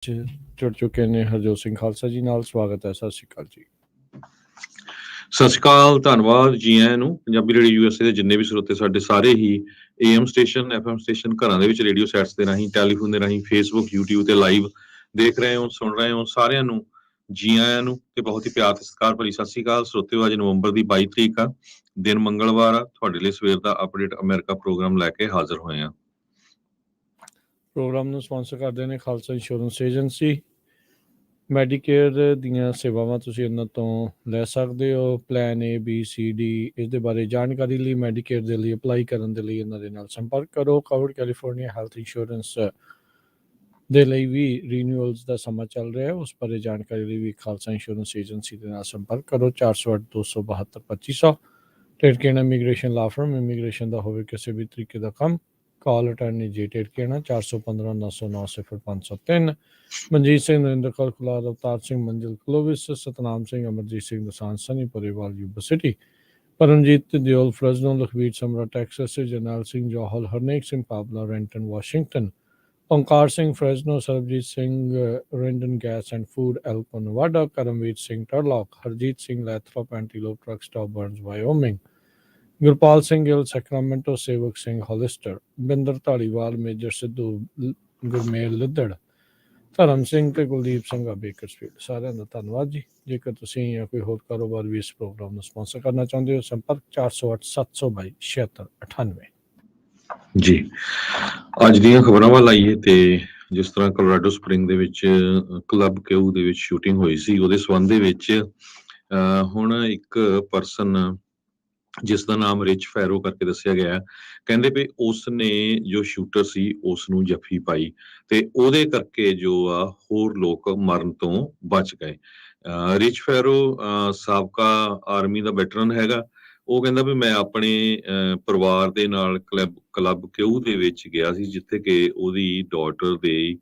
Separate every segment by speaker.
Speaker 1: ਜੁੜ ਚੁੱਕੇ ਨੇ ਹਰਜੋਤ ਸਿੰਘ ਖਾਲਸਾ ਜੀ ਨਾਲ। ਸਵਾਗਤ ਹੈ। ਸਤਿ ਸ਼੍ਰੀ ਅਕਾਲ ਜੀ।
Speaker 2: ਸਤਿ ਸ਼੍ਰੀ ਅਕਾਲ, ਧੰਨਵਾਦ ਜੀ ਆਇਆਂ ਨੂੰ। ਪੰਜਾਬੀ ਰੇਡੀਓ ਯੂਐਸਏ ਦੇ ਜਿੰਨੇ ਵੀ ਸਰੋਤੇ ਸਾਡੇ ਸਾਰੇ ਹੀ AM ਸਟੇਸ਼ਨ, FM ਸਟੇਸ਼ਨ, ਘਰਾਂ ਦੇ ਵਿੱਚ ਰੇਡੀਓ ਸੈਟਸ ਦੇ ਰਾਹੀਂ, ਟੈਲੀਫੋਨ ਦੇ ਰਾਹੀਂ, ਫੇਸਬੁੱਕ, YouTube ਤੇ ਲਾਈਵ ਦੇਖ ਰਹੇ ਹੋ, ਸੁਣ ਰਹੇ ਹੋ, ਸਾਰਿਆਂ ਨੂੰ ਜੀ ਆਇਆਂ ਨੂੰ ਤੇ ਬਹੁਤ ਹੀ ਪਿਆਰ ਤੇ ਸਤਿਕਾਰ ਭਰੀ ਸਤਿ ਸ਼੍ਰੀ ਅਕਾਲ। ਸਰੋਤਿਓ, ਅੱਜ ਨਵੰਬਰ ਦੀ 22 ਤਰੀਕ ਆ, ਦਿਨ ਮੰਗਲਵਾਰ ਆ। ਤੁਹਾਡੇ ਲਈ ਸਵੇਰ ਦਾ ਅਪਡੇਟ ਅਮਰੀਕਾ ਪ੍ਰੋਗਰਾਮ ਲੈ ਕੇ ਹਾਜ਼ਰ ਹੋਏ ਆ।
Speaker 1: ਪ੍ਰੋਗਰਾਮ ਨੂੰ ਸਪਾਂਸਰ ਕਰਦੇ ਨੇ ਖਾਲਸਾ ਇੰਸ਼ੋਰੈਂਸ ਏਜੰਸੀ। ਮੈਡੀਕੇਅਰ ਦੀਆਂ ਸੇਵਾਵਾਂ ਤੁਸੀਂ ਇਹਨਾਂ ਤੋਂ ਲੈ ਸਕਦੇ ਹੋ। ਪਲਾਨ ABCD ਇਸ ਦੇ ਬਾਰੇ ਜਾਣਕਾਰੀ ਲਈ, ਮੈਡੀਕੇਅਰ ਦੇ ਲਈ ਅਪਲਾਈ ਕਰਨ ਦੇ ਲਈ ਇਹਨਾਂ ਦੇ ਨਾਲ ਸੰਪਰਕ ਕਰੋ। ਕਵਰਡ ਕੈਲੀਫੋਰਨੀਆ ਹੈਲਥ ਇੰਸ਼ੋਰੈਂਸ ਦੇ ਲਈ ਵੀ ਰੀਨਿਊਅਲਸ ਦਾ ਸਮਾਂ ਚੱਲ ਰਿਹਾ ਹੈ। ਉਸ ਬਾਰੇ ਜਾਣਕਾਰੀ ਲਈ ਵੀ ਖਾਲਸਾ ਇੰਸ਼ੋਰੈਂਸ ਏਜੰਸੀ ਦੇ ਨਾਲ ਸੰਪਰਕ ਕਰੋ। 408 272 2500। ਟੇਟਕੇਨਾ ਇਮੀਗ੍ਰੇਸ਼ਨ ਲਾ ਫਰਮ, ਇਮੀਗ੍ਰੇਸ਼ਨ ਦਾ ਹੋਵੇ ਕਿਸੇ ਵੀ ਤਰੀਕੇ ਦਾ ਕੰਮ, ਕਾਲ ਅਟਾਰਨੀ ਜੇ ਟੇਟਕੇਨਾ 415 909 0503। Manjeet Singh, Narendra Kaur Kular, Avtar Singh, Manzil Clovis, Satnam Singh, Amarjit Singh Dosanjh, Sunny Parewal, Yuba City, Paramjit Deol, Fresno, Lakhvir Samra, Texas, Jarnail Singh, Johal, Harnek Singh, Pabla, Renton, Washington, Onkar Singh, Fresno, Sarabjit Singh, Rendon gas and food, Elko, Nevada, Karamvir Singh, Turlock, Harjit Singh, Lathrop, Antelope, truck stop, Burns, Wyoming, Gurpal Singh Gill, Sacramento, Sewak Singh, Hollister, Binder Dhaliwal, Major Sidhu, Gurmel Liddar, Dharam Singh ਤੇ ਕੁਲਦੀਪ ਸਿੰਘ ਬੇਕਰਸਫੀਲਡ। ਸਾਰਿਆਂ ਦਾ ਧੰਨਵਾਦ ਜੀ। ਜੇਕਰ ਤੁਸੀਂ ਜਾਂ ਕੋਈ ਹੋਰ ਕਾਰੋਬਾਰ ਵੀ ਇਸ ਪ੍ਰੋਗਰਾਮ ਨੂੰ ਸਪਾਂਸਰ ਕਰਨਾ ਚਾਹੁੰਦੇ ਹੋ, ਸੰਪਰਕ 408 722 7698।
Speaker 2: ਜੀ, ਅੱਜ ਦੀਆਂ ਖਬਰਾਂ ਵੱਲ ਆਈਏ ਤੇ ਜਿਸ ਤਰ੍ਹਾਂ ਕੋਲੋਰਾਡੋ ਸਪ੍ਰਿੰਗ ਦੇ ਵਿੱਚ ਕਲੱਬ ਕਿਊ ਦੇ ਵਿੱਚ ਸ਼ੂਟਿੰਗ ਹੋਈ ਸੀ, ਉਹਦੇ ਸੰਬੰਧ ਦੇ ਵਿੱਚ ਹੁਣ ਇੱਕ ਪਰਸਨ ਜਿਸ ਦਾ ਨਾਮ ਰਿਚ ਫੈਰੋ ਕਰਕੇ ਦੱਸਿਆ ਗਿਆ, ਕਹਿੰਦੇ ਵੀ ਉਸ ਨੇ ਜੋ ਸ਼ੂਟਰ ਸੀ ਉਸ ਨੂੰ ਜੱਫੀ ਪਾਈ ਤੇ ਉਹਦੇ ਕਰਕੇ ਜੋ ਆ ਹੋਰ ਲੋਕ ਮਰਨ ਤੋਂ ਬਚ ਗਏ। ਰਿਚ ਫੈਰੋ ਸਾਬਕਾ ਆਰਮੀ ਦਾ ਵੈਟਰਨ ਹੈਗਾ। ਉਹ ਕਹਿੰਦਾ ਵੀ ਮੈਂ ਆਪਣੇ ਪਰਿਵਾਰ ਦੇ ਨਾਲ ਕਲੱਬ ਕਿਊ ਦੇ ਵਿੱਚ ਗਿਆ ਸੀ, ਜਿੱਥੇ ਕਿ ਉਹਦੀ ਡਾਟਰ ਦੇ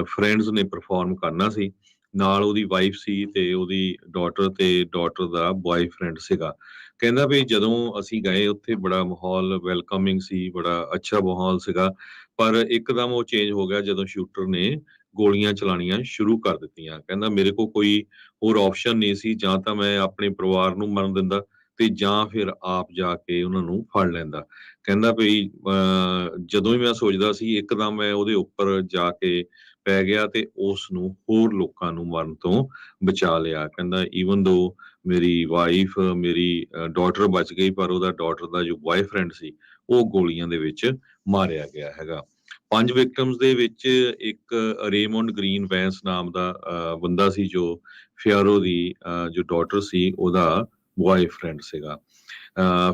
Speaker 2: ਫਰੈਂਡਸ ਨੇ ਪਰਫਾਰਮ ਕਰਨਾ ਸੀ। ਨਾਲ ਉਹਦੀ ਵਾਈਫ ਸੀ ਤੇ ਉਹਦੀ ਡਾਟਰ ਤੇ ਡਾਟਰ ਦਾ ਬॉयਫ੍ਰੈਂਡ ਸੀਗਾ। ਕਹਿੰਦਾ ਵੀ ਜਦੋਂ ਅਸੀਂ ਗਏ ਉੱਥੇ ਬੜਾ ਮਾਹੌਲ ਵੈਲਕਮਿੰਗ ਸੀ, ਬੜਾ ਅੱਛਾ ਮਾਹੌਲ ਸੀਗਾ, ਪਰ ਇੱਕਦਮ ਉਹ ਚੇਂਜ ਹੋ ਗਿਆ ਜਦੋਂ ਸ਼ੂਟਰ ਨੇ ਗੋਲੀਆਂ ਚਲਾਣੀਆਂ ਸ਼ੁਰੂ ਕਰ ਦਿੱਤੀਆਂ। ਕਹਿੰਦਾ ਮੇਰੇ ਕੋਲ ਕੋਈ ਹੋਰ ਆਪਸ਼ਨ ਨਹੀਂ ਸੀ, ਜਾਂ ਤਾਂ ਮੈਂ ਆਪਣੇ ਪਰਿਵਾਰ ਨੂੰ ਮਰਨ ਦਿੰਦਾ ਤੇ ਜਾਂ ਫਿਰ ਆਪ ਜਾ ਕੇ ਉਹਨਾਂ ਨੂੰ ਫੜ ਲੈਂਦਾ। ਕਹਿੰਦਾ ਵੀ ਜਦੋਂ ਹੀ ਮੈਂ ਸੋਚਦਾ ਸੀ, ਇੱਕਦਮ ਮੈਂ ਉਹਦੇ ਉੱਪਰ ਜਾ ਕੇ ਪੈ ਗਿਆ ਤੇ ਉਸ ਨੂੰ ਹੋਰ ਲੋਕਾਂ ਨੂੰ ਮਰਨ ਤੋਂ ਬਚਾ ਲਿਆ। ਕਹਿੰਦਾ ਈਵਨ ਦੋ ਮੇਰੀ ਵਾਈਫ, ਮੇਰੀ ਡਾਟਰ ਬਚ ਗਈ, ਪਰ ਉਹਦਾ ਡਾਟਰ ਦਾ ਜੋ ਬॉयਫ੍ਰੈਂਡ ਸੀ ਉਹ ਗੋਲੀਆਂ ਦੇ ਵਿੱਚ ਮਾਰਿਆ ਗਿਆ ਹੈਗਾ। 5 ਵਿਕਟਮਸ ਦੇ ਵਿੱਚ ਇੱਕ ਰੇਮੰਡ ਗ੍ਰੀਨ ਵੈਂਸ ਨਾਮ ਦਾ ਬੰਦਾ ਸੀ, ਜੋ ਫਿਆਰੋ ਦੀ ਜੋ ਡਾਟਰ ਸੀ ਉਹਦਾ ਬॉयਫ੍ਰੈਂਡ ਸੀਗਾ।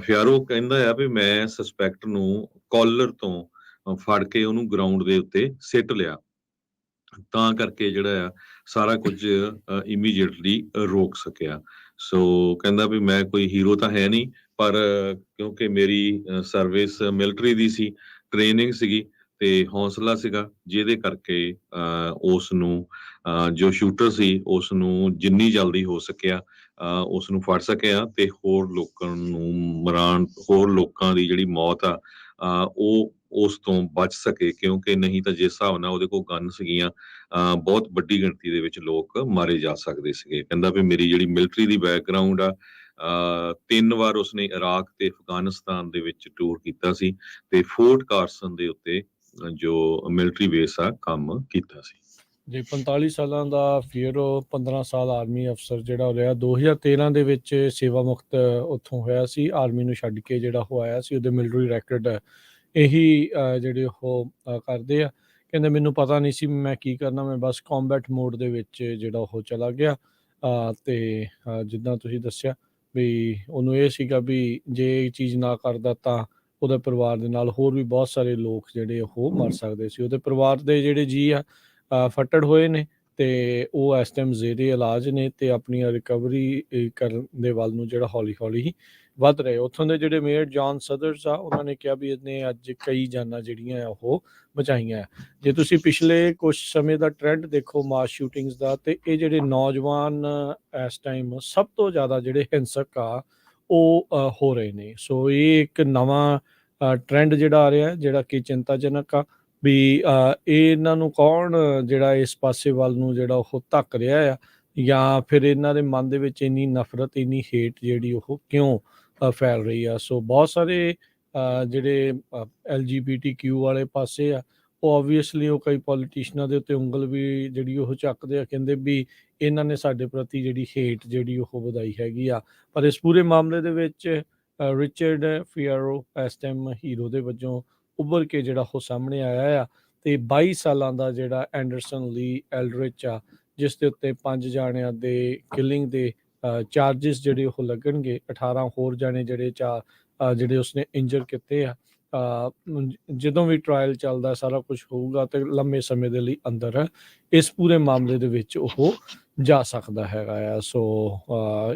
Speaker 2: ਫਿਆਰੋ ਕਹਿੰਦਾ ਆ ਵੀ ਮੈਂ ਸਸਪੈਕਟ ਨੂੰ ਕਾਲਰ ਤੋਂ ਫੜ ਕੇ ਉਹਨੂੰ ਗਰਾਊਂਡ ਦੇ ਉੱਤੇ ਸਿੱਟ ਲਿਆ, ਤਾਂ ਕਰਕੇ ਜਿਹੜਾ ਆ ਸਾਰਾ ਕੁਝ ਇਮੀਡੀਏਟਲੀ ਰੋਕ ਸਕਿਆ। ਸੋ ਕਹਿੰਦਾ ਵੀ ਮੈਂ ਕੋਈ ਹੀਰੋ ਤਾਂ ਹੈ ਨਹੀਂ, ਪਰ ਕਿਉਂਕਿ ਮੇਰੀ ਸਰਵਿਸ ਮਿਲਟਰੀ ਦੀ ਸੀ, ਟ੍ਰੇਨਿੰਗ ਸੀਗੀ ਤੇ ਹੌਸਲਾ ਸੀਗਾ, ਜਿਹਦੇ ਕਰਕੇ ਉਸ ਨੂੰ ਜੋ ਸ਼ੂਟਰ ਸੀ ਉਸ ਨੂੰ ਜਿੰਨੀ ਜਲਦੀ ਹੋ ਸਕਿਆ ਉਸ ਨੂੰ ਫੜ ਸਕਿਆ ਤੇ ਹੋਰ ਲੋਕਾਂ ਨੂੰ ਹੋਰ ਲੋਕਾਂ ਦੀ ਜਿਹੜੀ ਮੌਤ ਆ ਉਹ ਉਸ ਤੋਂ ਬਚ ਸਕੇ, ਕਿਉਂਕਿ ਨਹੀਂ ਤਾਂ ਜਿਸ ਹਿਸਾਬ ਨਾਲ ਉਹਦੇ ਕੋਲ ਗਨ ਸੀਗੀਆਂ ਬਹੁਤ ਵੱਡੀ ਗਿਣਤੀ ਦੇ ਵਿੱਚ ਲੋਕ ਮਾਰੇ ਜਾ ਸਕਦੇ ਸੀਗੇ। ਕਹਿੰਦਾ ਵੀ ਮੇਰੀ ਜਿਹੜੀ ਮਿਲਟਰੀ ਦੀ ਬੈਕਗਰਾਊਂਡ ਆ, 3 ਵਾਰ ਉਸਨੇ ਇਰਾਕ ਤੇ ਅਫਗਾਨਿਸਤਾਨ ਦੇ ਵਿੱਚ ਟੂਰ ਕੀਤਾ ਸੀ ਤੇ ਫੋਰਟ ਕਾਰਸਨ ਦੇ ਉੱਤੇ ਜੋ ਮਿਲਟਰੀ ਬੇਸ ਆ ਕੰਮ ਕੀਤਾ ਸੀ।
Speaker 1: ਜੀ, 45 ਸਾਲਾਂ ਦਾ ਫਿਆਰੋ 15 ਸਾਲ ਆਰਮੀ ਅਫਸਰ ਜਿਹੜਾ ਰਿਹਾ। 2013 ਦੇ ਵਿੱਚ ਸੇਵਾ ਮੁਕਤ ਉੱਥੋਂ ਹੋਇਆ ਸੀ, ਆਰਮੀ ਨੂੰ ਛੱਡ ਕੇ ਜਿਹੜਾ ਉਹ ਆਇਆ ਸੀ। ਉਹਦੇ ਮਿਲਟਰੀ ਰੈਕਡ ਇਹੀ ਜਿਹੜੇ ਉਹ ਕਰਦੇ ਆ। ਕਹਿੰਦੇ ਮੈਨੂੰ ਪਤਾ ਨਹੀਂ ਸੀ ਮੈਂ ਕੀ ਕਰਨਾ, ਮੈਂ ਬਸ ਕੰਬੈਟ ਮੋਡ ਦੇ ਵਿੱਚ ਜਿਹੜਾ ਉਹ ਚਲਾ ਗਿਆ। ਤੇ ਜਿੱਦਾਂ ਤੁਸੀਂ ਦੱਸਿਆ ਵੀ ਉਹਨੂੰ ਇਹ ਸੀਗਾ ਵੀ ਜੇ ਇਹ ਚੀਜ਼ ਨਾ ਕਰਦਾ ਤਾਂ ਉਹਦੇ ਪਰਿਵਾਰ ਦੇ ਨਾਲ ਹੋਰ ਵੀ ਬਹੁਤ ਸਾਰੇ ਲੋਕ ਜਿਹੜੇ ਉਹ ਮਰ ਸਕਦੇ ਸੀ। ਉਹਦੇ ਪਰਿਵਾਰ ਦੇ ਜਿਹੜੇ ਜੀ ਆ ਫੱਟੜ ਹੋਏ ਨੇ ਤੇ ਉਹ ਇਸ ਟਾਈਮ ਜ਼ੇਰੇ ਇਲਾਜ ਨੇ ਤੇ ਆਪਣੀ ਰਿਕਵਰੀ ਕਰਨ ਦੇ ਵੱਲ ਨੂੰ ਜਿਹੜਾ ਹੌਲੀ ਹੌਲੀ ਹੀ ਵੱਧ ਰਹੇ। ਉੱਥੋਂ ਦੇ ਜਿਹੜੇ ਮੇਅਰ ਜੌਨ ਸਦਰਸ ਆ, ਉਹਨਾਂ ਨੇ ਕਿਹਾ ਵੀ ਇਹਨੇ ਅੱਜ ਕਈ ਜਾਨਾਂ ਜਿਹੜੀਆਂ ਆ ਉਹ ਬਚਾਈਆਂ। ਜੇ ਤੁਸੀਂ ਪਿਛਲੇ ਕੁਛ ਸਮੇਂ ਦਾ ਟ੍ਰੈਂਡ ਦੇਖੋ ਮਾਸ ਸ਼ੂਟਿੰਗਸ ਦਾ, ਤੇ ਇਹ ਜਿਹੜੇ ਨੌਜਵਾਨ ਇਸ ਟਾਈਮ ਸਭ ਤੋਂ ਜ਼ਿਆਦਾ ਜਿਹੜੇ ਹਿੰਸਕ ਆ ਉਹ ਹੋ ਰਹੇ ਨੇ। ਸੋ ਇਹ ਇੱਕ ਨਵਾਂ ਟ੍ਰੈਂਡ ਜਿਹੜਾ ਆ ਰਿਹਾ, ਜਿਹੜਾ ਕਿ ਚਿੰਤਾਜਨਕ ਆ। ਵੀ ਇਹ ਇਹਨਾਂ ਨੂੰ ਕੌਣ ਜਿਹੜਾ ਇਸ ਪਾਸੇ ਵੱਲ ਨੂੰ ਜਿਹੜਾ ਉਹ ਧੱਕ ਰਿਹਾ ਆ, ਜਾਂ ਫਿਰ ਇਹਨਾਂ ਦੇ ਮਨ ਦੇ ਵਿੱਚ ਇੰਨੀ ਨਫ਼ਰਤ, ਇੰਨੀ ਹੇਟ ਜਿਹੜੀ ਉਹ ਕਿਉਂ ਫੈਲ ਰਹੀ ਆ। ਸੋ ਬਹੁਤ ਸਾਰੇ ਜਿਹੜੇ LGBTQ ਵਾਲੇ ਪਾਸੇ ਆ, ਉਹ ਓਬਵੀਅਸਲੀ ਉਹ ਕਈ ਪੋਲੀਟੀਸ਼ੀਅਨਾਂ ਦੇ ਉੱਤੇ ਉਂਗਲ ਵੀ ਜਿਹੜੀ ਉਹ ਚੱਕਦੇ ਆ, ਕਹਿੰਦੇ ਵੀ ਇਹਨਾਂ ਨੇ ਸਾਡੇ ਪ੍ਰਤੀ ਜਿਹੜੀ ਹੇਟ ਜਿਹੜੀ ਉਹ ਵਧਾਈ ਹੈਗੀ ਆ। ਪਰ ਇਸ ਪੂਰੇ ਮਾਮਲੇ ਦੇ ਵਿੱਚ ਰਿਚਰਡ ਫਿਆਰੋ ਇਸ ਟਾਈਮ ਹੀਰੋ ਦੇ ਵਜੋਂ ਉੱਭਰ ਕੇ ਜਿਹੜਾ ਉਹ ਸਾਹਮਣੇ ਆਇਆ ਆ, ਤੇ 22 ਸਾਲਾਂ ਦਾ ਜਿਹੜਾ ਐਂਡਰਸਨ ਲੀ ਐਲਡਰਿਚ ਆ, ਜਿਸ ਦੇ ਉੱਤੇ 5 ਜਾਣਿਆਂ ਦੇ ਕਿਲਿੰਗ ਦੇ ਚਾਰਜਿਸ ਜਿਹੜੇ ਉਹ ਲੱਗਣਗੇ, 18 ਹੋਰ ਜਾਣੇ ਜਿਹੜੇ ਜਿਹੜੇ ਉਸਨੇ ਇੰਜਰ ਕੀਤੇ ਆ। ਜਦੋਂ ਵੀ ਟਰਾਇਲ ਚੱਲਦਾ, ਸਾਰਾ ਕੁਝ ਹੋਊਗਾ ਤੇ ਲੰਮੇ ਸਮੇਂ ਦੇ ਲਈ ਅੰਦਰ ਇਸ ਪੂਰੇ ਮਾਮਲੇ ਦੇ ਵਿੱਚ ਉਹ ਜਾ ਸਕਦਾ ਹੈਗਾ ਆ। ਸੋ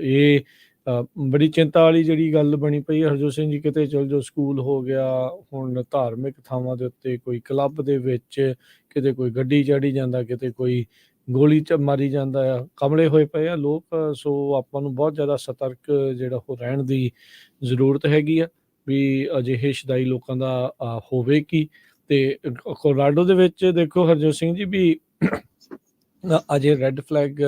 Speaker 1: ਇਹ ਬੜੀ ਚਿੰਤਾ ਵਾਲੀ ਜਿਹੜੀ ਗੱਲ ਬਣੀ ਪਈ ਹੈ ਹਰਜੋਤ ਸਿੰਘ ਜੀ। ਕਿਤੇ ਚਲ ਜਾਓ, ਸਕੂਲ ਹੋ ਗਿਆ, ਹੁਣ ਧਾਰਮਿਕ ਥਾਵਾਂ ਦੇ ਉੱਤੇ, ਕੋਈ ਕਲੱਬ ਦੇ ਵਿੱਚ ਕਿਤੇ ਕੋਈ ਗੱਡੀ ਚੜੀ ਜਾਂਦਾ, ਕਿਤੇ ਕੋਈ ਗੋਲੀ ਚ ਮਾਰੀ ਜਾਂਦਾ ਆ। ਕਮਲੇ ਹੋਏ ਪਏ ਆ ਲੋਕ। ਸੋ ਆਪਾਂ ਨੂੰ ਬਹੁਤ ਜ਼ਿਆਦਾ ਸਤਰਕ ਜਿਹੜਾ ਉਹ ਰਹਿਣ ਦੀ ਜ਼ਰੂਰਤ ਹੈਗੀ ਆ ਵੀ ਅਜਿਹੇ ਸ਼ਦਾਈ ਲੋਕਾਂ ਦਾ ਹੋਵੇ ਕੀ। ਤੇ ਕੋਲੋਰਾਡੋ ਦੇ ਵਿੱਚ ਦੇਖੋ ਹਰਜੋਤ ਸਿੰਘ ਜੀ ਵੀ ਅਜੇ ਰੈੱਡ ਫਲੈਗ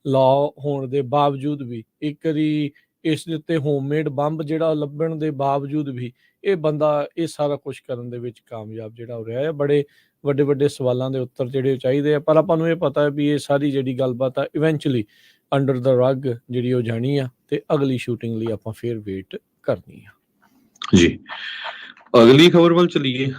Speaker 1: ਲਾਅ ਹੋਣ ਦੇ ਬਾਵਜੂਦ ਵੀ, ਇੱਕ ਵਾਰੀ ਇਸ ਦੇ ਉੱਤੇ ਹੋਮਮੇਡ ਬੰਬ ਜਿਹੜਾ ਲੱਭਣ ਦੇ ਬਾਵਜੂਦ ਵੀ ਇਹ ਬੰਦਾ ਇਹ ਸਾਰਾ ਕੁਝ ਕਰਨ ਦੇ ਵਿੱਚ ਕਾਮਯਾਬ ਜਿਹੜਾ ਹੋ ਰਿਹਾ ਹੈ। ਬੜੇ ਵੱਡੇ ਵੱਡੇ ਸਵਾਲਾਂ ਦੇ ਉੱਤਰ ਜਿਹੜੇ ਚਾਹੀਦੇ ਆ, ਪਰ ਆਪਾਂ ਨੂੰ ਇਹ ਪਤਾ ਹੈ ਵੀ ਇਹ ਸਾਰੀ ਜਿਹੜੀ ਗੱਲਬਾਤ ਆ ਇਵੈਂਚੁਅਲੀ ਅੰਡਰ ਦਾ ਰਗ ਜਿਹੜੀ ਉਹ ਜਾਣੀ ਆ, ਤੇ ਅਗਲੀ ਸ਼ੂਟਿੰਗ ਲਈ ਆਪਾਂ ਫੇਰ ਵੇਟ ਕਰਨੀ ਆ।
Speaker 2: ਜੀ, ਅਗਲੀ ਖਬਰ ਵੱਲ ਚਲੀਏ।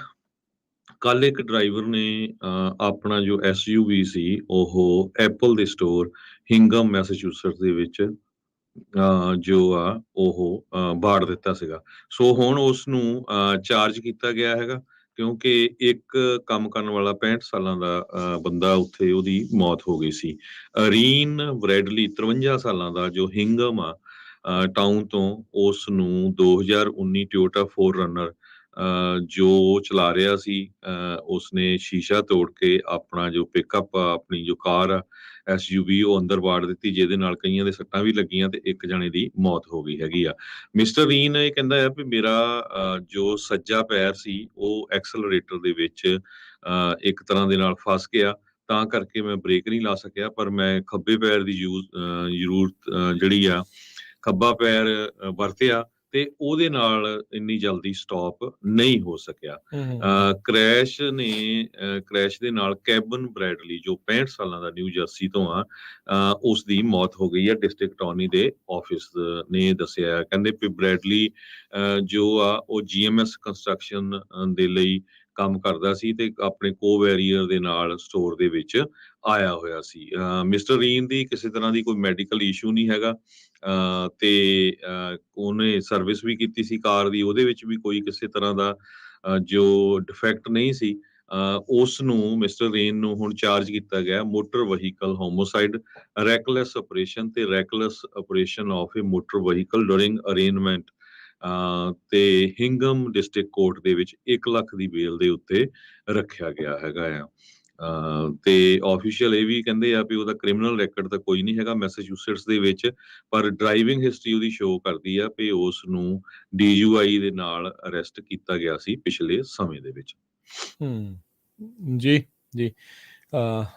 Speaker 2: ਕੱਲ ਇੱਕ ਡਰਾਈਵਰ ਨੇ ਆਪਣਾ ਜੋ SUV ਸੀ ਉਹ ਐਪਲ ਦੇ ਸਟੋਰ ਹਿੰਗਮ ਮੈਸਾਚੂਸਟਸ ਦੇ ਵਿੱਚ ਜੋ ਆ ਉਹ ਬਾੜ ਦਿੱਤਾ ਸੀਗਾ। ਸੋ ਹੁਣ ਉਸ ਨੂੰ ਚਾਰਜ ਕੀਤਾ ਗਿਆ ਹੈਗਾ, ਕਿਉਂਕਿ ਇੱਕ ਕੰਮ ਕਰਨ ਵਾਲਾ 65 ਸਾਲਾਂ ਦਾ ਬੰਦਾ ਉੱਥੇ ਉਹਦੀ ਮੌਤ ਹੋ ਗਈ ਸੀ। ਰੀਨ ਬ੍ਰੈਡਲੀ 53 ਸਾਲਾਂ ਦਾ ਜੋ ਹਿੰਗਮ ਆ ਟਾਊਨ ਤੋਂ, ਉਸ ਨੂੰ 2019 ਟੋਯੋਟਾ 4Runner ਜੋ ਚਲਾ ਰਿਹਾ ਸੀ, ਉਸਨੇ ਸ਼ੀਸ਼ਾ ਤੋੜ ਕੇ ਆਪਣਾ ਜੋ ਪਿਕਅਪ ਆਪਣੀ ਜੋ ਕਾਰ ਆ SUV ਉਹ ਅੰਦਰ ਵਾੜ ਦਿੱਤੀ, ਜਿਹਦੇ ਨਾਲ ਕਈਆਂ ਦੇ ਸੱਟਾਂ ਵੀ ਲੱਗੀਆਂ ਤੇ ਇੱਕ ਜਣੇ ਦੀ ਮੌਤ ਹੋ ਗਈ ਹੈਗੀ ਆ। ਮਿਸਟਰ ਰੀਨ ਇਹ ਕਹਿੰਦਾ ਹੈ ਵੀ ਮੇਰਾ ਜੋ ਸੱਜਾ ਪੈਰ ਸੀ ਉਹ ਐਕਸਲਰੇਟਰ ਦੇ ਵਿੱਚ ਇੱਕ ਤਰ੍ਹਾਂ ਦੇ ਨਾਲ ਫਸ ਗਿਆ, ਤਾਂ ਕਰਕੇ ਮੈਂ ਬ੍ਰੇਕ ਨਹੀਂ ਲਾ ਸਕਿਆ, ਪਰ ਮੈਂ ਖੱਬੇ ਪੈਰ ਦੀ ਜ਼ਰੂਰਤ ਜਿਹੜੀ ਆ ਖੱਬਾ ਪੈਰ ਵਰਤਿਆ ਤੇ ਉਹਦੇ ਨਾਲ ਇੰਨੀ ਜਲਦੀ ਸਟਾਪ ਨਹੀਂ ਹੋ ਸਕਿਆ। ਕ੍ਰੈਸ਼ ਦੇ ਨਾਲ ਕੈਬਨ ਬ੍ਰੈਡਲੀ ਜੋ 65 ਸਾਲਾਂ ਦਾ ਨਿਊ ਜਰਸੀ ਤੋਂ ਆ, ਉਸ ਦੀ ਮੌਤ ਹੋ ਗਈ ਹੈ। ਡਿਸਟ੍ਰਿਕਟ ਅਟਾਰਨੀ ਦੇ ਆਫਿਸ ਨੇ ਦੱਸਿਆ। ਕਹਿੰਦੇ ਵੀ ਬ੍ਰੈਡਲੀ ਜੋ ਆ ਉਹ GMS ਕੰਸਟਰਕਸ਼ਨ ਦੇ ਲਈ ਕੰਮ ਕਰਦਾ ਸੀ ਤੇ ਆਪਣੇ ਕੋਵੈਰੀਅਰ ਦੇ ਨਾਲ ਸਟੋਰ ਦੇ ਵਿੱਚ ਆਇਆ ਹੋਇਆ ਸੀ। ਮਿਸਟਰ ਰੀਨ ਦੀ ਕਿਸੇ ਤਰ੍ਹਾਂ ਦੀ ਕੋਈ ਮੈਡੀਕਲ ਇਸ਼ੂ ਨਹੀਂ ਹੈਗਾ, ਤੇ ਉਹਨੇ ਸਰਵਿਸ ਵੀ ਕੀਤੀ ਸੀ ਕਾਰ ਦੀ, ਉਹਦੇ ਵਿੱਚ ਵੀ ਕੋਈ ਕਿਸੇ ਤਰ੍ਹਾਂ ਦਾ ਜੋ ਡਿਫੈਕਟ ਨਹੀਂ ਸੀ। ਉਸ ਨੂੰ ਮਿਸਟਰ ਰੀਨ ਨੂੰ ਹੁਣ ਚਾਰਜ ਕੀਤਾ ਗਿਆ ਮੋਟਰ ਵਹੀਕਲ ਹੋਮੋਸਾਈਡ, ਰੈਕਲੈਸ ਆਪਰੇਸ਼ਨ ਤੇ reckless operation of A motor vehicle during arrangement, ਤੇ ਹਿੰਗਮ ਡਿਸਟ੍ਰਿਕਟ ਕੋਰਟ ਦੇ ਵਿੱਚ 1 ਲੱਖ ਦੀ ਬੇਲ ਦੇ ਉੱਤੇ ਰੱਖਿਆ ਗਿਆ ਹੈਗਾ ਆ। ਤੇ ਆਫੀਸ਼ੀਅਲ ਇਹ ਵੀ ਕਹਿੰਦੇ ਆ ਵੀ ਉਹਦਾ ਕ੍ਰਿਮੀਨਲ ਰੈਕੋਰਡ ਤਾਂ ਕੋਈ ਨਹੀਂ ਹੈਗਾ ਮੈਸਾਚੂਸਟਸ ਦੇ ਵਿੱਚ, ਪਰ ਡਰਾਈਵਿੰਗ ਹਿਸਟਰੀ ਉਹਦੀ ਸ਼ੋ ਕਰਦੀ ਆ ਵੀ ਉਸ ਨੂੰ DUI ਦੇ ਨਾਲ ਅਰੈਸਟ ਕੀਤਾ ਗਿਆ ਸੀ ਪਿਛਲੇ ਸਮੇਂ ਦੇ ਵਿੱਚ।
Speaker 1: ਜੀ ਜੀ,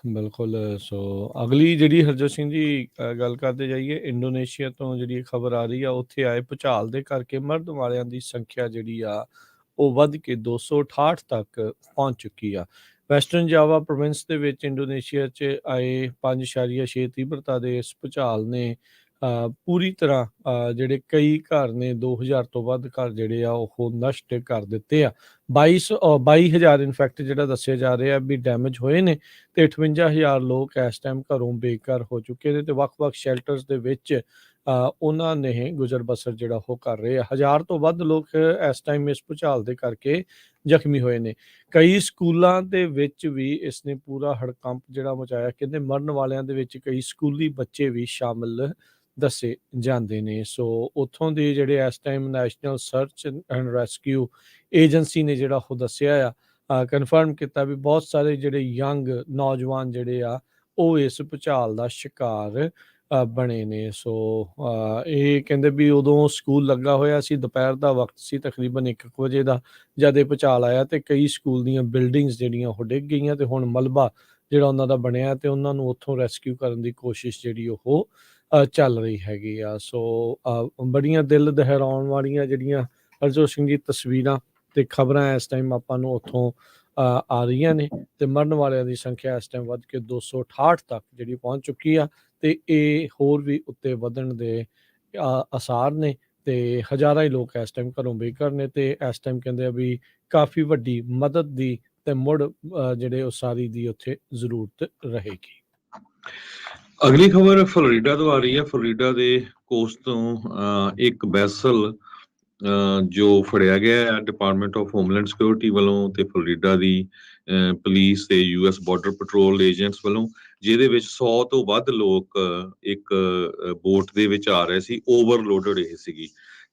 Speaker 1: ਬਿਲਕੁਲ। ਸੋ ਅਗਲੀ ਜਿਹੜੀ ਹਰਜੋਤ ਸਿੰਘ ਜੀ ਗੱਲ ਕਰਦੇ ਜਾਈਏ, ਇੰਡੋਨੇਸ਼ੀਆ ਤੋਂ ਜਿਹੜੀ ਖਬਰ ਆ ਰਹੀ ਆ, ਉੱਥੇ ਆਏ ਭੁਚਾਲ ਦੇ ਕਰਕੇ ਮਰਨ ਵਾਲਿਆਂ ਦੀ ਸੰਖਿਆ ਜਿਹੜੀ ਆ ਉਹ ਵੱਧ ਕੇ 268 ਤੱਕ ਪਹੁੰਚ ਚੁੱਕੀ ਆ। ਵੈਸਟਰਨ ਜਾਵਾ ਪ੍ਰੋਵਿੰਸ ਦੇ ਵਿੱਚ ਇੰਡੋਨੇਸ਼ੀਆ 'ਚ ਆਏ 5.6 ਤੀਬਰਤਾ ਦੇ ਇਸ ਭੁਚਾਲ ਨੇ ਪੂਰੀ ਤਰ੍ਹਾਂ ਜਿਹੜੇ ਕਈ ਘਰ ਨੇ, 2000 ਤੋਂ ਵੱਧ ਘਰ ਜਿਹੜੇ ਆ ਉਹ ਨਸ਼ਟ ਕਰ ਦਿੱਤੇ ਆ। 22,000 ਇਨਫੈਕਟ ਜਿਹੜਾ ਦੱਸਿਆ ਜਾ ਰਿਹਾ ਵੀ ਡੈਮੇਜ ਹੋਏ ਨੇ, ਤੇ 58,000 ਲੋਕ ਇਸ ਟਾਈਮ ਘਰੋਂ ਬੇਘਰ ਹੋ ਚੁੱਕੇ ਨੇ, ਤੇ ਵੱਖ-ਵੱਖ ਸ਼ੈਲਟਰਸ ਦੇ ਵਿੱਚ ਉਹਨਾਂ ਨੇ ਗੁਜ਼ਰ ਬਸਰ ਜਿਹੜਾ ਉਹ ਕਰ ਰਹੇ ਆ। 1000 ਤੋਂ ਵੱਧ ਲੋਕ ਇਸ ਟਾਈਮ ਇਸ ਭੁਚਾਲ ਦੇ ਕਰਕੇ ਜ਼ਖਮੀ ਹੋਏ ਨੇ। ਕਈ ਸਕੂਲਾਂ ਦੇ ਵਿੱਚ ਵੀ ਇਸ ਨੇ ਪੂਰਾ ਹੜਕੰਪ ਜਿਹੜਾ ਮਚਾਇਆ। ਕਹਿੰਦੇ ਮਰਨ ਵਾਲਿਆਂ ਦੇ ਵਿੱਚ ਕਈ ਸਕੂਲੀ ਬੱਚੇ ਵੀ ਸ਼ਾਮਿਲ ਦੱਸੇ ਜਾਂਦੇ ਨੇ। ਸੋ ਉੱਥੋਂ ਦੇ ਜਿਹੜੇ ਇਸ time national search and rescue agency ਨੇ ਜਿਹੜਾ ਉਹ ਦੱਸਿਆ ਆ, ਕਨਫਰਮ ਕੀਤਾ ਵੀ ਬਹੁਤ ਸਾਰੇ ਜਿਹੜੇ ਯੰਗ ਨੌਜਵਾਨ ਜਿਹੜੇ ਆ ਉਹ ਇਸ ਭੁਚਾਲ ਦਾ ਸ਼ਿਕਾਰ ਬਣੇ ਨੇ। ਸੋ ਇਹ ਕਹਿੰਦੇ ਵੀ ਉਦੋਂ ਸਕੂਲ ਲੱਗਾ ਹੋਇਆ ਸੀ, ਦੁਪਹਿਰ ਦਾ ਵਕਤ ਸੀ ਤਕਰੀਬਨ 1 ਵਜੇ ਦਾ, ਜਦ ਇਹ ਭੁਚਾਲ ਆਇਆ ਤੇ ਕਈ ਸਕੂਲ ਦੀਆਂ ਬਿਲਡਿੰਗਸ ਜਿਹੜੀਆਂ ਉਹ ਡਿੱਗ ਗਈਆਂ ਤੇ ਹੁਣ ਮਲਬਾ ਜਿਹੜਾ ਉਹਨਾਂ ਦਾ ਬਣਿਆ ਤੇ ਉਹਨਾਂ ਨੂੰ ਉੱਥੋਂ ਰੈਸਕਿਊ ਕਰਨ ਦੀ ਕੋਸ਼ਿਸ਼ ਜਿਹੜੀ ਉਹ ਚੱਲ ਰਹੀ ਹੈਗੀ ਆ। ਸੋ ਬੜੀਆਂ ਦਿਲ ਦਹਿਰਾਉਣ ਵਾਲੀਆਂ ਜਿਹੜੀਆਂ ਹਰਜੋਤ ਸਿੰਘ ਜੀ ਤਸਵੀਰਾਂ ਤੇ ਖਬਰਾਂ ਇਸ ਟਾਈਮ ਆਪਾਂ ਨੂੰ ਉੱਥੋਂ ਆ ਰਹੀਆਂ ਨੇ ਤੇ ਮਰਨ ਵਾਲਿਆਂ ਦੀ ਸੰਖਿਆ ਇਸ ਟਾਈਮ ਵੱਧ ਕੇ 268 ਤੱਕ ਜਿਹੜੀ ਪਹੁੰਚ ਚੁੱਕੀ ਆ ਤੇ ਇਹ ਹੋਰ ਵੀ ਉੱਤੇ ਵਧਣ ਦੇ ਆਸਾਰ ਨੇ ਤੇ ਹਜ਼ਾਰਾਂ ਹੀ ਲੋਕ ਇਸ ਟਾਈਮ ਘਰੋਂ ਬੇਘਰ ਨੇ ਤੇ ਇਸ ਟਾਈਮ ਕਹਿੰਦੇ ਆ ਵੀ ਕਾਫੀ ਵੱਡੀ ਮਦਦ ਦੀ ਤੇ ਮੁੜ ਜਿਹੜੇ ਉਸਾਰੀ ਦੀ ਉੱਥੇ ਜ਼ਰੂਰਤ ਰਹੇਗੀ।
Speaker 2: ਅਗਲੀ ਖਬਰ ਫਲੋਰੀਡਾ ਤੋਂ ਆ ਰਹੀ ਹੈ। ਫਲੋਰੀਡਾ ਦੇ ਕੋਸਟ ਤੋਂ ਇੱਕ ਵੈਸਲ ਜੋ ਫੜਿਆ ਗਿਆ ਹੈ ਡਿਪਾਰਟਮੈਂਟ ਆਫ ਹੋਮਲੈਂਡ ਸਿਕਿਉਰਿਟੀ ਵੱਲੋਂ ਤੇ ਫਲੋਰੀਡਾ ਦੀ ਪੁਲਿਸ ਤੇ US ਬਾਰਡਰ ਪੈਟਰੋਲ ਏਜੰਟਸ ਵੱਲੋਂ, ਜਿਹਦੇ ਵਿੱਚ 100 ਤੋਂ ਵੱਧ ਲੋਕ ਇੱਕ ਬੋਟ ਦੇ ਵਿੱਚ ਆ ਰਹੇ ਸੀ। ਓਵਰਲੋਡਡ ਇਹ ਸੀਗੀ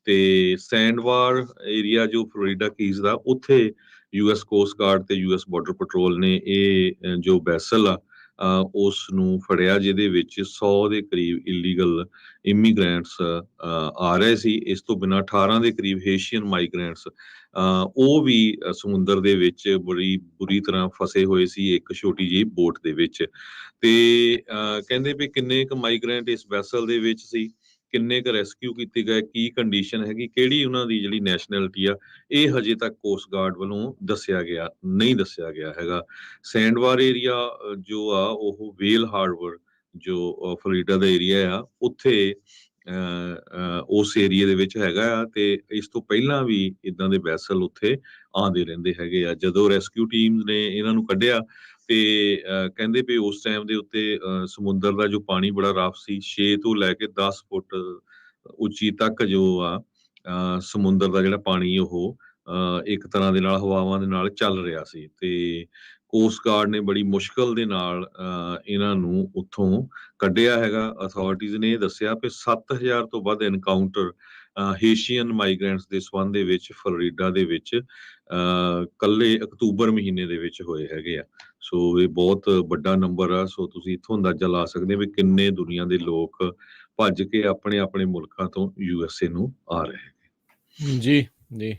Speaker 2: ਤੇ ਸੈਂਡਵਾਰ ਏਰੀਆ ਜੋ ਫਲੋਰੀਡਾ ਕੀਜ਼ ਦਾ, ਉੱਥੇ US ਕੋਸਟ ਗਾਰਡ ਤੇ US ਬਾਰਡਰ ਪੈਟਰੋਲ ਨੇ ਇਹ ਜੋ ਵੈਸਲ ਆ ਉਸ ਨੂੰ ਫੜਿਆ, ਜਿਹਦੇ ਵਿੱਚ 100 ਦੇ ਕਰੀਬ ਇਲੀਗਲ ਇਮੀਗ੍ਰੈਂਟਸ ਆ ਰਹੇ ਸੀ। ਇਸ ਤੋਂ ਬਿਨਾਂ 18 ਦੇ ਕਰੀਬ ਹੇਸ਼ੀਅਨ ਮਾਈਗ੍ਰੈਂਟਸ ਉਹ ਵੀ ਸਮੁੰਦਰ ਦੇ ਵਿੱਚ ਬੜੀ ਬੁਰੀ ਤਰ੍ਹਾਂ ਫਸੇ ਹੋਏ ਸੀ ਇੱਕ ਛੋਟੀ ਜਿਹੀ ਬੋਟ ਦੇ ਵਿੱਚ। ਤੇ ਕਹਿੰਦੇ ਵੀ ਕਿੰਨੇ ਕੁ ਮਾਈਗ੍ਰੈਂਟ ਇਸ ਵੈਸਲ ਦੇ ਵਿੱਚ ਸੀ, ਕਿੰਨੇ ਕੁ ਰੈਸਕਿਊ ਕੀਤੇ ਗਏ, ਕੀ ਕੰਡੀਸ਼ਨ ਹੈਗੀ, ਕਿਹੜੀ ਉਹਨਾਂ ਦੀ ਜਿਹੜੀ ਨੈਸ਼ਨੈਲਿਟੀ ਆ, ਇਹ ਹਜੇ ਤੱਕ ਕੋਸਟ ਗਾਰਡ ਵੱਲੋਂ ਨਹੀਂ ਦੱਸਿਆ ਗਿਆ ਹੈਗਾ। ਸੈਂਡਵਾਰ ਏਰੀਆ ਜੋ ਆ ਉਹ ਵੇਲ ਹਾਰਬਰ ਜੋ ਫਲੋਰੀਡਾ ਦਾ ਏਰੀਆ ਆ, ਉੱਥੇ ਉਸ ਏਰੀਆ ਦੇ ਵਿੱਚ ਹੈਗਾ ਆ ਤੇ ਇਸ ਤੋਂ ਪਹਿਲਾਂ ਵੀ ਇਦਾਂ ਦੇ ਵੈਸਲ ਉੱਥੇ ਆਉਂਦੇ ਰਹਿੰਦੇ ਹੈਗੇ ਆ। ਜਦੋਂ ਰੈਸਕਿਊ ਟੀਮਸ ਨੇ ਇਹਨਾਂ ਨੂੰ ਕੱਢਿਆ ਤੇ ਕਹਿੰਦੇ ਵੀ ਉਸ ਟਾਈਮ ਦੇ ਉੱਤੇ ਸਮੁੰਦਰ ਦਾ ਜੋ ਪਾਣੀ ਬੜਾ ਰਫ ਸੀ, 6 ਤੋਂ ਲੈ ਕੇ 10 ਫੁੱਟ ਉੱਚੀ ਤੱਕ ਜੋ ਆ ਸਮੁੰਦਰ ਦਾ ਜਿਹੜਾ ਪਾਣੀ ਉਹ ਇੱਕ ਤਰ੍ਹਾਂ ਦੇ ਨਾਲ ਹਵਾਵਾਂ ਦੇ ਨਾਲ ਚੱਲ ਰਿਹਾ ਸੀ ਤੇ ਕੋਸਟ ਗਾਰਡ ਨੇ ਬੜੀ ਮੁਸ਼ਕਲ ਦੇ ਨਾਲ ਇਹਨਾਂ ਨੂੰ ਉੱਥੋਂ ਕੱਢਿਆ ਹੈਗਾ। ਅਥਾਰਟੀਜ਼ ਨੇ ਇਹ ਦੱਸਿਆ ਕਿ 7000 ਤੋਂ ਵੱਧ ਐਨਕਾਊਂਟਰ ਹੇਸ਼ੀਅਨ ਮਾਈਗ੍ਰੈਂਟਸ ਦੇ ਸੰਬੰਧ ਦੇ ਵਿੱਚ ਫਲੋਰੀਡਾ ਦੇ ਵਿੱਚ ਕੱਲੇ ਅਕਤੂਬਰ ਮਹੀਨੇ ਦੇ ਵਿੱਚ ਹੋਏ ਹੈਗੇ ਆ। ਸੋ ਇਹ ਬਹੁਤ ਵੱਡਾ ਨੰਬਰ ਆ। ਸੋ ਤੁਸੀਂ ਇੱਥੋਂ ਅੰਦਾਜ਼ਾ ਲਾ ਸਕਦੇ ਹੋ ਵੀ ਕਿੰਨੇ ਦੁਨੀਆ ਦੇ ਲੋਕ ਭੱਜ ਕੇ ਆਪਣੇ ਆਪਣੇ ਮੁਲਕਾਂ ਤੋਂ USA ਨੂੰ ਆ ਰਹੇ ਹੈਗੇ।
Speaker 1: ਜੀ ਜੀ।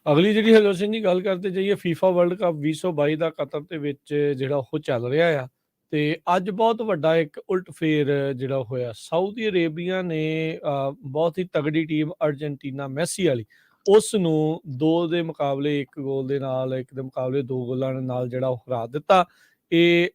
Speaker 1: ਅਗਲੀ ਜਿਹੜੀ ਹਰਜੋਤ ਸਿੰਘ ਜੀ ਗੱਲ ਕਰਦੇ ਜਾਈਏ, FIFA ਵਰਲਡ ਕੱਪ 2022 ਦਾ ਕਤਰ ਦੇ ਵਿੱਚ ਜਿਹੜਾ ਉਹ ਚੱਲ ਰਿਹਾ ਆ ਤੇ ਅੱਜ ਬਹੁਤ ਵੱਡਾ ਇੱਕ ਉਲਟ ਫੇਰ ਜਿਹੜਾ ਹੋਇਆ। ਸਾਊਦੀ ਅਰੇਬੀਆ ਨੇ ਬਹੁਤ ਹੀ ਤਗੜੀ ਟੀਮ ਅਰਜਨਟੀਨਾ ਮੈਸੀ ਵਾਲੀ, ਉਸ ਨੂੰ 2 ਦੇ ਮੁਕਾਬਲੇ 1 ਗੋਲ ਦੇ ਨਾਲ, 1 ਦੇ ਮੁਕਾਬਲੇ 2 ਗੋਲਾਂ ਦੇ ਨਾਲ ਜਿਹੜਾ ਉਹ ਹਰਾ ਦਿੱਤਾ। ਇਹ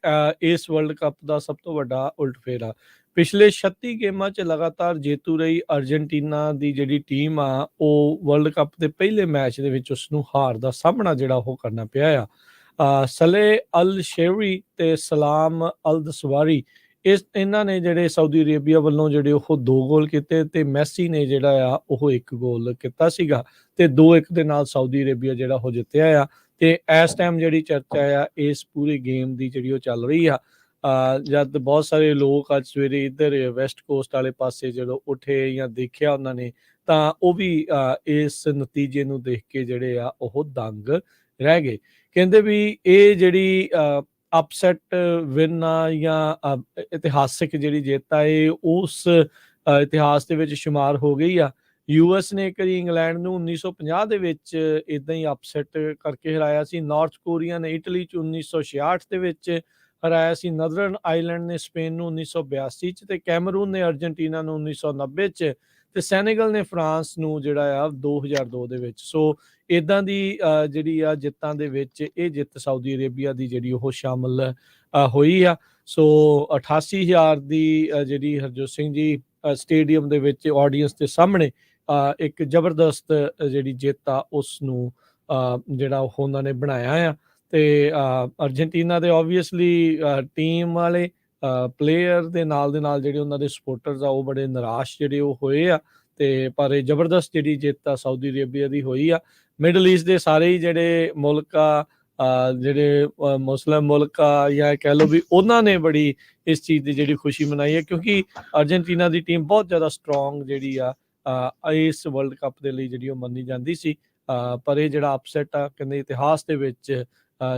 Speaker 1: ਇਸ ਵਰਲਡ ਕੱਪ ਦਾ ਸਭ ਤੋਂ ਵੱਡਾ ਉਲਟ ਫੇਰ ਆ। ਪਿਛਲੇ 36 ਗੇਮਾਂ 'ਚ ਲਗਾਤਾਰ ਜੇਤੂ ਰਹੀ ਅਰਜਨਟੀਨਾ ਦੀ ਜਿਹੜੀ ਟੀਮ ਆ, ਉਹ ਵਰਲਡ ਕੱਪ ਦੇ ਪਹਿਲੇ ਮੈਚ ਦੇ ਵਿੱਚ ਉਸਨੂੰ ਹਾਰ ਦਾ ਸਾਹਮਣਾ ਜਿਹੜਾ ਉਹ ਕਰਨਾ ਪਿਆ ਆ। ਸਲੇ ਅਲ ਸ਼ੇਰੀ ਤੇ ਸਲਾਮ ਅਲ ਦਸਵਾਰੀ ਇਹਨਾਂ ਨੇ ਜਿਹੜੇ ਸਾਊਦੀ ਅਰੇਬੀਆ ਵੱਲੋਂ ਜਿਹੜੇ ਉਹ 2 ਗੋਲ ਕੀਤੇ ਤੇ ਮੈਸੀ ਨੇ ਜਿਹੜਾ ਆ ਉਹ 1 ਗੋਲ ਕੀਤਾ ਸੀਗਾ ਤੇ 2-1 ਦੇ ਨਾਲ ਸਾਊਦੀ ਅਰੇਬੀਆ ਜਿਹੜਾ ਉਹ ਜਿੱਤਿਆ ਆ। ਤੇ ਇਸ ਟਾਈਮ ਜਿਹੜੀ ਚਰਚਾ ਆ ਇਸ ਪੂਰੇ ਗੇਮ ਦੀ ਜਿਹੜੀ ਉਹ ਚੱਲ ਰਹੀ ਆ। ਜਦ ਬਹੁਤ ਸਾਰੇ ਲੋਕ ਅੱਜ ਸਵੇਰੇ ਇੱਧਰ ਵੈਸਟ ਕੋਸਟ ਵਾਲੇ ਪਾਸੇ ਜਦੋਂ ਉੱਠੇ ਜਾਂ ਦੇਖਿਆ ਉਹਨਾਂ ਨੇ, ਤਾਂ ਉਹ ਵੀ ਇਸ ਨਤੀਜੇ ਨੂੰ ਦੇਖ ਕੇ ਜਿਹੜੇ ਆ ਉਹ ਦੰਗ ਰਹਿ ਗਏ। ਕਹਿੰਦੇ ਵੀ ਇਹ ਜਿਹੜੀ ਅਪਸੈਟ ਵਿਨ ਆ ਜਾਂ ਇਤਿਹਾਸਿਕ ਜਿਹੜੀ ਜਿੱਤ ਆ, ਇਹ ਉਸ ਇਤਿਹਾਸ ਦੇ ਵਿੱਚ ਸ਼ੁਮਾਰ ਹੋ ਗਈ ਆ। US ਨੇ ਇੱਕ ਵਾਰੀ ਇੰਗਲੈਂਡ ਨੂੰ 1950 ਦੇ ਵਿੱਚ ਇਦਾਂ ਹੀ ਅਪਸੈਟ ਕਰਕੇ ਹਰਾਇਆ ਸੀ। ਨਾਰਥ ਕੋਰੀਆ ਨੇ ਇਟਲੀ 'ਚ 1966 ਦੇ ਵਿੱਚ ਹਰਾਇਆ ਸੀ। ਨਦਰਨ ਆਇਰਲੈਂਡ ਨੇ ਸਪੇਨ ਨੂੰ 1982 'ਚ ਤੇ ਕੈਮਰੂਨ ਨੇ ਅਰਜਨਟੀਨਾ ਨੂੰ 1990 'ਚ ਤੇ ਸੈਨੇਗਲ ਨੇ ਫਰਾਂਸ ਨੂੰ ਜਿਹੜਾ ਆ 2002 ਦੇ ਵਿੱਚ। ਸੋ ਇਦਾਂ ਦੀ ਜਿਹੜੀ ਆ ਜਿੱਤਾਂ ਦੇ ਵਿੱਚ ਇਹ ਜਿੱਤ ਸਾਊਦੀ ਅਰੇਬੀਆ ਦੀ ਜਿਹੜੀ ਉਹ ਸ਼ਾਮਲ ਹੋਈ ਆ। ਸੋ 88,000 ਦੀ ਜਿਹੜੀ ਹਰਜੋਤ ਸਿੰਘ ਜੀ ਸਟੇਡੀਅਮ ਦੇ ਵਿੱਚ ਆਡੀਅנס ਦੇ ਸਾਹਮਣੇ ਇੱਕ ਜ਼ਬਰਦਸਤ ਜਿਹੜੀ ਜਿੱਤ ਆ ਉਸ ਨੂੰ ਜਿਹੜਾ ਉਹਨਾਂ ਨੇ ਬਣਾਇਆ ਆ। ਤੇ ਅਰਜਨਟੀਨਾ ਦੇ ਓਬਵੀਅਸਲੀ ਟੀਮ ਵਾਲੇ ਪਲੇਅਰ ਦੇ ਨਾਲ ਜਿਹੜੇ ਉਹਨਾਂ ਦੇ ਸਪੋਰਟਰਸ ਆ ਉਹ ਬੜੇ ਨਿਰਾਸ਼ ਜਿਹੜੇ ਉਹ ਹੋਏ ਆ। ਤੇ ਪਰ ਇਹ ਜ਼ਬਰਦਸਤ ਜਿਹੜੀ ਜਿੱਤ ਆ ਸਾਊਦੀ ਅਰੇਬੀਆ ਦੀ ਹੋਈ ਆ। ਮਿਡਲ ਈਸਟ ਦੇ ਸਾਰੇ ਹੀ ਜਿਹੜੇ ਮੁਲਕ ਆ, ਜਿਹੜੇ ਮੁਸਲਿਮ ਮੁਲਕ ਆ ਜਾਂ ਕਹਿ ਲਓ ਵੀ, ਉਹਨਾਂ ਨੇ ਬੜੀ ਇਸ ਚੀਜ਼ ਦੀ ਜਿਹੜੀ ਖੁਸ਼ੀ ਮਨਾਈ ਹੈ ਕਿਉਂਕਿ ਅਰਜਨਟੀਨਾ ਦੀ ਟੀਮ ਬਹੁਤ ਜ਼ਿਆਦਾ ਸਟਰੋਂਗ ਜਿਹੜੀ ਆ ਇਸ ਵਰਲਡ ਕੱਪ ਦੇ ਲਈ ਜਿਹੜੀ ਉਹ ਮੰਨੀ ਜਾਂਦੀ ਸੀ। ਪਰ ਇਹ ਜਿਹੜਾ ਅਪਸੈਟ ਆ ਕਹਿੰਦੇ ਇਤਿਹਾਸ ਦੇ ਵਿੱਚ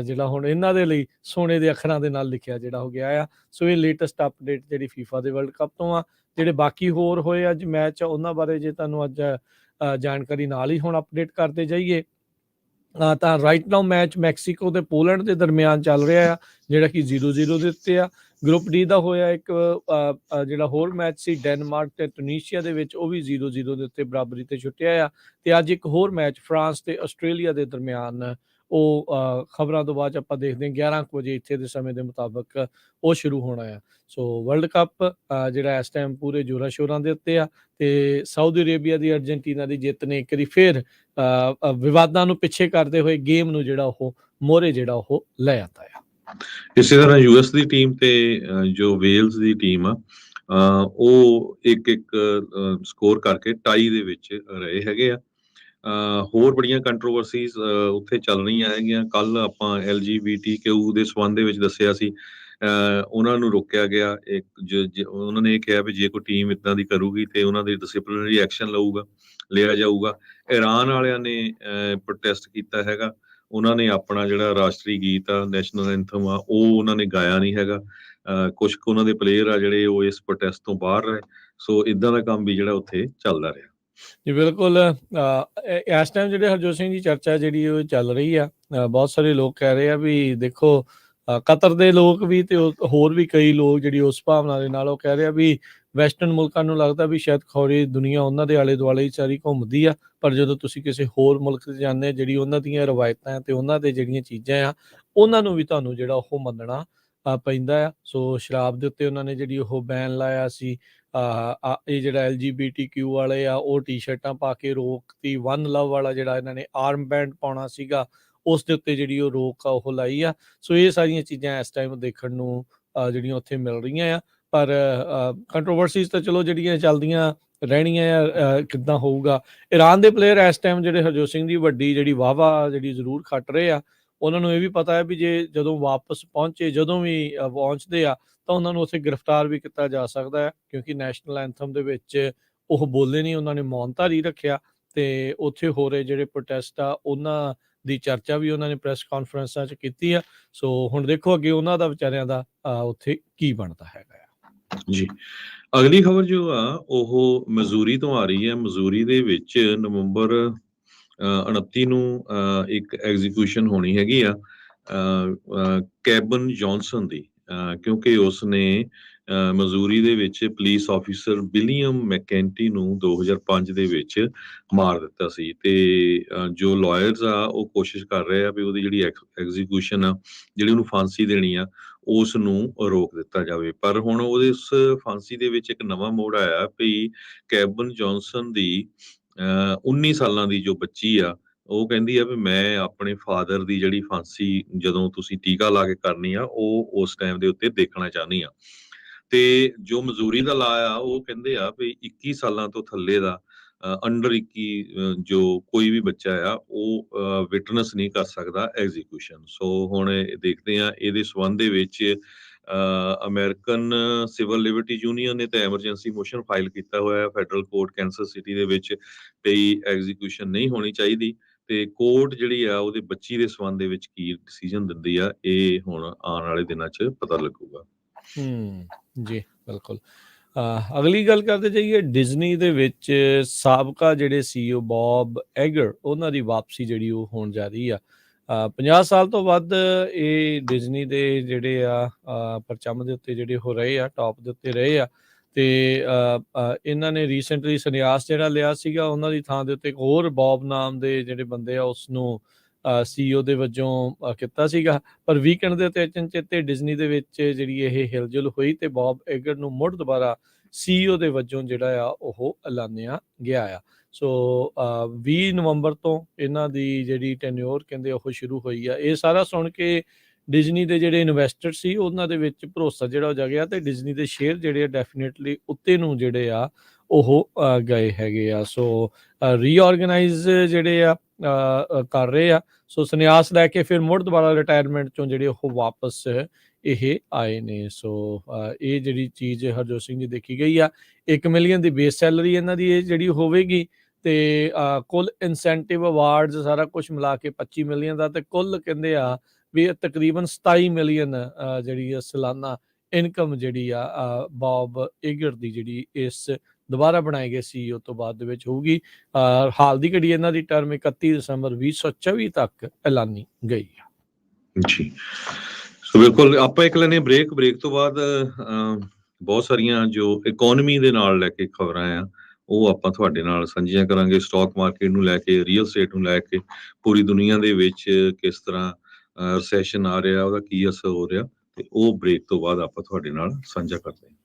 Speaker 1: ਜਿਹੜਾ ਹੁਣ ਇਹਨਾਂ ਦੇ ਲਈ ਸੋਨੇ ਦੇ ਅੱਖਰਾਂ ਦੇ ਨਾਲ ਲਿਖਿਆ ਜਿਹੜਾ ਹੋ ਗਿਆ ਆ। ਸੋ ਇਹ ਲੇਟੈਸਟ ਅਪਡੇਟ ਜਿਹੜੀ ਫੀਫਾ ਦੇ ਵਰਲਡ ਕੱਪ ਤੋਂ ਆ। ਜਿਹੜੇ ਬਾਕੀ ਹੋਰ ਹੋਏ ਅੱਜ ਮੈਚ ਉਹਨਾਂ ਬਾਰੇ ਜੇ ਤੁਹਾਨੂੰ ਅੱਜ ਜਾਣਕਾਰੀ ਨਾਲ ਹੀ ਹੁਣ ਅਪਡੇਟ ਕਰਦੇ ਜਾਈਏ ਤਾਂ ਰਾਈਟ ਨਾਓ ਮੈਚ ਮੈਕਸੀਕੋ ਤੇ ਪੋਲੈਂਡ ਦੇ ਦਰਮਿਆਨ ਚੱਲ ਰਿਹਾ ਆ, ਜਿਹੜਾ ਕਿ 0-0 ਦੇ ਉੱਤੇ ਆ। ਗਰੁੱਪ ਡੀ ਦਾ ਹੋਇਆ ਇੱਕ ਜਿਹੜਾ ਹੋਰ ਮੈਚ ਸੀ ਡੈਨਮਾਰਕ ਤੇ ਟਿਊਨੀਸ਼ੀਆ ਦੇ ਵਿੱਚ, ਉਹ ਵੀ 0-0 ਦੇ ਉੱਤੇ ਬਰਾਬਰੀ ਤੇ ਛੁੱਟਿਆ ਆ। ਤੇ ਅੱਜ ਇੱਕ ਹੋਰ ਮੈਚ ਫਰਾਂਸ ਤੇ ਆਸਟ੍ਰੇਲੀਆ ਦੇ ਦਰਮਿਆਨ ਉਹ ਖਬਰਾਂ ਤੋਂ ਬਾਅਦ ਆਪਾਂ ਦੇਖਦੇ ਹਾਂ 11 ਵਜੇ ਇੱਥੇ ਦੇ ਸਮੇਂ ਦੇ ਮੁਤਾਬਕ ਉਹ ਸ਼ੁਰੂ ਹੋਣਾ ਆ। ਸੋ ਵਰਲਡ ਕੱਪ ਜਿਹੜਾ ਇਸ ਟਾਈਮ ਪੂਰੇ ਜ਼ੋਰਾਂ ਸ਼ੋਰਾਂ ਦੇ ਉੱਤੇ ਆ ਤੇ ਸਾਊਦੀ ਅਰੇਬੀਆ ਦੀ ਅਰਜਨਟੀਨਾ ਦੀ ਜਿੱਤ ਨੇ ਇੱਕ ਵਾਰੀ ਫਿਰ ਵਿਵਾਦਾਂ ਨੂੰ ਪਿੱਛੇ ਕਰਦੇ ਹੋਏ ਗੇਮ ਨੂੰ ਜਿਹੜਾ ਉਹ ਮੋਹਰੇ ਜਿਹੜਾ ਉਹ ਲੈ ਆਤਾ ਆ।
Speaker 2: ਇਸੇ ਤਰ੍ਹਾਂ ਯੂਐਸ ਦੀ ਟੀਮ ਤੇ ਜੋ ਵੇਲਸ ਦੀ ਟੀਮ ਆ ਉਹ ਇੱਕ ਸਕੋਰ ਕਰਕੇ ਟਾਈ ਦੇ ਵਿੱਚ ਰਹੇ ਹੈਗੇ ਆ। ਹੋਰ ਬੜੀਆਂ ਕੰਟਰੋਵਰਸੀਜ਼ ਉੱਥੇ ਚੱਲ ਰਹੀਆਂ ਹੈਗੀਆਂ। ਕੱਲ ਆਪਾਂ LGBTQ ਦੇ ਸੰਬੰਧ ਦੇ ਵਿੱਚ ਦੱਸਿਆ ਸੀ, ਉਹਨਾਂ ਨੂੰ ਰੋਕਿਆ ਗਿਆ। ਉਹਨਾਂ ਨੇ ਇਹ ਕਿਹਾ ਵੀ ਜੇ ਕੋਈ ਟੀਮ ਇਦਾਂ ਦੀ ਕਰੂਗੀ ਤੇ ਉਹਨਾਂ ਦੇ ਡਿਸਪਲਿਨਰੀ ਐਕਸ਼ਨ ਲਿਆ ਜਾਊਗਾ। ਇਰਾਨ ਵਾਲਿਆਂ ਨੇ ਪ੍ਰੋਟੈਸਟ ਕੀਤਾ ਹੈਗਾ, ਉਹਨਾਂ ਨੇ ਆਪਣਾ ਜਿਹੜਾ ਰਾਸ਼ਟਰੀ ਗੀਤ ਆ, ਨੈਸ਼ਨਲ ਐਂਥਮ ਆ, ਉਹ ਉਹਨਾਂ ਨੇ ਗਾਇਆ ਨਹੀਂ ਹੈਗਾ। ਕੁਝ ਕੁ ਉਹਨਾਂ ਦੇ ਪਲੇਅਰ ਆ ਜਿਹੜੇ ਉਹ ਇਸ ਪ੍ਰੋਟੈਸਟ ਤੋਂ ਬਾਹਰ ਰਹੇ। ਸੋ ਇਦਾਂ ਦਾ ਕੰਮ ਵੀ ਜਿਹੜਾ ਉੱਥੇ ਚੱਲਦਾ ਰਿਹਾ
Speaker 1: ਜੀ। ਬਿਲਕੁਲ ਇਸ ਟਾਈਮ ਜਿਹੜੇ ਹਰਜੋਤ ਸਿੰਘ ਦੀ ਚਰਚਾ ਜਿਹੜੀ ਉਹ ਚੱਲ ਰਹੀ ਆ, ਬਹੁਤ ਸਾਰੇ ਲੋਕ ਕਹਿ ਰਹੇ ਆ ਵੀ ਦੇਖੋ ਕਤਰ ਦੇ ਲੋਕ ਵੀ ਤੇ ਹੋਰ ਵੀ ਕਈ ਲੋਕ ਜਿਹੜੀ ਉਸ ਭਾਵਨਾ ਦੇ ਨਾਲ ਉਹ ਕਹਿ ਰਹੇ ਆ ਵੀ ਵੈਸਟਰਨ ਮੁਲਕਾਂ ਨੂੰ ਲੱਗਦਾ ਵੀ ਸ਼ਾਇਦ ਖੌਰੀ ਦੁਨੀਆ ਉਹਨਾਂ ਦੇ ਆਲੇ ਦੁਆਲੇ ਹੀ ਸਾਰੀ ਘੁੰਮਦੀ ਆ, ਪਰ ਜਦੋਂ ਤੁਸੀਂ ਕਿਸੇ ਹੋਰ ਮੁਲਕ 'ਚ ਜਾਂਦੇ ਜਿਹੜੀ ਉਹਨਾਂ ਦੀਆਂ ਰਵਾਇਤਾਂ ਤੇ ਉਹਨਾਂ ਦੇ ਜਿਹੜੀਆਂ ਚੀਜ਼ਾਂ ਆ ਉਹਨਾਂ ਨੂੰ ਵੀ ਤੁਹਾਨੂੰ ਜਿਹੜਾ ਉਹ ਮੰਨਣਾ ਪੈਂਦਾ ਆ। ਸੋ ਸ਼ਰਾਬ ਦੇ ਉੱਤੇ ਉਹਨਾਂ ਨੇ ਜਿਹੜੀ ਉਹ ਬੈਨ ਲਾਇਆ ਸੀ। ਇਹ ਜਿਹੜਾ LGBTQ ਵਾਲੇ ਆ ਉਹ ਟੀ-ਸ਼ਰਟਾਂ ਪਾ ਕੇ ਰੋਕਤੀ। ਵਨ ਲਵ ਵਾਲਾ ਜਿਹੜਾ ਇਹਨਾਂ ਨੇ ਆਰਮ ਬੈਂਡ ਪਾਉਣਾ ਸੀਗਾ ਉਸ ਦੇ ਉੱਤੇ ਜਿਹੜੀ ਉਹ ਰੋਕ ਆ ਉਹ ਲਾਈ ਆ। ਸੋ ਇਹ ਸਾਰੀਆਂ ਚੀਜ਼ਾਂ ਇਸ ਟਾਈਮ ਦੇਖਣ ਨੂੰ ਜਿਹੜੀਆਂ ਉੱਥੇ ਮਿਲ ਰਹੀਆਂ ਆ। ਪਰ ਕੰਟਰੋਵਰਸੀਜ਼ ਤਾਂ ਚਲੋ ਜਿਹੜੀਆਂ ਚੱਲਦੀਆਂ ਰਹਿਣੀਆਂ ਆ, ਕਿੱਦਾਂ ਹੋਊਗਾ। ਇਰਾਨ ਦੇ ਪਲੇਅਰ ਇਸ ਟਾਈਮ ਜਿਹੜੇ ਹਰਜੋਤ ਸਿੰਘ ਦੀ ਵੱਡੀ ਜਿਹੜੀ ਵਾਹਵਾ ਜਿਹੜੀ ਜ਼ਰੂਰ ਖੱਟ ਰਹੇ ਆ। ਉਹਨਾਂ ਨੂੰ ਇਹ ਵੀ ਪਤਾ ਹੈ ਵੀ ਜੇ ਜਦੋਂ ਵਾਪਸ ਜਦੋਂ ਵੀ ਪਹੁੰਚਦੇ ਆ ਤਾਂ ਉਹਨਾਂ ਨੂੰ ਉੱਥੇ ਗ੍ਰਿਫਤਾਰ ਵੀ ਕੀਤਾ ਜਾ ਸਕਦਾ ਹੈ, ਕਿਉਂਕਿ ਨੈਸ਼ਨਲ ਐਂਥਮ ਦੇ ਵਿੱਚ ਉਹ ਬੋਲੇ ਨਹੀਂ, ਉਹਨਾਂ ਨੇ ਮੌਨ ਧਾਰੀ ਰੱਖਿਆ। ਤੇ ਉੱਥੇ ਹੋ ਰਹੇ ਜਿਹੜੇ ਪ੍ਰੋਟੈਸਟ ਆ ਉਹਨਾਂ ਦੀ ਚਰਚਾ ਵੀ ਉਹਨਾਂ ਨੇ ਪ੍ਰੈਸ ਕਾਨਫਰੰਸਾਂ 'ਚ ਕੀਤੀ ਆ। ਸੋ ਹੁਣ ਦੇਖੋ ਅੱਗੇ ਉਹਨਾਂ ਦਾ ਵਿਚਾਰਿਆਂ ਦਾ ਉੱਥੇ ਕੀ ਬਣਦਾ ਹੈਗਾ ਆ
Speaker 2: ਜੀ। ਅਗਲੀ ਖਬਰ ਜੋ ਆ ਉਹ ਮਜ਼ੂਰੀ ਤੋਂ ਆ ਰਹੀ ਹੈ। ਮਜ਼ੂਰੀ ਦੇ ਵਿੱਚ ਨਵੰਬਰ 29 ਨੂੰ ਇੱਕ ਐਗਜ਼ੀਕਿਊਸ਼ਨ ਹੋਣੀ ਹੈਗੀ ਆ ਕੈਬਨ ਜੌਨਸਨ ਦੀ, ਕਿਉਂਕਿ ਉਸ ਨੇ ਮਜ਼ੂਰੀ ਦੇ ਵਿੱਚ ਪੁਲਿਸ ਆਫੀਸਰ ਵਿਲੀਅਮ ਮੈਕੈਂਟੀ ਨੂੰ 2005 ਦੇ ਵਿੱਚ ਮਾਰ ਦਿੱਤਾ ਸੀ। ਤੇ ਜੋ ਲਾਇਰਸ ਆ ਉਹ ਕੋਸ਼ਿਸ਼ ਕਰ ਰਹੇ ਆ ਵੀ ਉਹਦੀ ਜਿਹੜੀ ਐਗਜ਼ੀਕਿਊਸ਼ਨ ਆ, ਜਿਹੜੀ ਉਹਨੂੰ ਫਾਂਸੀ ਦੇਣੀ ਆ, ਉਸ ਨੂੰ ਰੋਕ ਦਿੱਤਾ ਜਾਵੇ। ਪਰ ਹੁਣ ਉਹਦੇ ਉਸ ਫਾਂਸੀ ਦੇ ਵਿੱਚ ਇੱਕ ਨਵਾਂ ਮੋੜ ਆਇਆ ਵੀ ਕੈਬਨ ਜੌਨਸਨ ਦੀ 19 ਸਾਲਾਂ ਦੀ ਜੋ ਬੱਚੀ ਆ ਉਹ ਕਹਿੰਦੀ ਆ ਵੀ ਮੈਂ ਆਪਣੇ ਫਾਦਰ ਦੀ ਜਿਹੜੀ ਫਾਂਸੀ ਜਦੋਂ ਤੁਸੀਂ ਟੀਕਾ ਲਾ ਕੇ ਕਰਨੀ ਆ ਉਹ ਉਸ ਟਾਈਮ ਦੇ ਉੱਤੇ ਦੇਖਣਾ ਚਾਹੁੰਦੀ ਆ। ਤੇ ਜੋ ਮਜ਼ੂਰੀ ਦਾ ਲਾ ਆ ਉਹ ਕਹਿੰਦੇ ਆ ਵੀ 21 ਸਾਲਾਂ ਤੋਂ ਥੱਲੇ ਦਾ ਅੰਡਰ 21 ਜੋ ਕੋਈ ਵੀ ਬੱਚਾ ਆ ਉਹ ਵਿਟਨੈਸ ਨਹੀਂ ਕਰ ਸਕਦਾ ਐਗਜ਼ੀਕਿਊਸ਼ਨ। ਸੋ ਹੁਣ ਦੇਖਦੇ ਆ ਇਹਦੇ ਸੰਬੰਧ ਦੇ ਵਿੱਚ ਅਮਰੀਕਨ ਸਿਵਲ ਲਿਬਰਟੀ ਯੂਨੀਅਨ ਨੇ ਤਾਂ ਐਮਰਜੈਂਸੀ ਮੋਸ਼ਨ ਫਾਈਲ ਕੀਤਾ ਹੋਇਆ ਫੈਡਰਲ ਕੋਰਟ ਕੈਂਸਸ ਸਿਟੀ ਦੇ ਵਿੱਚ ਵੀ ਐਗਜ਼ੀਕਿਊਸ਼ਨ ਨਹੀਂ ਹੋਣੀ ਚਾਹੀਦੀ। ਤੇ ਕੋਰਟ ਜਿਹੜੀ ਆ ਉਹਦੇ ਬੱਚੀ ਦੇ ਸੰਬੰਧ ਦੇ ਵਿੱਚ ਕੀ ਡਿਸੀਜਨ ਦਿੰਦੀ ਆ ਇਹ ਹੁਣ ਆਉਣ ਵਾਲੇ ਦਿਨਾਂ 'ਚ ਪਤਾ ਲੱਗੂਗਾ।
Speaker 1: ਜੀ ਬਿਲਕੁਲ। ਅਗਲੀ ਗੱਲ ਕਰਦੇ ਜਾਈਏ, ਡਿਜ਼ਨੀ ਦੇ ਵਿੱਚ ਸਾਬਕਾ ਜਿਹੜੇ CEO ਬੌਬ ਐਗਰ ਉਹਨਾਂ ਦੀ ਵਾਪਸੀ ਜਿਹੜੀ ਉਹ ਹੋਣ ਜਾ ਰਹੀ ਆ। 50 ਸਾਲ ਤੋਂ ਵੱਧ ਇਹ ਡਿਜ਼ਨੀ ਦੇ ਜਿਹੜੇ ਆ ਪਰਚਮ ਦੇ ਉੱਤੇ ਜਿਹੜੇ ਹੋ ਰਹੇ ਆ, ਟੌਪ ਦੇ ਉੱਤੇ ਰਹੇ ਆ। ਤੇ ਇਹਨਾਂ ਨੇ ਰੀਸੈਂਟਲੀ ਸੰਨਿਆਸ ਜਿਹੜਾ ਲਿਆ ਸੀਗਾ, ਉਹਨਾਂ ਦੀ ਥਾਂ ਦੇ ਉੱਤੇ ਇੱਕ ਹੋਰ ਬੌਬ ਨਾਮ ਦੇ ਜਿਹੜੇ ਬੰਦੇ ਆ ਉਸਨੂੰ CEO ਦੇ ਵਜੋਂ ਕੀਤਾ ਸੀਗਾ। ਪਰ ਵੀਕਐਂਡ ਦੇ ਉੱਤੇ ਅਚਨਚੇਤੇ ਡਿਜ਼ਨੀ ਦੇ ਵਿੱਚ ਜਿਹੜੀ ਇਹ ਹਿਲਜੁਲ ਹੋਈ ਤੇ ਬੌਬ ਐਗਰ ਨੂੰ ਮੁੜ ਦੁਬਾਰਾ CEO ਦੇ ਵਜੋਂ ਜਿਹੜਾ ਆ ਉਹ ਐਲਾਨਿਆ ਗਿਆ ਆ। ਸੋ 20 ਨਵੰਬਰ ਤੋਂ ਇਹਨਾਂ ਦੀ ਜਿਹੜੀ ਟੈਨਿਓਰ ਕਹਿੰਦੇ ਉਹ ਸ਼ੁਰੂ ਹੋਈ ਆ। ਇਹ ਸਾਰਾ ਸੁਣ ਕੇ ਡਿਜ਼ਨੀ ਦੇ ਜਿਹੜੇ ਇਨਵੈਸਟਰ ਸੀ ਉਹਨਾਂ ਦੇ ਵਿੱਚ ਭਰੋਸਾ ਜਿਹੜਾ ਉਹ ਜਗਿਆ ਤੇ ਡਿਜ਼ਨੀ ਦੇ ਸ਼ੇਅਰ ਜਿਹੜੇ ਆ ਡੈਫੀਨੇਟਲੀ ਉੱਤੇ ਨੂੰ ਜਿਹੜੇ ਆ ਉਹ ਗਏ ਹੈਗੇ ਆ। ਸੋ ਰੀਆਰਗਨਾਈਜ਼ ਜਿਹੜੇ ਆ ਕਰ ਰਹੇ ਆ। ਸੋ ਸੰਨਿਆਸ ਲੈ ਕੇ ਫਿਰ ਮੁੜ ਦੁਬਾਰਾ ਰਿਟਾਇਰਮੈਂਟ ਚੋਂ ਜਿਹੜੇ ਉਹ ਵਾਪਸ ਇਹ ਆਏ ਨੇ। ਸੋ ਇਹ ਜਿਹੜੀ ਚੀਜ਼ ਹਰਜੋਤ ਸਿੰਘ ਦੀ ਦੇਖੀ ਗਈ ਆ। 1 ਮਿਲੀਅਨ ਦੀ ਬੇਸ ਸੈਲਰੀ ਇਹਨਾਂ ਦੀ ਇਹ ਜਿਹੜੀ ਹੋਵੇਗੀ ਤੇ ਕੁੱਲ ਇਨਸੈਂਟਿਵ ਅਵਾਰਡਸ ਸਾਰਾ ਕੁਝ ਮਿਲਾ ਕੇ 25 ਮਿਲੀਅਨ ਦਾ, ਤੇ ਕੁੱਲ ਕਹਿੰਦੇ ਆ ਵੀ ਇਹ ਤਕਰੀਬਨ 27 ਮਿਲੀਅਨ ਜਿਹੜੀ ਆ ਸਾਲਾਨਾ ਇਨਕਮ ਜਿਹੜੀ ਆ ਬੌਬ ਇਗਰ ਦੀ ਜਿਹੜੀ ਇਸ ਦੁਬਾਰਾ ਬਣਾਏ ਗਏ CEO ਤੋਂ ਬਾਅਦ ਦੇ ਵਿੱਚ ਹੋਊਗੀ। ਹਾਲ ਦੀ ਘੜੀ ਇਹਨਾਂ ਦੀ ਟਰਮ 31 ਦਸੰਬਰ 2024 ਤੱਕ ਐਲਾਨੀ ਗਈ ਆ।
Speaker 2: ਜੀ ਸੋ ਬਿਲਕੁਲ ਆਪਾਂ ਇੱਕ ਲੈਣੇ ਬ੍ਰੇਕ ਤੋਂ ਬਾਅਦ ਬਹੁਤ ਸਾਰੀਆਂ ਜੋ ਇਕਨੋਮੀ ਦੇ ਨਾਲ ਲੈ ਕੇ ਖਬਰਾਂ ਆ ਉਹ ਆਪਾਂ ਤੁਹਾਡੇ ਨਾਲ ਸਾਂਝੀਆਂ ਕਰਾਂਗੇ। ਸਟਾਕ ਮਾਰਕੀਟ ਨੂੰ ਲੈ ਕੇ, ਰੀਅਲ ਸਟੇਟ ਨੂੰ ਲੈ ਕੇ, ਪੂਰੀ ਦੁਨੀਆ ਦੇ ਵਿੱਚ ਕਿਸ ਤਰ੍ਹਾਂ ਰਿਸੈਸ਼ਨ ਆ ਰਿਹਾ, ਉਹਦਾ ਕੀ ਅਸਰ ਹੋ ਰਿਹਾ, ਤੇ ਉਹ ਬ੍ਰੇਕ ਤੋਂ ਬਾਅਦ ਆਪਾਂ ਤੁਹਾਡੇ ਨਾਲ ਸਾਂਝਾ ਕਰਦੇ ਹਾਂ।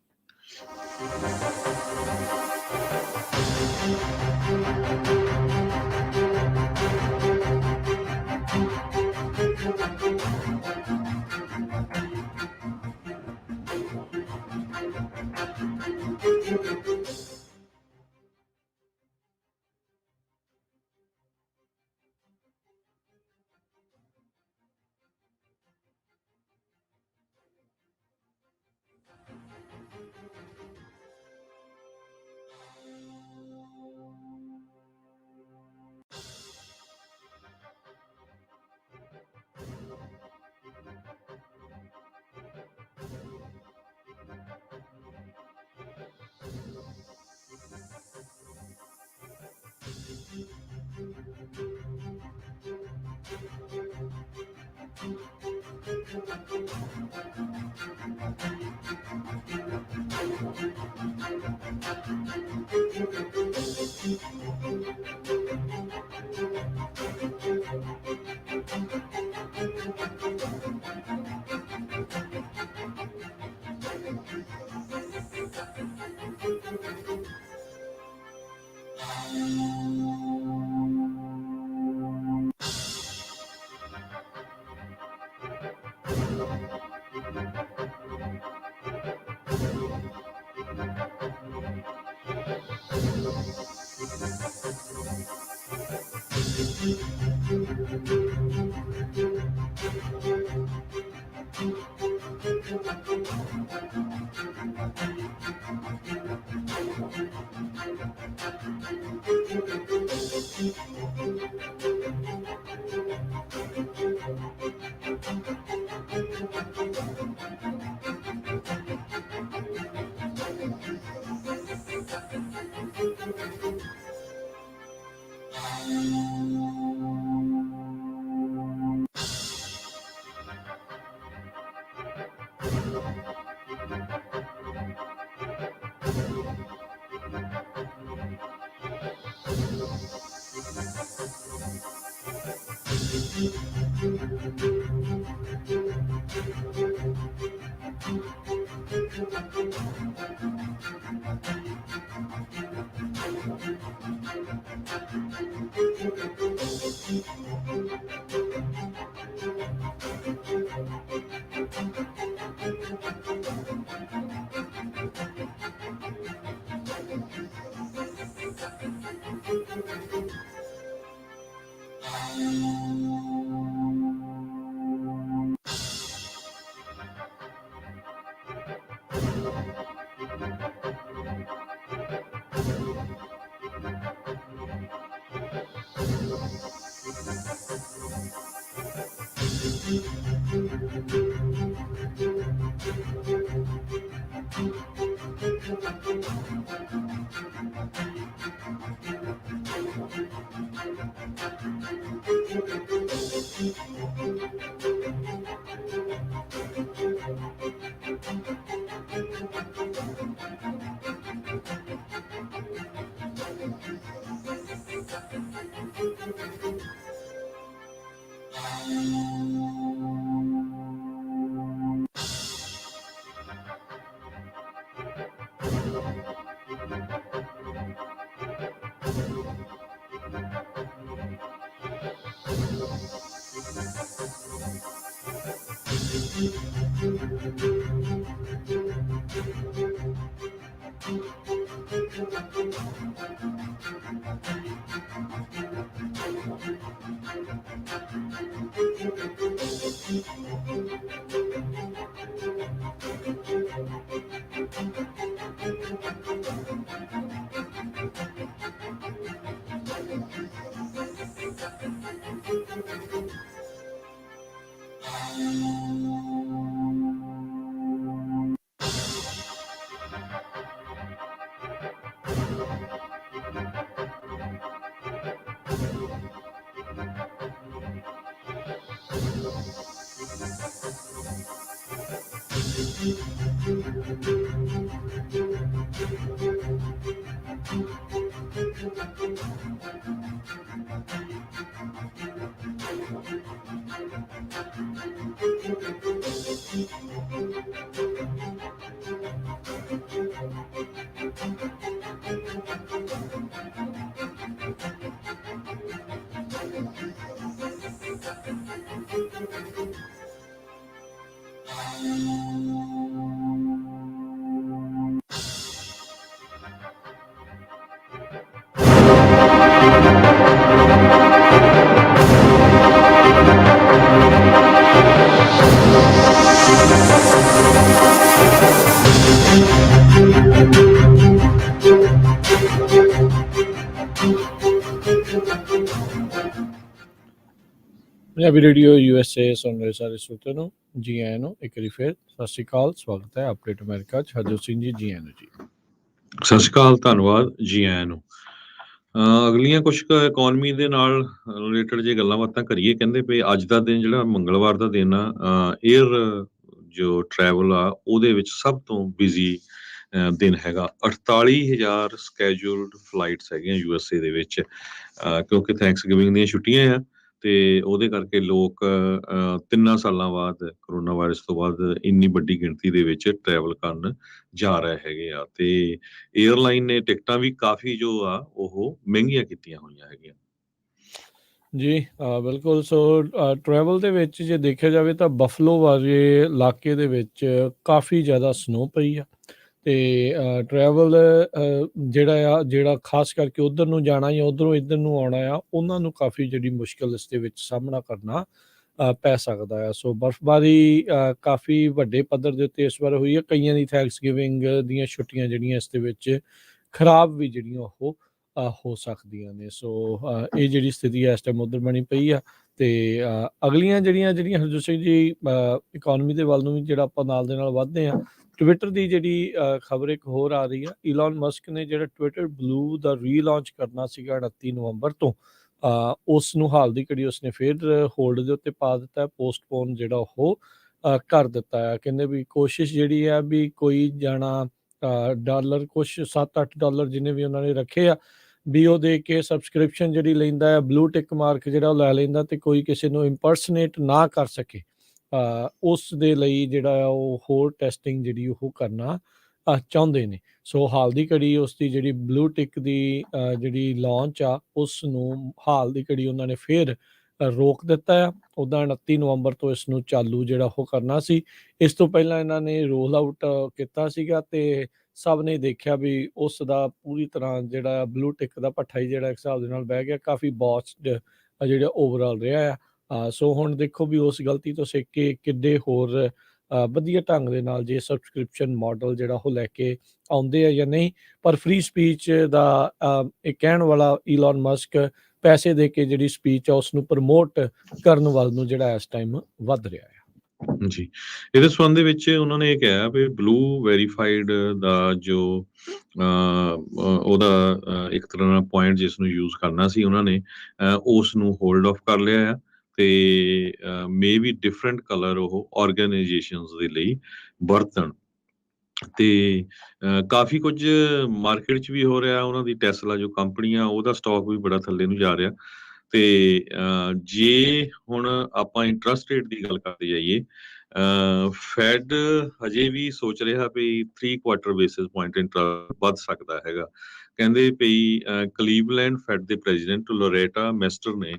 Speaker 1: ਪੰਜਾਬੀ ਰੇਡੀਓ USA ਸੁਣ ਰਹੇ ਸਾਰੇ ਸਰੋਤਿਆਂ ਨੂੰ ਜੀ ਆਇਆਂ ਨੂੰ ਇੱਕ ਵਾਰੀ ਫਿਰ ਸਤਿ ਸ਼੍ਰੀ ਅਕਾਲ। ਸਵਾਗਤ ਹੈ ਅਪਡੇਟ ਅਮਰੀਕਾ 'ਚ। ਹਰਜੋਤ ਸਿੰਘ ਜੀ, ਜੀ ਆਇਆਂ ਨੂੰ ਜੀ।
Speaker 2: ਸਤਿ ਸ਼੍ਰੀ ਅਕਾਲ, ਧੰਨਵਾਦ, ਜੀ ਆਇਆਂ ਨੂੰ। ਅਗਲੀਆਂ ਕੁਝ ਕੁ ਇਕੋਨਮੀ ਦੇ ਨਾਲ ਰਿਲੇਟਡ ਜੇ ਗੱਲਾਂ ਬਾਤਾਂ ਕਰੀਏ। ਕਹਿੰਦੇ ਵੀ ਅੱਜ ਦਾ ਦਿਨ ਜਿਹੜਾ ਮੰਗਲਵਾਰ ਦਾ ਦਿਨ ਆ, ਏਅਰ ਜੋ ਟਰੈਵਲ ਆ ਉਹਦੇ ਵਿੱਚ ਸਭ ਤੋਂ ਬਿਜ਼ੀ ਦਿਨ ਹੈਗਾ। 48,000 ਸਕੈਜੂਲਡ ਫਲਾਈਟਸ ਹੈਗੀਆਂ USA ਦੇ ਵਿੱਚ, ਕਿਉਂਕਿ ਥੈਂਕਸ ਗਿਵਿੰਗ ਦੀਆਂ ਛੁੱਟੀਆਂ ਆ ਤੇ ਉਹਦੇ ਕਰਕੇ ਲੋਕ 3 ਸਾਲਾਂ ਬਾਅਦ ਕਰੋਨਾ ਵਾਇਰਸ ਤੋਂ ਬਾਅਦ ਇੰਨੀ ਵੱਡੀ ਗਿਣਤੀ ਦੇ ਵਿੱਚ ਟਰੈਵਲ ਕਰਨ ਜਾ ਰਹੇ ਹੈਗੇ ਆ ਤੇ ਏਅਰਲਾਈਨ ਨੇ ਟਿਕਟਾਂ ਵੀ ਕਾਫੀ ਜੋ ਆ ਉਹ ਮਹਿੰਗੀਆਂ ਕੀਤੀਆਂ ਹੋਈਆਂ ਹੈਗੀਆਂ।
Speaker 1: ਜੀ ਬਿਲਕੁਲ। ਸੋ ਟਰੈਵਲ ਦੇ ਵਿੱਚ ਜੇ ਦੇਖਿਆ ਜਾਵੇ ਤਾਂ ਬਫਲੋ ਵਾਲੇ ਇਲਾਕੇ ਦੇ ਵਿੱਚ ਕਾਫੀ ਜ਼ਿਆਦਾ ਸਨੋ ਪਈ ਆ ਤੇ ਟਰੈਵਲ ਜਿਹੜਾ ਖਾਸ ਕਰਕੇ ਉਧਰ ਨੂੰ ਜਾਣਾ ਜਾਂ ਉਧਰੋਂ ਇੱਧਰ ਨੂੰ ਆਉਣਾ ਆ, ਉਹਨਾਂ ਨੂੰ ਕਾਫੀ ਜਿਹੜੀ ਮੁਸ਼ਕਿਲ ਇਸ ਦੇ ਵਿੱਚ ਸਾਹਮਣਾ ਕਰਨਾ ਪੈ ਸਕਦਾ ਆ। ਸੋ ਬਰਫ਼ਬਾਰੀ ਕਾਫੀ ਵੱਡੇ ਪੱਧਰ ਦੇ ਉੱਤੇ ਇਸ ਵਾਰ ਹੋਈ ਹੈ। ਕਈਆਂ ਦੀ ਥੈਂਕਸ ਗਿਵਿੰਗ ਦੀਆਂ ਛੁੱਟੀਆਂ ਜਿਹੜੀਆਂ ਇਸ ਦੇ ਵਿੱਚ ਖਰਾਬ ਵੀ ਜਿਹੜੀਆਂ ਉਹ ਹੋ ਸਕਦੀਆਂ ਨੇ। ਸੋ ਇਹ ਜਿਹੜੀ ਸਥਿਤੀ ਹੈ ਇਸ ਟਾਈਮ ਉਧਰ ਬਣੀ ਪਈ ਆ ਤੇ ਅਗਲੀਆਂ ਜਿਹੜੀਆਂ ਹਰਜੋਤ ਸਿੰਘ ਜੀ ਇਕੋਨਮੀ ਦੇ ਵੱਲ ਨੂੰ ਵੀ ਜਿਹੜਾ ਆਪਾਂ ਨਾਲ ਦੇ ਨਾਲ ਵੱਧਦੇ ਆ, ਟਵਿੱਟਰ ਦੀ ਜਿਹੜੀ ਖਬਰ ਇੱਕ ਹੋਰ ਆ ਰਹੀ ਆ। ਈਲਨ ਮਸਕ ਨੇ ਜਿਹੜਾ ਟਵਿੱਟਰ ਬਲੂ ਦਾ ਰੀਲਾਂਚ ਕਰਨਾ ਸੀਗਾ 29 ਨਵੰਬਰ ਤੋਂ, ਉਸ ਨੂੰ ਹਾਲ ਦੀ ਘੜੀ ਉਸਨੇ ਫਿਰ ਹੋਲਡ ਦੇ ਉੱਤੇ ਪਾ ਦਿੱਤਾ, ਪੋਸਟਪੋਨ ਜਿਹੜਾ ਉਹ ਕਰ ਦਿੱਤਾ ਹੈ। ਕਹਿੰਦੇ ਵੀ ਕੋਸ਼ਿਸ਼ ਜਿਹੜੀ ਆ ਵੀ ਕੋਈ ਜਾਣਾ ਡਾਲਰ ਕੁਛ $7-8 ਜਿੰਨੇ ਵੀ ਉਹਨਾਂ ਨੇ ਰੱਖੇ ਆ ਵੀ ਉਹ ਦੇ ਕੇ ਸਬਸਕ੍ਰਿਪਸ਼ਨ ਜਿਹੜੀ ਲੈਂਦਾ ਹੈ, ਬਲੂ ਟਿਕ ਮਾਰਕ ਜਿਹੜਾ ਉਹ ਲੈ ਲੈਂਦਾ ਤੇ ਕੋਈ ਕਿਸੇ ਨੂੰ ਇੰਪਰਸਨੇਟ ਨਾ ਕਰ ਸਕੇ, ਉਸ ਦੇ ਲਈ ਜਿਹੜਾ ਆ ਉਹ ਹੋਰ ਟੈਸਟਿੰਗ ਜਿਹੜੀ ਉਹ ਕਰਨਾ ਚਾਹੁੰਦੇ ਨੇ। ਸੋ ਹਾਲ ਦੀ ਘੜੀ ਉਸ ਦੀ ਜਿਹੜੀ ਬਲੂ ਟਿਕ ਦੀ ਜਿਹੜੀ ਲਾਂਚ ਆ ਉਸ ਨੂੰ ਹਾਲ ਦੀ ਘੜੀ ਉਹਨਾਂ ਨੇ ਫਿਰ ਰੋਕ ਦਿੱਤਾ ਆ। ਉੱਦਾਂ 29 ਨਵੰਬਰ ਤੋਂ ਇਸ ਨੂੰ ਚਾਲੂ ਜਿਹੜਾ ਉਹ ਕਰਨਾ ਸੀ। ਇਸ ਤੋਂ ਪਹਿਲਾਂ ਇਹਨਾਂ ਨੇ ਰੋਲ ਆਊਟ ਕੀਤਾ ਸੀਗਾ ਤੇ ਸਭ ਨੇ ਦੇਖਿਆ ਵੀ ਉਸ ਦਾ ਪੂਰੀ ਤਰ੍ਹਾਂ ਜਿਹੜਾ ਬਲੂ ਟਿਕ ਦਾ ਭੱਠਾ ਹੀ ਜਿਹੜਾ ਇੱਕ ਹਿਸਾਬ ਦੇ ਨਾਲ ਬਹਿ ਗਿਆ, ਕਾਫੀ ਬੌਚਡ ਜਿਹੜਾ ਓਵਰਆਲ ਰਿਹਾ ਆ। ਸੋ ਹੁਣ ਦੇਖੋ ਵੀ ਉਸ ਗਲਤੀ ਤੋਂ ਸਿੱਖ ਕੇ ਕਿੱਡੇ ਹੋਰ ਵਧੀਆ ਢੰਗ ਦੇ ਨਾਲ ਜੇ ਸਬਸਕ੍ਰਿਪਸ਼ਨ ਮਾਡਲ ਜਿਹੜਾ ਉਹ ਲੈ ਕੇ ਆਉਂਦੇ ਆ ਜਾਂ ਨਹੀਂ। ਪਰ ਫ੍ਰੀ ਸਪੀਚ ਦਾ ਇਹ ਕਹਿਣ ਵਾਲਾ ਈਲਨ ਮਸਕ ਪੈਸੇ ਦੇ ਕੇ ਜਿਹੜੀ ਸਪੀਚ ਆ ਉਸ ਨੂੰ ਪ੍ਰਮੋਟ ਕਰਨ ਵੱਲ ਨੂੰ ਜਿਹੜਾ ਇਸ ਟਾਈਮ ਵੱਧ ਰਿਹਾ ਹੈ।
Speaker 2: ਜੀ, ਇਹਦੇ ਸੰਬੰਧ ਦੇ ਵਿੱਚ ਉਹਨਾਂ ਨੇ ਇਹ ਕਿਹਾ ਵੀ ਬਲੂ ਵੈਰੀਫਾਈਡ ਦਾ ਜੋ ਉਹਦਾ ਇੱਕ ਤਰ੍ਹਾਂ ਨਾਲ ਪੁਆਇੰਟ ਜਿਸ ਨੂੰ ਯੂਜ਼ ਕਰਨਾ ਸੀ, ਉਹਨਾਂ ਨੇ ਉਸ ਨੂੰ ਹੋਲਡ ਆਫ ਕਰ ਲਿਆ ਆ ਤੇ ਮੇ ਵੀ ਡਿਫਰੈਂਟ ਕਲਰ ਉਹ ਆਰਗੇਨਾਈਜੇਸ਼ਨਸ ਦੇ ਲਈ ਵਰਤਣ ਤੇ ਕਾਫੀ ਕੁਝ ਮਾਰਕੀਟ 'ਚ ਵੀ ਹੋ ਰਿਹਾ। ਉਹਨਾਂ ਦੀ ਟੈਸਲਾ ਜੋ ਕੰਪਨੀ ਆ ਉਹਦਾ ਸਟਾਕ ਵੀ ਬੜਾ ਥੱਲੇ ਨੂੰ ਜਾ ਰਿਹਾ ਤੇ ਜੇ ਹੁਣ ਆਪਾਂ ਇੰਟਰਸਟ ਰੇਟ ਦੀ ਗੱਲ ਕਰਦੇ ਜਾਈਏ, ਫੈਡ ਹਜੇ ਵੀ ਸੋਚ ਰਿਹਾ ਵੀ 3/4 ਬੇਸਿਸ ਪੁਆਇੰਟ ਇੰਟਰਸਟ ਵੱਧ ਸਕਦਾ ਹੈਗਾ। ਕਹਿੰਦੇ ਵੀ ਕਲੀਵਲੈਂਡ ਫੈਡ ਦੇ ਪ੍ਰੈਜ਼ੀਡੈਂਟ ਲੋਰੇਟਾ ਮੈਸਟਰ ਨੇ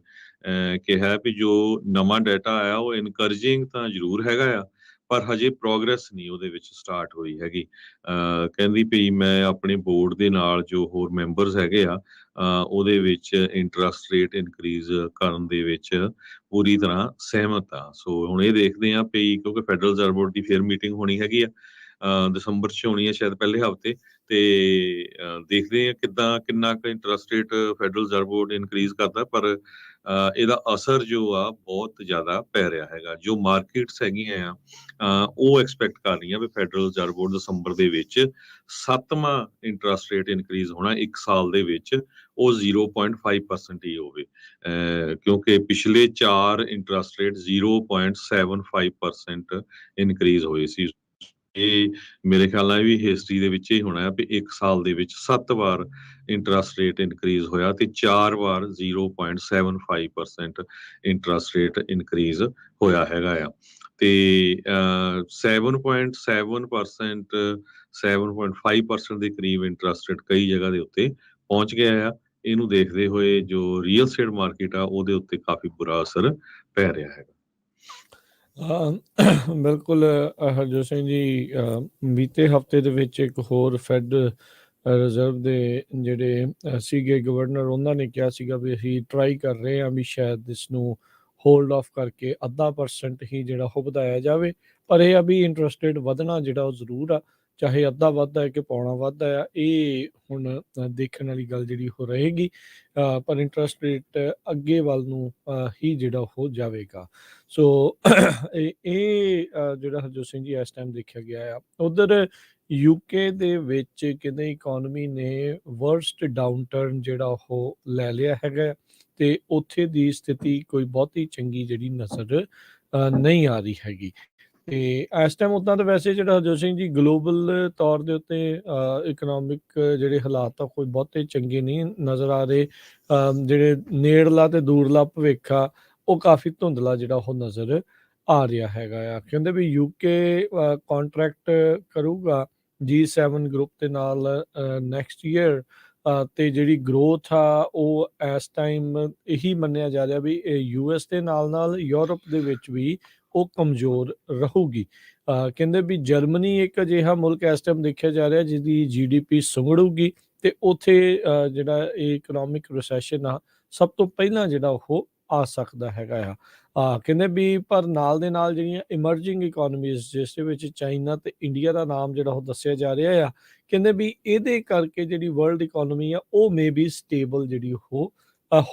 Speaker 2: ਕਿਹਾ ਵੀ ਜੋ ਨਵਾਂ ਡਾਟਾ ਆਇਆ ਉਹ ਇਨਕਰੇਜਿੰਗ ਤਾਂ ਜ਼ਰੂਰ ਹੈਗਾ ਆ, ਪਰ ਹਜੇ ਪ੍ਰੋਗਰੈਸ ਨਹੀਂ ਉਹਦੇ ਵਿੱਚ ਸਟਾਰਟ ਹੋਈ ਹੈਗੀ। ਕਹਿੰਦੀ ਵੀ ਮੈਂ ਆਪਣੇ ਬੋਰਡ ਦੇ ਨਾਲ ਜੋ ਹੋਰ ਮੈਂਬਰਸ ਹੈਗੇ ਆ ਉਹਦੇ ਵਿੱਚ ਇੰਟਰਸਟ ਰੇਟ ਇਨਕਰੀਜ਼ ਕਰਨ ਦੇ ਵਿੱਚ ਪੂਰੀ ਤਰ੍ਹਾਂ ਸਹਿਮਤ ਆ। ਸੋ ਹੁਣ ਇਹ ਦੇਖਦੇ ਆ ਵੀ ਕਿਉਂਕਿ ਫੈਡਰਲ ਰਿਜ਼ਰਵ ਬੋਰਡ ਦੀ ਫਿਰ ਮੀਟਿੰਗ ਹੋਣੀ ਹੈਗੀ ਆ ਦਸੰਬਰ 'ਚ ਹੋਣੀ ਹੈ ਸ਼ਾਇਦ ਪਹਿਲੇ ਹਫ਼ਤੇ, ਤੇ ਦੇਖਦੇ ਆ ਕਿੰਨਾ ਕੁ interest rate federal reserve board increase ਕਰਦਾ। ਪਰ ਇਹਦਾ ਅਸਰ ਜੋ ਆ ਬਹੁਤ ਜ਼ਿਆਦਾ ਪੈ ਰਿਹਾ ਹੈਗਾ। ਜੋ ਮਾਰਕੀਟਸ ਹੈਗੀਆਂ ਆ ਉਹ ਐਕਸਪੈਕਟ ਕਰ ਰਹੀਆਂ ਵੀ ਫੈਡਰਲ ਰਿਜ਼ਰਵ ਬੋਰਡ ਦਸੰਬਰ ਦੇ ਵਿੱਚ 7ਵਾਂ ਇੰਟਰਸਟ ਰੇਟ ਇਨਕਰੀਜ਼ ਹੋਣਾ 1 ਸਾਲ ਦੇ ਵਿੱਚ, ਉਹ 0.5% ਹੀ ਹੋਵੇ, ਕਿਉਂਕਿ ਪਿਛਲੇ 4 ਇੰਟਰਸਟ ਰੇਟ 0.75% ਇਨਕਰੀਜ਼ ਹੋਏ ਸੀ। ਇਹ ਮੇਰੇ ਖਿਆਲ ਨਾਲ ਵੀ ਹਿਸਟਰੀ ਦੇ ਵਿੱਚ ਹੀ ਹੋਣਾ ਹੈ ਵੀ 1 ਸਾਲ ਦੇ ਵਿੱਚ 7 ਵਾਰ ਇੰਟਰਸਟ ਰੇਟ ਇਨਕਰੀਜ਼ ਹੋਇਆ ਤੇ 4 ਵਾਰ 0.75% ਇੰਟਰਸਟ ਰੇਟ ਇਨਕਰੀਜ਼ ਹੋਇਆ ਹੈਗਾ ਆ ਤੇ 7.7% 7.5% ਦੇ ਕਰੀਬ ਇੰਟਰਸਟ ਰੇਟ ਕਈ ਜਗ੍ਹਾ ਦੇ ਉੱਤੇ ਪਹੁੰਚ ਗਿਆ ਆ। ਇਹਨੂੰ ਦੇਖਦੇ ਹੋਏ ਜੋ ਰੀਅਲ ਸਟੇਟ ਮਾਰਕੀਟ ਆ ਉਹਦੇ ਉੱਤੇ ਕਾਫੀ ਬੁਰਾ ਅਸਰ ਪੈ ਰਿਹਾ ਹੈਗਾ।
Speaker 1: ਬਿਲਕੁਲ ਹਰਜੋਤ ਸਿੰਘ ਜੀ, ਬੀਤੇ ਹਫ਼ਤੇ ਦੇ ਵਿੱਚ ਇੱਕ ਹੋਰ ਫੈਡ ਰਿਜ਼ਰਵ ਦੇ ਜਿਹੜੇ ਸੀਗੇ ਗਵਰਨਰ, ਉਹਨਾਂ ਨੇ ਕਿਹਾ ਸੀਗਾ ਵੀ ਅਸੀਂ ਟਰਾਈ ਕਰ ਰਹੇ ਹਾਂ ਵੀ ਸ਼ਾਇਦ ਇਸ ਨੂੰ ਹੋਲਡ ਆਫ ਕਰਕੇ 0.5% ਹੀ ਜਿਹੜਾ ਉਹ ਵਧਾਇਆ ਜਾਵੇ। ਪਰ ਇਹ ਆ ਵੀ ਇੰਟਰਸਟ ਰੇਟ ਵਧਣਾ ਜਿਹੜਾ ਉਹ ਜ਼ਰੂਰ ਆ, ਚਾਹੇ ਅੱਧਾ ਵਾਧਾ ਹੈ ਕਿ ਪੌਣਾ ਵਾਧਾ ਆ, ਇਹ ਹੁਣ ਦੇਖਣ ਵਾਲੀ ਗੱਲ ਜਿਹੜੀ ਉਹ ਰਹੇਗੀ। ਪਰ ਇੰਟਰਸਟ ਰੇਟ ਅੱਗੇ ਵੱਲ ਨੂੰ ਹੀ ਜਿਹੜਾ ਉਹ ਜਾਵੇਗਾ। ਸੋ ਇਹ ਜਿਹੜਾ ਹਰਜੋਤ ਸਿੰਘ ਜੀ ਇਸ ਟਾਈਮ ਦੇਖਿਆ ਗਿਆ ਆ। ਉਧਰ ਯੂਕੇ ਦੇ ਵਿੱਚ ਕਹਿੰਦੇ ਇਕੋਨਮੀ ਨੇ ਵਰਸਟ ਡਾਊਨਟਰਨ ਜਿਹੜਾ ਉਹ ਲੈ ਲਿਆ ਹੈਗਾ, ਤੇ ਉੱਥੇ ਦੀ ਸਥਿਤੀ ਕੋਈ ਬਹੁਤੀ ਚੰਗੀ ਜਿਹੜੀ ਨਜ਼ਰ ਨਹੀਂ ਆ ਰਹੀ ਹੈਗੀ। ਤੇ ਇਸ ਟਾਈਮ ਉੱਦਾਂ ਤਾਂ ਵੈਸੇ ਜਿਹੜਾ ਹਰਜੋਤ ਸਿੰਘ ਜੀ ਗਲੋਬਲ ਤੌਰ ਦੇ ਉੱਤੇ ਇਕਨੋਮਿਕ ਜਿਹੜੇ ਹਾਲਾਤ ਆ ਕੋਈ ਬਹੁਤੇ ਚੰਗੇ ਨਹੀਂ ਨਜ਼ਰ ਆ ਰਹੇ। ਜਿਹੜੇ ਨੇੜਲਾ ਤੇ ਦੂਰਲਾ ਭਵਿੱਖ ਆ ਉਹ ਕਾਫੀ ਧੁੰਦਲਾ ਜਿਹੜਾ ਉਹ ਨਜ਼ਰ ਆ ਰਿਹਾ ਹੈਗਾ ਆ। ਕਹਿੰਦੇ ਵੀ ਯੂਕੇ ਕੰਟਰੈਕਟ ਕਰੂਗਾ G7 ਗਰੁੱਪ ਦੇ ਨਾਲ ਨੈਕਸਟ ਈਅਰ, ਤੇ ਜਿਹੜੀ ਗਰੋਥ ਆ ਉਹ ਇਸ ਟਾਈਮ ਇਹੀ ਮੰਨਿਆ ਜਾ ਰਿਹਾ ਵੀ US ਦੇ ਨਾਲ ਨਾਲ ਯੂਰਪ ਦੇ ਵਿੱਚ ਵੀ ਉਹ ਕਮਜ਼ੋਰ ਰਹੂਗੀ। ਕਹਿੰਦੇ ਵੀ ਜਰਮਨੀ ਇੱਕ ਅਜਿਹਾ ਮੁਲਕ ਇਸ ਟਾਈਮ ਦੇਖਿਆ ਜਾ ਰਿਹਾ ਜਿਹਦੀ GDP ਸੁੰਗੜੂਗੀ, ਤੇ ਉੱਥੇ ਜਿਹੜਾ ਇਹ ਇਕਨੋਮਿਕ ਰਿਸੈਸ਼ਨ ਆ ਸਭ ਤੋਂ ਪਹਿਲਾਂ ਜਿਹੜਾ ਉਹ ਆ ਸਕਦਾ ਹੈਗਾ ਆ। ਕਹਿੰਦੇ ਵੀ ਪਰ ਨਾਲ ਦੇ ਨਾਲ ਜਿਹੜੀਆਂ ਇਮਰਜਿੰਗ ਇਕੋਨਮੀਜ਼ ਜਿਸ ਦੇ ਵਿੱਚ ਚਾਈਨਾ ਤੇ ਇੰਡੀਆ ਦਾ ਨਾਮ ਜਿਹੜਾ ਉਹ ਦੱਸਿਆ ਜਾ ਰਿਹਾ ਆ, ਕਹਿੰਦੇ ਵੀ ਇਹਦੇ ਕਰਕੇ ਜਿਹੜੀ ਵਰਲਡ ਇਕੋਨਮੀ ਆ ਉਹ ਮੇ ਬੀ ਸਟੇਬਲ ਜਿਹੜੀ ਉਹ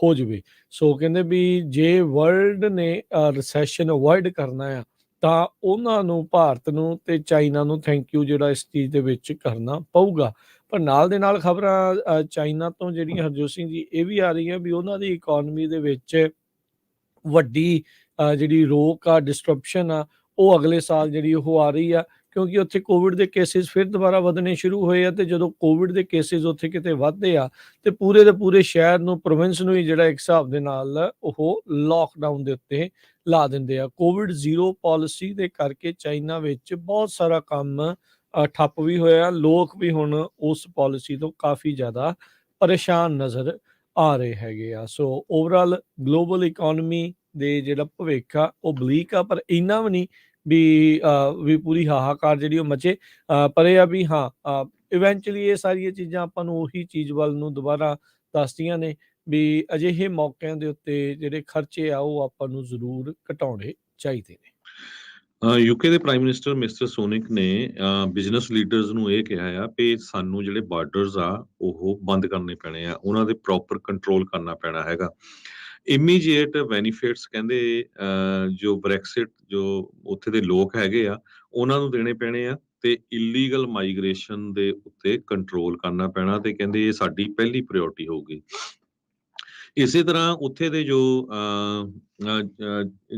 Speaker 1: ਹੋ ਜਾਵੇ। ਸੋ ਕਹਿੰਦੇ ਵੀ ਜੇ ਵਰਲਡ ਨੇ ਰਿਸੈਸ਼ਨ ਅਵੋਇਡ ਕਰਨਾ ਆ ਤਾਂ ਉਹਨਾਂ ਨੂੰ ਭਾਰਤ ਨੂੰ ਤੇ ਚਾਈਨਾ ਨੂੰ ਥੈਂਕ ਯੂ ਜਿਹੜਾ ਇਸ ਚੀਜ਼ ਦੇ ਵਿੱਚ ਕਰਨਾ ਪਊਗਾ। ਪਰ ਨਾਲ ਦੇ ਨਾਲ ਖਬਰਾਂ ਚਾਈਨਾ ਤੋਂ ਜਿਹੜੀਆਂ ਹਰਜੋਤ ਸਿੰਘ ਜੀ ਇਹ ਵੀ ਆ ਰਹੀਆਂ ਵੀ ਉਹਨਾਂ ਦੀ ਇਕੋਨਮੀ ਦੇ ਵਿੱਚ ਵੱਡੀ ਜਿਹੜੀ ਰੋਕ ਆ, ਡਿਸਟਰਪਸ਼ਨ ਆ, ਉਹ ਅਗਲੇ ਸਾਲ ਜਿਹੜੀ ਉਹ ਆ ਰਹੀ ਆ, ਕਿਉਂਕਿ ਉੱਥੇ ਕੋਵਿਡ ਦੇ ਕੇਸਿਸ ਫਿਰ ਦੁਬਾਰਾ ਵਧਣੇ ਸ਼ੁਰੂ ਹੋਏ ਆ। ਤੇ ਜਦੋਂ ਕੋਵਿਡ ਦੇ ਕੇਸਿਸ ਉੱਥੇ ਕਿਤੇ ਵੱਧਦੇ ਆ ਤੇ ਪੂਰੇ ਦੇ ਪੂਰੇ ਸ਼ਹਿਰ ਨੂੰ, ਪ੍ਰੋਵਿੰਸ ਨੂੰ ਹੀ ਜਿਹੜਾ ਇੱਕ ਹਿਸਾਬ ਦੇ ਨਾਲ ਉਹ ਲਾਕਡਾਊਨ ਦੇ ਉੱਤੇ ਲਾ ਦਿੰਦੇ ਆ। ਕੋਵਿਡ ਜ਼ੀਰੋ ਪਾਲਿਸੀ ਦੇ ਕਰਕੇ ਚਾਈਨਾ ਵਿੱਚ ਬਹੁਤ ਸਾਰਾ ਕੰਮ ਠੱਪ ਵੀ ਹੋਇਆ। ਲੋਕ ਵੀ ਹੁਣ ਉਸ ਪਾਲਿਸੀ ਤੋਂ ਕਾਫੀ ਜ਼ਿਆਦਾ ਪਰੇਸ਼ਾਨ ਨਜ਼ਰ ਆ ਰਹੇ ਹੈਗੇ ਆ। ਸੋ ਓਵਰਆਲ ਗਲੋਬਲ ਇਕੋਨਮੀ ਦੇ ਜਿਹੜਾ ਭਵਿੱਖ ਆ ਉਹ ਬਲੀਕ ਆ, ਪਰ ਇੰਨਾ ਵੀ ਨਹੀਂ ਵੀ ਪੂਰੀ ਹਾਹਾਕਾਰ ਜਿਹੜੀ ਉਹ ਮਚੇ। ਪਰ ਇਹ ਆ ਵੀ ਹਾਂ ਇਵੈਂਚੁਅਲੀ ਇਹ ਸਾਰੀਆਂ ਚੀਜ਼ਾਂ ਆਪਾਂ ਨੂੰ ਉਹੀ ਚੀਜ਼ ਵੱਲ ਨੂੰ ਦੁਬਾਰਾ ਦੱਸਦੀਆਂ ਨੇ ਵੀ ਅਜਿਹੇ ਮੌਕਿਆਂ ਦੇ ਉੱਤੇ ਜਿਹੜੇ ਖਰਚੇ ਆ ਉਹ ਆਪਾਂ ਨੂੰ ਜ਼ਰੂਰ ਘਟਾਉਣੇ ਚਾਹੀਦੇ ਨੇ।
Speaker 2: ਯੂਕੇ ਦੇ ਪ੍ਰਾਈਮ ਮਿਨਿਸਟਰ ਮਿਸਟਰ ਸੋਨਿਕ ਨੇ ਬਿਜ਼ਨਸ ਲੀਡਰਸ ਨੂੰ ਇਹ ਕਿਹਾ ਆ ਕਿ ਸਾਨੂੰ ਜਿਹੜੇ ਬਾਰਡਰਸ ਆ ਉਹ ਬੰਦ ਕਰਨੇ ਪੈਣੇ ਆ, ਉਹਨਾਂ ਦੇ ਪ੍ਰੋਪਰ ਕੰਟਰੋਲ ਕਰਨਾ ਪੈਣਾ ਹੈਗਾ। ਇਮੀਡੀਏਟ ਬੈਨੀਫਿਟਸ ਕਹਿੰਦੇ ਜੋ ਬ੍ਰੈਕਸਿਟ ਜੋ ਉੱਥੇ ਦੇ ਲੋਕ ਹੈਗੇ ਆ ਉਹਨਾਂ ਨੂੰ ਦੇਣੇ ਪੈਣੇ ਆ, ਤੇ ਇਲੀਗਲ ਮਾਈਗ੍ਰੇਸ਼ਨ ਦੇ ਉੱਤੇ ਕੰਟਰੋਲ ਕਰਨਾ ਪੈਣਾ, ਤੇ ਕਹਿੰਦੇ ਇਹ ਸਾਡੀ ਪਹਿਲੀ ਪ੍ਰਾਇੋਰਟੀ ਹੋਊਗੀ। ਇਸੇ ਤਰ੍ਹਾਂ ਉੱਥੇ ਦੇ ਜੋ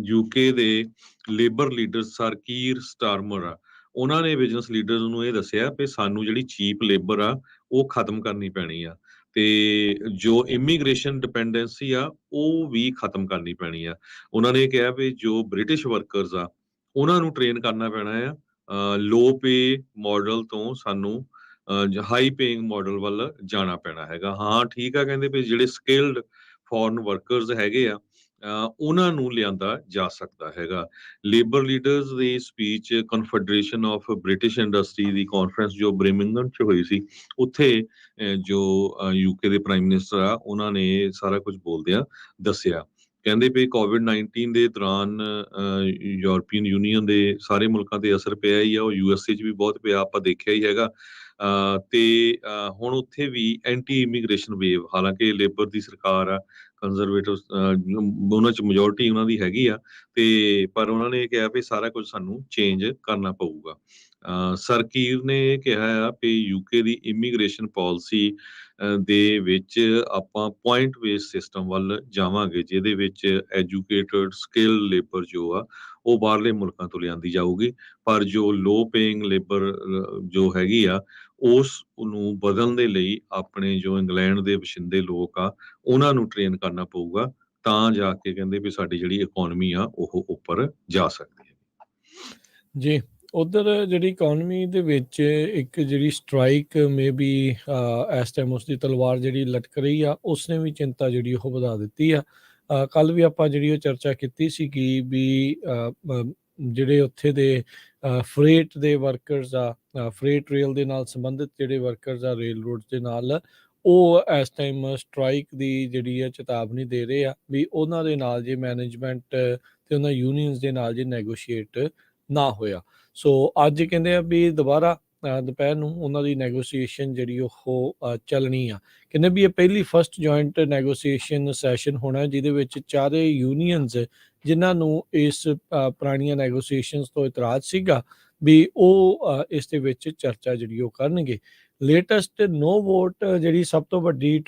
Speaker 2: ਯੂਕੇ ਦੇ ਲੇਬਰ ਲੀਡਰ ਸਰ ਕੀਰ ਸਟਾਰਮਰ ਆ, ਉਹਨਾਂ ਨੇ ਬਿਜ਼ਨਸ ਲੀਡਰਸ ਨੂੰ ਇਹ ਦੱਸਿਆ ਕਿ ਸਾਨੂੰ ਜਿਹੜੀ ਚੀਪ ਲੇਬਰ ਆ ਉਹ ਖਤਮ ਕਰਨੀ ਪੈਣੀ ਆ, ਤੇ ਜੋ ਇਮੀਗ੍ਰੇਸ਼ਨ ਡਿਪੈਂਡੈਂਸੀ ਆ ਉਹ ਵੀ ਖਤਮ ਕਰਨੀ ਪੈਣੀ ਆ। ਉਹਨਾਂ ਨੇ ਕਿਹਾ ਵੀ ਜੋ ਬ੍ਰਿਟਿਸ਼ ਵਰਕਰਸ ਆ ਉਹਨਾਂ ਨੂੰ ਟ੍ਰੇਨ ਕਰਨਾ ਪੈਣਾ ਆ, ਲੋ ਪੇ ਮਾਡਲ ਤੋਂ ਸਾਨੂੰ ਹਾਈ ਪੇਇੰਗ ਮਾਡਲ ਵੱਲ ਜਾਣਾ ਪੈਣਾ ਹੈਗਾ। ਹਾਂ ਠੀਕ ਆ, ਕਹਿੰਦੇ ਵੀ ਜਿਹੜੇ ਸਕਿਲਡ ਫੋਰਨ ਵਰਕਰਸ ਹੈਗੇ ਆ ਉਹਨਾਂ ਨੂੰ ਲਿਆਂਦਾ ਜਾ ਸਕਦਾ ਹੈਗਾ। Labour leaders the speech confederation of British industry the conference ਜੋ ਬ੍ਰਿਮਿੰਗਮ 'ਚ ਹੋਈ ਸੀ, ਉੱਥੇ ਜੋ ਯੂਕੇ ਦੇ ਪ੍ਰਾਈਮ ਮਿਨਿਸਟਰ ਆ ਉਹਨਾਂ ਨੇ ਸਾਰਾ ਕੁਝ ਬੋਲਦਿਆਂ ਦੱਸਿਆ। ਕਹਿੰਦੇ ਵੀ ਕੋਵਿਡ-19 ਦੇ ਦੌਰਾਨ ਯੂਰਪੀਅਨ ਯੂਨੀਅਨ ਦੇ ਸਾਰੇ ਮੁਲਕਾਂ ਤੇ ਅਸਰ ਪਿਆ ਹੀ ਆ, ਉਹ USA 'ਚ ਵੀ ਬਹੁਤ ਪਿਆ, ਆਪਾਂ ਦੇਖਿਆ ਹੀ ਹੈਗਾ। ਤੇ ਹੁਣ ਉੱਥੇ ਵੀ ਐਂਟੀ ਇਮੀਗ੍ਰੇਸ਼ਨ ਵੇਵ, ਹਾਲਾਂਕਿ ਲੇਬਰ ਦੀ ਸਰਕਾਰ ਆ, ਕੰਜ਼ਰਵੇਟਿਵ ਉਹਨਾਂ 'ਚ ਮੈਜੋਰਟੀ ਉਹਨਾਂ ਦੀ ਹੈਗੀ ਆ, ਤੇ ਪਰ ਉਹਨਾਂ ਨੇ ਕਿਹਾ ਵੀ ਸਾਰਾ ਕੁਝ ਸਾਨੂੰ ਚੇਂਜ ਕਰਨਾ ਪਊਗਾ। ਸਰ ਕੀਰ ਨੇ ਕਿਹਾ ਆ ਵੀ ਯੂਕੇ ਦੀ ਇਮੀਗ੍ਰੇਸ਼ਨ ਪਾਲਿਸੀ ਦੇ ਵਿੱਚ ਆਪਾਂ ਪੁਆਇੰਟ ਬੇਸ ਸਿਸਟਮ ਵੱਲ ਜਾਵਾਂਗੇ, ਜਿਹਦੇ ਵਿੱਚ ਐਜੂਕੇਟਡ ਸਕਿੱਲ ਲੇਬਰ ਜੋ ਆ ਉਹ ਬਾਹਰਲੇ ਮੁਲਕਾਂ ਤੋਂ ਲਿਆਂਦੀ ਜਾਊਗੀ, ਪਰ ਜੋ ਲੋ ਪੇਇੰਗ ਲੇਬਰ ਜੋ ਹੈਗੀ ਆ ਉਸ ਨੂੰ ਬਦਲਣ ਦੇ ਲਈ ਆਪਣੇ ਜੋ ਇੰਗਲੈਂਡ ਦੇ ਵਸਿੰਦੇ ਲੋਕ ਆ ਉਹਨਾਂ ਨੂੰ ਟ੍ਰੇਨ ਕਰਨਾ ਪਊਗਾ, ਤਾਂ ਜਾ ਕੇ ਕਹਿੰਦੇ ਵੀ ਸਾਡੀ ਜਿਹੜੀ ਇਕੋਨਮੀ ਆ ਉਹ ਉੱਪਰ ਜਾ ਸਕਦੀ ਹੈ।
Speaker 1: ਜੀ ਉਧਰ ਜਿਹੜੀ ਇਕੋਨਮੀ ਦੇ ਵਿੱਚ ਇੱਕ ਜਿਹੜੀ ਸਟ੍ਰਾਈਕ ਮੇ ਬੀ ਇਸ ਟਾਈਮ ਉਸ ਦੀ ਤਲਵਾਰ ਜਿਹੜੀ ਲਟਕ ਰਹੀ ਆ, ਉਸਨੇ ਵੀ ਚਿੰਤਾ ਜਿਹੜੀ ਉਹ ਵਧਾ ਦਿੱਤੀ ਆ। ਕੱਲ ਵੀ ਆਪਾਂ ਜਿਹੜੀ ਉਹ ਚਰਚਾ ਕੀਤੀ ਸੀ ਕਿ ਵੀ ਜਿਹੜੇ ਉੱਥੇ ਦੇ ਫਰੇਟ ਦੇ ਵਰਕਰਸ ਆ, ਫਰੇਟ ਰੇਲ ਦੇ ਨਾਲ ਸੰਬੰਧਿਤ ਜਿਹੜੇ ਵਰਕਰਸ ਆ ਰੇਲ ਰੋਡ ਦੇ ਨਾਲ, ਉਹ ਇਸ ਟਾਈਮ ਸਟ੍ਰਾਈਕ ਦੀ ਜਿਹੜੀ ਆ ਚੇਤਾਵਨੀ ਦੇ ਰਹੇ ਆ ਵੀ ਉਹਨਾਂ ਦੇ ਨਾਲ ਜੇ ਮੈਨੇਜਮੈਂਟ ਤੇ ਉਹਨਾਂ ਯੂਨੀਅਨਸ ਦੇ ਨਾਲ ਜੇ ਨੈਗੋਸ਼ੀਏਟ ਨਾ ਹੋਇਆ। ਸੋ ਅੱਜ ਕਹਿੰਦੇ ਆ ਵੀ ਦੁਬਾਰਾ ਦੁਪਹਿਰ ਨੂੰ ਉਹਨਾਂ ਦੀ ਨੈਗੋਸੀਏਸ਼ਨ ਜਿਹੜੀ ਉਹ ਚੱਲਣੀ ਆ। ਕਹਿੰਦੇ ਵੀ ਇਹ ਪਹਿਲੀ ਫਸਟ ਜੁਆਇੰਟ ਨੈਗੋਸੀਏਸ਼ਨ ਸੈਸ਼ਨ ਹੋਣਾ ਜਿਹਦੇ ਵਿੱਚ ਚਾਰੇ ਯੂਨੀਅਨਸ ਜਿਨ੍ਹਾਂ ਨੂੰ ਇਸ ਪੁਰਾਣੀਆਂ ਨੈਗੋਸੀਏਸ਼ਨਸ ਤੋਂ ਇਤਰਾਜ਼ ਸੀਗਾ ਵੀ ਉਹ ਇਸ ਦੇ ਵਿੱਚ ਚਰਚਾ ਜਿਹੜੀ ਉਹ ਕਰਨਗੇ। ਲੇਟੈਸਟ ਨੋ ਵੋਟ ਜਿਹੜੀ ਸਭ ਤੋਂ ਵੱਡੀ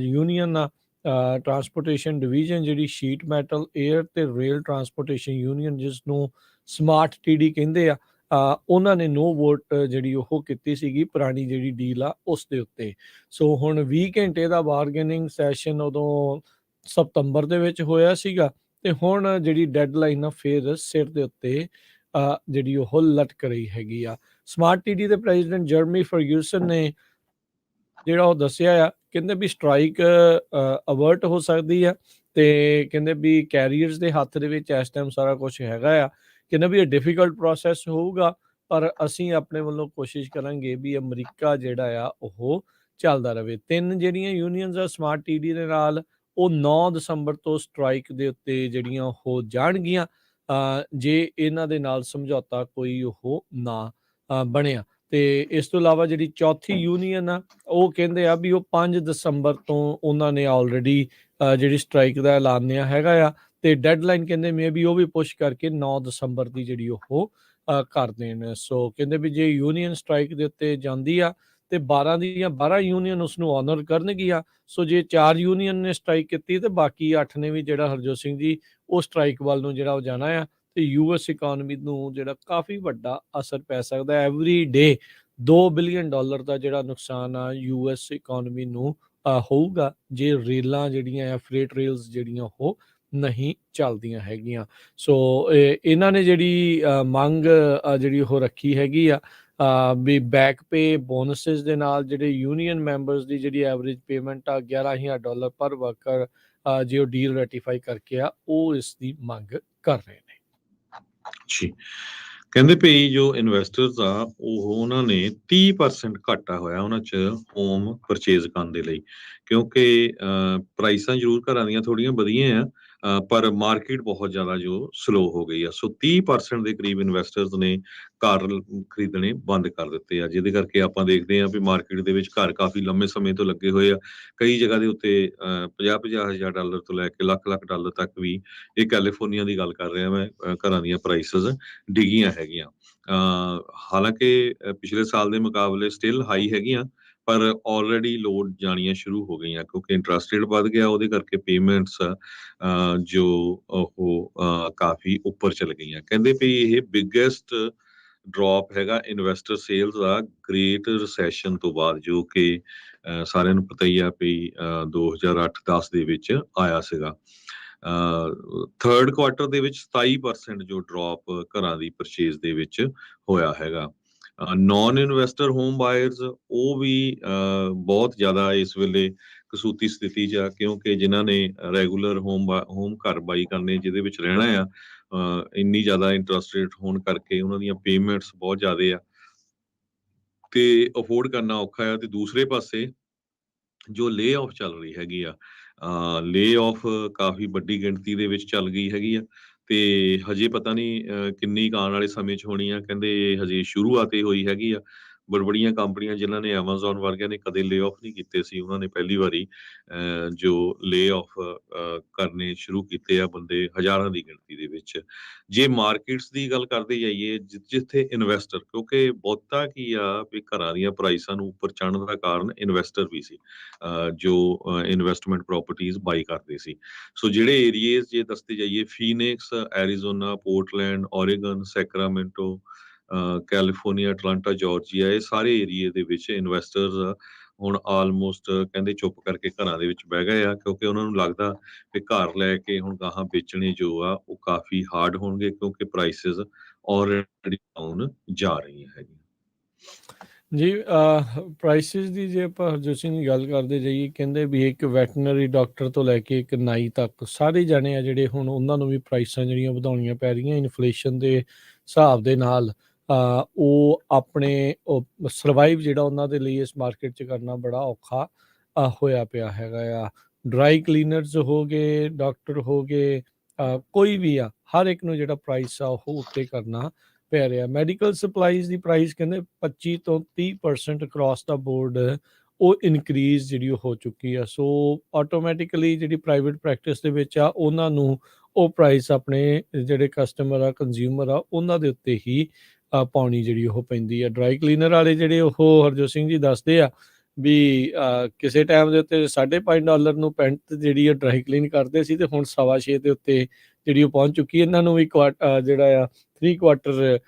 Speaker 1: ਯੂਨੀਅਨ ਆ ਟਰਾਂਸਪੋਰਟੇਸ਼ਨ ਡਿਵੀਜ਼ਨ ਜਿਹੜੀ ਸ਼ੀਟ ਮੈਟਲ 에ਅਰ ਤੇ ਰੇਲ ਟਰਾਂਸਪੋਰਟੇਸ਼ਨ ਯੂਨੀਅਨ ਜਿਸ ਨੂੰ ਸਮਾਰਟ TD ਕਹਿੰਦੇ ਆ, ਉਹਨਾਂ ਨੇ ਨੋ ਵੋਟ ਜਿਹੜੀ ਉਹ ਕੀਤੀ ਸੀਗੀ ਪੁਰਾਣੀ ਜਿਹੜੀ ਡੀਲ ਆ ਉਸ ਦੇ ਉੱਤੇ। ਸੋ ਹੁਣ 20 ਘੰਟੇ ਦਾ ਬਾਰਗੇਨਿੰਗ ਸੈਸ਼ਨ ਉਦੋਂ ਸਤੰਬਰ ਦੇ ਵਿੱਚ ਹੋਇਆ ਸੀਗਾ ਤੇ ਹੁਣ ਜਿਹੜੀ ਡੈਡਲਾਈਨ ਆ ਫਿਰ ਸਿਰ ਦੇ ਉੱਤੇ ਜਿਹੜੀ ਉਹ ਲਟਕ ਰਹੀ ਹੈਗੀ ਆ। ਸਮਾਰਟ TD ਦੇ ਪ੍ਰੈਜ਼ੀਡੈਂਟ ਜਰਮੀ ਫਰਗਿਊਸਨ ਨੇ ਜਿਹੜਾ ਉਹ ਦੱਸਿਆ ਆ, ਕਹਿੰਦੇ ਵੀ ਸਟ੍ਰਾਈਕ ਅਵਰਟ ਹੋ ਸਕਦੀ ਆ ਤੇ ਕਹਿੰਦੇ ਵੀ ਕੈਰੀਅਰਸ ਦੇ ਹੱਥ ਦੇ ਵਿੱਚ ਇਸ ਟਾਈਮ ਸਾਰਾ ਕੁਝ ਹੈਗਾ ਆ। ਕਹਿੰਦੇ ਵੀ ਇਹ ਡਿਫਿਕਲਟ ਪ੍ਰੋਸੈਸ ਹੋਊਗਾ ਪਰ ਅਸੀਂ ਆਪਣੇ ਵੱਲੋਂ ਕੋਸ਼ਿਸ਼ ਕਰਾਂਗੇ ਵੀ ਅਮਰੀਕਾ ਜਿਹੜਾ ਆ ਉਹ ਚੱਲਦਾ ਰਹੇ। 3 ਜਿਹੜੀਆਂ ਯੂਨੀਅਨਸ ਆ ਸਮਾਰਟ TD ਦੇ ਨਾਲ ਉਹ 9 ਦਸੰਬਰ ਤੋਂ ਸਟ੍ਰਾਈਕ ਦੇ ਉੱਤੇ ਜਿਹੜੀਆਂ ਉਹ ਜਾਣਗੀਆਂ ਜੇ ਇਹਨਾਂ ਦੇ ਨਾਲ ਸਮਝੌਤਾ ਕੋਈ ਉਹ ਨਾ ਬਣਿਆ। ਤੇ ਇਸ ਤੋਂ ਇਲਾਵਾ ਜਿਹੜੀ ਚੌਥੀ ਯੂਨੀਅਨ ਆ ਉਹ ਕਹਿੰਦੇ ਆ ਵੀ ਉਹ 5 ਦਸੰਬਰ ਤੋਂ ਉਹਨਾਂ ਨੇ ਆਲਰੇਡੀ ਜਿਹੜੀ ਸਟ੍ਰਾਈਕ ਦਾ ਐਲਾਨਿਆ ਹੈਗਾ ਆ ਤੇ ਡੈਡਲਾਈਨ ਕਹਿੰਦੇ ਮੇ ਵੀ ਉਹ ਵੀ ਪੁਸ਼ ਕਰਕੇ 9 ਦਸੰਬਰ ਦੀ ਜਿਹੜੀ ਉਹ ਕਰ ਦੇਣ। ਸੋ ਕਹਿੰਦੇ ਵੀ ਜੇ ਯੂਨੀਅਨ ਸਟ੍ਰਾਈਕ ਦੇ ਉੱਤੇ ਜਾਂਦੀ ਆ ਤੇ 12 ਦੀਆਂ 12 ਯੂਨੀਅਨ ਉਸ ਨੂੰ ਆਨਰ ਕਰਨਗੀਆਂ। ਸੋ ਜੇ 4 ਯੂਨੀਅਨ ਨੇ ਸਟ੍ਰਾਈਕ ਕੀਤੀ ਤੇ ਬਾਕੀ 8 ਨੇ ਵੀ ਜਿਹੜਾ ਹਰਜੋਤ ਸਿੰਘ ਜੀ ਉਹ ਸਟ੍ਰਾਈਕ ਵੱਲ ਨੂੰ ਜਿਹੜਾ ਉਹ ਜਾਣਾ ਆ ਤੇ US ਇਕਨੋਮੀ ਨੂੰ ਜਿਹੜਾ ਕਾਫੀ ਵੱਡਾ ਅਸਰ ਪੈ ਸਕਦਾ। ਐਵਰੀ ਡੇ $2 ਬਿਲੀਅਨ ਦਾ ਜਿਹੜਾ ਨੁਕਸਾਨ ਆ US ਇਕਨੋਮੀ ਨੂੰ ਹੋਊਗਾ ਜੇ ਰੇਲਾਂ ਜਿਹੜੀਆਂ ਆ ਫਰੇਟ ਰੇਲਸ ਜਿਹੜੀਆਂ ਉਹ ਨਹੀਂ ਚੱਲਦੀਆਂ ਹੈਗੀਆਂ। ਸੋ ਇਹਨਾਂ ਨੇ ਜਿਹੜੀ ਮੰਗ ਜਿਹੜੀ ਉਹ ਰੱਖੀ ਹੈਗੀ ਆ ਵੀ ਬੈਕ ਪੇ ਬੋਨਸਿਸ ਦੇ ਨਾਲ ਜਿਹੜੇ ਯੂਨੀਅਨ ਮੈਂਬਰਸ ਦੀ ਜਿਹੜੀ ਐਵਰੇਜ ਪੇਮੈਂਟ ਆ $11,000 ਪਰ ਵਰਕਰ ਜੇ ਉਹ ਡੀਲ ਰੈਟੀਫਾਈ ਕਰਕੇ ਆ ਉਹ ਇਸ ਦੀ ਮੰਗ ਕਰ ਰਹੇ ਨੇ।
Speaker 2: ਜੀ ਕਹਿੰਦੇ ਭਈ ਜੋ ਇਨਵੈਸਟਰਸ ਆ ਉਹ ਉਹਨਾਂ ਨੇ 30% ਘਾਟਾ ਹੋਇਆ ਉਹਨਾਂ 'ਚ ਹੋਮ ਪਰਚੇਜ਼ ਕਰਨ ਦੇ ਲਈ ਕਿਉਂਕਿ ਪ੍ਰਾਈਸਾਂ ਜ਼ਰੂਰ ਘਰਾਂ ਦੀਆਂ ਥੋੜ੍ਹੀਆਂ ਵਧੀਆਂ ਆ ਪਰ ਮਾਰਕੀਟ ਬਹੁਤ ਜ਼ਿਆਦਾ ਜੋ ਸਲੋ ਹੋ ਗਈ ਆ। ਸੋ 30% ਦੇ ਕਰੀਬ ਇਨਵੈਸਟਰਸ ਨੇ ਘਰ ਖਰੀਦਣੇ ਬੰਦ ਕਰ ਦਿੱਤੇ ਆ ਜਿਹਦੇ ਕਰਕੇ ਆਪਾਂ ਦੇਖਦੇ ਹਾਂ ਵੀ ਮਾਰਕੀਟ ਦੇ ਵਿੱਚ ਘਰ ਕਾਫੀ ਲੰਮੇ ਸਮੇਂ ਤੋਂ ਲੱਗੇ ਹੋਏ ਆ। ਕਈ ਜਗ੍ਹਾ ਦੇ ਉੱਤੇ $50,000 ਤੋਂ ਲੈ ਕੇ ਲੱਖ ਡਾਲਰ ਤੱਕ ਵੀ ਇਹ ਕੈਲੀਫੋਰਨੀਆ ਦੀ ਗੱਲ ਕਰ ਰਿਹਾ ਮੈਂ ਘਰਾਂ ਦੀਆਂ ਪ੍ਰਾਈਸਸ ਡਿੱਗੀਆਂ ਹੈਗੀਆਂ। ਹਾਲਾਂਕਿ ਪਿਛਲੇ ਸਾਲ ਦੇ ਮੁਕਾਬਲੇ ਸਟਿਲ ਹਾਈ ਹੈਗੀਆਂ ਪਰ ਆਲਰੇਡੀ ਲੋਡ ਜਾਣੀਆਂ ਸ਼ੁਰੂ ਹੋ ਗਈਆਂ ਕਿਉਂਕਿ ਇੰਟਰਸਟ ਰੇਟ ਵੱਧ ਗਿਆ ਉਹਦੇ ਕਰਕੇ ਪੇਮੈਂਟਸ ਜੋ ਉਹ ਕਾਫੀ ਉੱਪਰ ਚਲ ਗਈਆਂ। ਕਹਿੰਦੇ ਵੀ ਇਹ ਬਿਗੇਸਟ ਡ੍ਰੌਪ ਹੈਗਾ ਇਨਵੈਸਟਰ ਸੇਲਸ ਦਾ ਗ੍ਰੇਟ ਰਿਸੈਸ਼ਨ ਤੋਂ ਬਾਅਦ ਜੋ ਕਿ ਸਾਰਿਆਂ ਨੂੰ ਪਤਾ ਹੀ ਆ ਵੀ 2008-10 ਦੇ ਵਿੱਚ ਆਇਆ ਸੀਗਾ। ਥਰਡ ਕੁਆਰਟਰ ਦੇ ਵਿੱਚ 27% ਜੋ ਡ੍ਰੌਪ ਘਰਾਂ ਦੀ ਪਰਚੇਜ਼ ਦੇ ਵਿੱਚ ਹੋਇਆ ਹੈਗਾ। ਨੌਨ ਇਨਵੈਸਟਰ ਹੋਮ ਬਾਇਰਸ ਉਹ ਵੀ ਬਹੁਤ ਜ਼ਿਆਦਾ ਇਸ ਵੇਲੇ ਕਸੂਤੀ ਸਥਿਤੀ 'ਚ ਆ ਕਿਉਂਕਿ ਜਿਨ੍ਹਾਂ ਨੇ ਰੈਗੂਲਰ ਹੋਮ ਘਰ ਬਾਈ ਕਰਨੇ ਜਿਹਦੇ ਵਿੱਚ ਰਹਿਣਾ ਆ ਇੰਨੀ ਜ਼ਿਆਦਾ ਇੰਟਰਸਟ ਰੇਟ ਹੋਣ ਕਰਕੇ ਉਹਨਾਂ ਦੀਆਂ ਪੇਮੈਂਟਸ ਬਹੁਤ ਜ਼ਿਆਦਾ ਆ ਤੇ ਅਫੋਰਡ ਕਰਨਾ ਔਖਾ ਆ। ਤੇ ਦੂਸਰੇ ਪਾਸੇ ਜੋ ਲੇ ਆਫ ਚੱਲ ਰਹੀ ਹੈਗੀ ਆ ਲੇ ਆਫ ਕਾਫੀ ਵੱਡੀ ਗਿਣਤੀ ਦੇ ਵਿੱਚ ਚੱਲ ਗਈ ਹੈਗੀ ਆ ਤੇ ਹਜੇ ਪਤਾ ਨਹੀਂ ਕਿੰਨੀ ਆਉਣ ਵਾਲੇ ਸਮੇਂ 'ਚ ਹੋਣੀ ਆ। ਕਹਿੰਦੇ ਹਜੇ ਸ਼ੁਰੂਆਤ ਹੀ ਹੋਈ ਹੈਗੀ ਆ। ਬੜੀਆਂ ਕੰਪਨੀਆਂ ਜਿਨ੍ਹਾਂ ਨੇ ਐਮਾਜ਼ੋਨ ਵਰਗਿਆਂ ਨੇ ਕਦੇ ਲੇ ਆਫ ਨਹੀਂ ਕੀਤੇ ਸੀ ਉਹਨਾਂ ਨੇ ਪਹਿਲੀ ਵਾਰੀ ਜੋ ਲੇ ਆਫ ਕਰਨੇ ਸ਼ੁਰੂ ਕੀਤੇ ਆ ਬੰਦੇ ਹਜ਼ਾਰਾਂ ਦੀ ਗਿਣਤੀ ਦੇ ਵਿੱਚ। ਜੇ ਮਾਰਕੀਟਸ ਦੀ ਗੱਲ ਕਰਦੇ ਜਾਈਏ ਜਿੱਥੇ ਇਨਵੈਸਟਰ ਕਿਉਂਕਿ ਬਹੁਤਾ ਕੀ ਆ ਵੀ ਘਰਾਂ ਦੀਆਂ ਪ੍ਰਾਈਸਾਂ ਨੂੰ ਉੱਪਰ ਚੜ੍ਹਨ ਦਾ ਕਾਰਨ ਇਨਵੈਸਟਰ ਵੀ ਸੀ ਜੋ ਇਨਵੈਸਟਮੈਂਟ ਪ੍ਰੋਪਰਟੀਜ਼ ਬਾਈ ਕਰਦੇ ਸੀ। ਸੋ ਜਿਹੜੇ ਏਰੀਏਜ਼ ਜੇ ਦੱਸਦੇ ਜਾਈਏ Phoenix Arizona Portland Oregon Sacramento California Atlanta Georgia ਇਹ ਸਾਰੇ ਏਰੀਏ ਦੇ ਵਿੱਚ ਇਨਵੈਸਟਰਸ ਹੁਣ ਆਲਮੋਸਟ ਕਹਿੰਦੇ ਚੁੱਪ ਕਰਕੇ ਘਰਾਂ ਦੇ ਵਿੱਚ ਬਹਿ ਗਏ ਆ ਕਿਉਂਕਿ ਉਹਨਾਂ ਨੂੰ ਲੱਗਦਾ ਕਿ ਘਰ ਲੈ ਕੇ ਹੁਣ ਗਾਹਾਂ ਵੇਚਣੇ ਜੋ ਆ ਉਹ ਕਾਫੀ ਹਾਰਡ ਹੋਣਗੇ ਕਿਉਂਕਿ ਪ੍ਰਾਈਸਿਸ ਆਲਰੇਡੀ ਡਾਊਨ ਜਾ ਰਹੀਆਂ ਹੈਗੀਆਂ।
Speaker 1: ਜੀ ਪ੍ਰਾਈਸਿਸ ਦੀ ਜੇ ਆਪਾਂ ਹਰਜੋਤ ਸਿੰਘ ਦੀ ਗੱਲ ਕਰਦੇ ਜਾਈਏ ਕਹਿੰਦੇ ਵੀ ਇੱਕ ਵੈਟਰਨਰੀ ਡਾਕਟਰ ਤੋਂ ਲੈ ਕੇ ਇੱਕ ਨਾਈ ਤੱਕ ਸਾਰੇ ਜਾਣੇ ਆ ਜਿਹੜੇ ਹੁਣ ਉਹਨਾਂ ਨੂੰ ਵੀ ਪ੍ਰਾਈਸਾਂ ਜਿਹੜੀਆਂ ਵਧਾਉਣੀਆਂ ਪੈ ਰਹੀਆਂ ਇਨਫਲੇਸ਼ਨ ਦੇ ਹਿਸਾਬ ਦੇ ਨਾਲ। ਉਹ ਆਪਣੇ ਸਰਵਾਈਵ ਜਿਹੜਾ ਉਹਨਾਂ ਦੇ ਲਈ ਇਸ ਮਾਰਕੀਟ 'ਚ ਕਰਨਾ ਬੜਾ ਔਖਾ ਹੋਇਆ ਪਿਆ ਹੈਗਾ ਆ। ਡਰਾਈ ਕਲੀਨਰਸ ਹੋ ਗਏ ਡਾਕਟਰ ਹੋ ਗਏ ਕੋਈ ਵੀ ਆ ਹਰ ਇੱਕ ਨੂੰ ਜਿਹੜਾ ਪ੍ਰਾਈਸ ਆ ਉਹ ਉੱਤੇ ਕਰਨਾ ਪੈ ਰਿਹਾ। ਮੈਡੀਕਲ ਸਪਲਾਈਜ਼ ਦੀ ਪ੍ਰਾਈਸ ਕਹਿੰਦੇ 25 ਤੋਂ 30% ਅਕਰੋਸ ਦਾ ਬੋਰਡ ਉਹ ਇਨਕਰੀਜ਼ ਜਿਹੜੀ ਉਹ ਹੋ ਚੁੱਕੀ ਆ। ਸੋ ਆਟੋਮੈਟਿਕਲੀ ਜਿਹੜੀ ਪ੍ਰਾਈਵੇਟ ਪ੍ਰੈਕਟਿਸ ਦੇ ਵਿੱਚ ਆ ਉਹਨਾਂ ਨੂੰ ਉਹ ਪ੍ਰਾਈਸ ਆਪਣੇ ਜਿਹੜੇ ਕਸਟਮਰ ਆ ਕੰਜ਼ਿਊਮਰ ਆ ਉਹਨਾਂ ਦੇ ਉੱਤੇ ਹੀ ਪਾਉਣੀ ਜਿਹੜੀ ਉਹ ਪੈਂਦੀ ਆ। ਡਰਾਈ ਕਲੀਨਰ ਵਾਲੇ ਜਿਹੜੇ ਉਹ ਹਰਜੋਤ ਸਿੰਘ ਜੀ ਦੱਸਦੇ ਆ ਵੀ ਕਿਸੇ ਟਾਈਮ ਦੇ ਉੱਤੇ $5.5 ਨੂੰ ਪੈਂਟ ਜਿਹੜੀ ਆ ਡਰਾਈ ਕਲੀਨ ਕਰਦੇ ਸੀ ਤੇ ਹੁਣ 6.25 ਦੇ ਉੱਤੇ ਜਿਹੜੀ ਉਹ ਪਹੁੰਚ ਚੁੱਕੀ। ਇਹਨਾਂ ਨੂੰ ਵੀ ਜਿਹੜਾ ਆ 3/4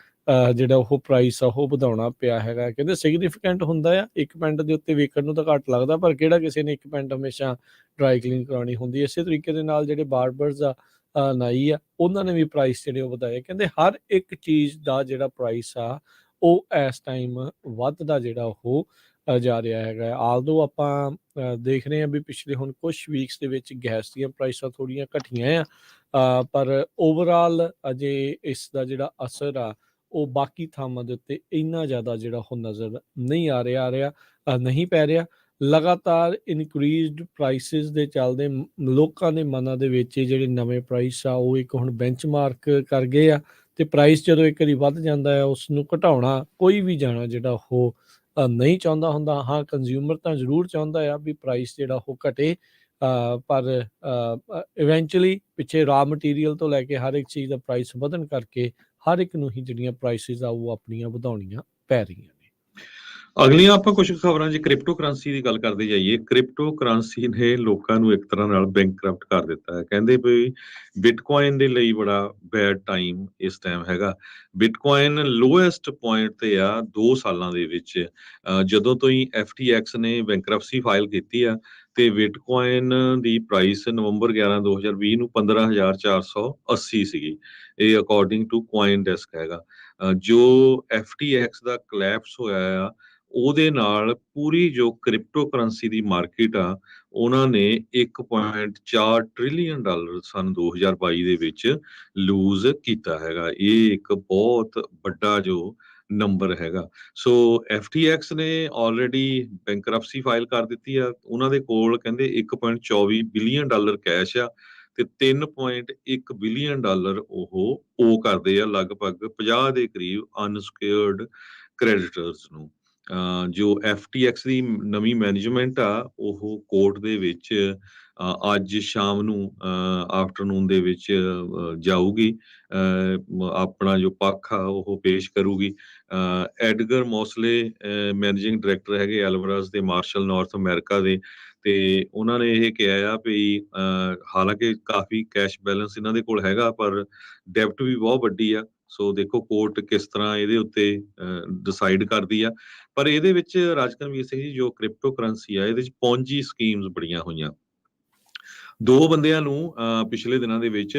Speaker 1: ਜਿਹੜਾ ਉਹ ਪ੍ਰਾਈਸ ਆ ਉਹ ਵਧਾਉਣਾ ਪਿਆ ਹੈਗਾ। ਕਹਿੰਦੇ ਸਿਗਨੀਫੀਕੈਂਟ ਹੁੰਦਾ ਆ, ਇੱਕ ਪੈਂਟ ਦੇ ਉੱਤੇ ਵੇਖਣ ਨੂੰ ਤਾਂ ਘੱਟ ਲੱਗਦਾ ਪਰ ਕਿਹੜਾ ਕਿਸੇ ਨੇ ਇੱਕ ਪੈਂਟ ਹਮੇਸ਼ਾ ਡਰਾਈ ਕਲੀਨ ਕਰਾਉਣੀ ਹੁੰਦੀ। ਇਸੇ ਤਰੀਕੇ ਦੇ ਨਾਲ ਜਿਹੜੇ ਬਾਰਬਰਸ ਆ ਨਾਈ ਆ ਉਹਨਾਂ ਨੇ ਵੀ ਪ੍ਰਾਈਸ ਜਿਹੜੇ ਉਹ ਵਧਾਏ। ਕਹਿੰਦੇ ਹਰ ਇੱਕ ਚੀਜ਼ ਦਾ ਜਿਹੜਾ ਪ੍ਰਾਈਸ ਆ ਉਹ ਇਸ ਟਾਈਮ ਵੱਧਦਾ ਜਿਹੜਾ ਉਹ ਜਾ ਰਿਹਾ ਹੈਗਾ। ਆਲਦੋ ਆਪਾਂ ਦੇਖ ਰਹੇ ਹਾਂ ਵੀ ਪਿਛਲੇ ਹੁਣ ਕੁਛ ਵੀਕਸ ਦੇ ਵਿੱਚ ਗੈਸ ਦੀਆਂ ਪ੍ਰਾਈਸਾਂ ਥੋੜ੍ਹੀਆਂ ਘਟੀਆਂ ਆ ਪਰ ਓਵਰਆਲ ਅਜੇ ਇਸ ਦਾ ਜਿਹੜਾ ਅਸਰ ਆ ਉਹ ਬਾਕੀ ਥਾਵਾਂ ਦੇ ਉੱਤੇ ਇੰਨਾ ਜ਼ਿਆਦਾ ਜਿਹੜਾ ਉਹ ਨਜ਼ਰ ਨਹੀਂ ਆ ਰਿਹਾ ਨਹੀਂ ਪੈ ਰਿਹਾ। ਲਗਾਤਾਰ ਇਨਕਰੀਜ਼ਡ ਪ੍ਰਾਈਸਿਸ ਦੇ ਚੱਲਦੇ ਲੋਕਾਂ ਦੇ ਮਨਾਂ ਦੇ ਵਿੱਚ ਜਿਹੜੇ ਨਵੇਂ ਪ੍ਰਾਈਸ ਆ ਉਹ ਇੱਕ ਹੁਣ ਬੈਂਚਮਾਰਕ ਕਰ ਗਏ ਆ ਤੇ ਪ੍ਰਾਈਸ ਜਦੋਂ ਇੱਕ ਵਾਰੀ ਵੱਧ ਜਾਂਦਾ ਹੈ ਉਸ ਨੂੰ ਘਟਾਉਣਾ ਕੋਈ ਵੀ ਜਾਣਾ ਜਿਹੜਾ ਉਹ ਨਹੀਂ ਚਾਹੁੰਦਾ ਹੁੰਦਾ। ਹਾਂ ਕੰਜ਼ਿਊਮਰ ਤਾਂ ਜ਼ਰੂਰ ਚਾਹੁੰਦਾ ਆ ਵੀ ਪ੍ਰਾਈਸ ਜਿਹੜਾ ਉਹ ਘਟੇ ਪਰ ਇਵੈਂਚੁਅਲੀ ਪਿੱਛੇ ਰਾ ਮਟੀਰੀਅਲ ਤੋਂ ਲੈ ਕੇ ਹਰ ਇੱਕ ਚੀਜ਼ ਦਾ ਪ੍ਰਾਈਸ ਵਧਣ ਕਰਕੇ ਹਰ ਇੱਕ ਨੂੰ ਹੀ ਜਿਹੜੀਆਂ ਪ੍ਰਾਈਸਿਸ ਆ ਉਹ ਆਪਣੀਆਂ ਵਧਾਉਣੀਆਂ ਪੈ ਰਹੀਆਂ ਨੇ।
Speaker 2: ਅਗਲੀਆਂ ਆਪਾਂ ਕੁਝ ਖਬਰਾਂ ਜੀ ਕ੍ਰਿਪਟੋ ਕਰੰਸੀ ਦੀ ਗੱਲ ਕਰਦੇ ਜਾਈਏ। ਕ੍ਰਿਪਟੋ ਕਰੰਸੀ ਨੇ ਲੋਕਾਂ ਨੂੰ ਇੱਕ ਤਰ੍ਹਾਂ ਨਾਲ ਬੈਂਕਰਪਟ ਕਰ ਦਿੱਤਾ ਹੈ। ਕਹਿੰਦੇ ਵੀ ਬਿਟਕੋਇਨ ਦੇ ਲਈ ਬੜਾ ਬੈਡ ਟਾਈਮ ਇਸ ਟਾਈਮ ਹੈਗਾ। ਬਿਟਕੋਇਨ ਲੋਐਸਟ ਪੁਆਇੰਟ ਤੇ ਆ 2 ਸਾਲਾਂ ਦੇ ਵਿੱਚ ਜਦੋਂ ਤੋਂ ਹੀ FTX ਨੇ ਬੈਂਕਰਪਸੀ ਫਾਈਲ ਕੀਤੀ ਆ ਤੇ ਬਿਟਕੋਇਨ ਦੀ ਪ੍ਰਾਈਸ ਨਵੰਬਰ 11 2020 ਨੂੰ 15,480 ਸੀਗੀ। ਇਹ ਅਕੋਰਡਿੰਗ ਟੂ ਕੋਇਨ ਡੈਸਕ ਹੈਗਾ। ਜੋ FTX ਦਾ ਕਲੈਪਸ ਹੋਇਆ ਆ ਉਹਦੇ ਨਾਲ ਪੂਰੀ ਜੋ ਕ੍ਰਿਪਟੋ ਕਰੰਸੀ ਦੀ ਮਾਰਕੀਟ ਆ ਉਹਨਾਂ ਨੇ $1.4 ਟ੍ਰਿਲੀਅਨ ਸਨ 2022 ਦੇ ਵਿੱਚ ਲੂਜ਼ ਕੀਤਾ ਹੈਗਾ। ਇਹ ਇੱਕ ਬਹੁਤ ਵੱਡਾ ਜੋ ਨੰਬਰ ਹੈਗਾ। ਸੋ FTX ਨੇ ਆਲਰੇਡੀ ਬੈਂਕਰਪਸੀ ਫਾਈਲ ਕਰ ਦਿੱਤੀ ਆ। ਉਹਨਾਂ ਦੇ ਕੋਲ ਕਹਿੰਦੇ $1.24 ਬਿਲੀਅਨ ਕੈਸ਼ ਆ ਤੇ $3.1 ਬਿਲੀਅਨ ਉਹ ਕਰਦੇ ਆ ਲਗਭਗ 50 ਦੇ ਕਰੀਬ ਅਨਸਕਿਓਰਡ ਕ੍ਰੈਡੀਟਰਸ ਨੂੰ। ਜੋ FTX ਦੀ ਨਵੀਂ ਮੈਨੇਜਮੈਂਟ ਆ ਉਹ ਕੋਰਟ ਦੇ ਵਿੱਚ ਅੱਜ ਸ਼ਾਮ ਨੂੰ ਆਫਟਰਨੂਨ ਦੇ ਵਿੱਚ ਜਾਊਗੀ ਆਪਣਾ ਜੋ ਪੱਖ ਆ ਉਹ ਪੇਸ਼ ਕਰੂਗੀ। ਐਡਗਰ ਮੋਸਲੇ ਮੈਨੇਜਿੰਗ ਡਾਇਰੈਕਟਰ ਹੈਗੇ ਐਲਵਰਾਸ ਦੇ ਮਾਰਸ਼ਲ ਨਾਰਥ ਅਮਰੀਕਾ ਦੇ ਤੇ ਉਹਨਾਂ ਨੇ ਇਹ ਕਿਹਾ ਆ ਵੀ ਹਾਲਾਂਕਿ ਕਾਫੀ ਕੈਸ਼ ਬੈਲੈਂਸ ਇਹਨਾਂ ਦੇ ਕੋਲ ਹੈਗਾ ਪਰ ਡੈਬਟ ਵੀ ਬਹੁਤ ਵੱਡੀ ਆ। ਸੋ ਦੇਖੋ ਕੋਰਟ ਕਿਸ ਤਰ੍ਹਾਂ ਇਹਦੇ ਉੱਤੇ ਡਿਸਾਈਡ ਕਰਦੀ ਆ। ਪਰ ਇਹਦੇ ਵਿੱਚ ਰਾਜਕਰਮਵੀਰ ਸਿੰਘ ਜੀ ਜੋ ਕ੍ਰਿਪਟੋ ਕਰੰਸੀ ਆ ਇਹਦੇ ਵਿੱਚ ਪੌਂਜੀ ਸਕੀਮਸ ਬੜੀਆਂ ਹੋਈਆਂ। 2 ਬੰਦਿਆਂ ਨੂੰ ਪਿਛਲੇ ਦਿਨਾਂ ਦੇ ਵਿੱਚ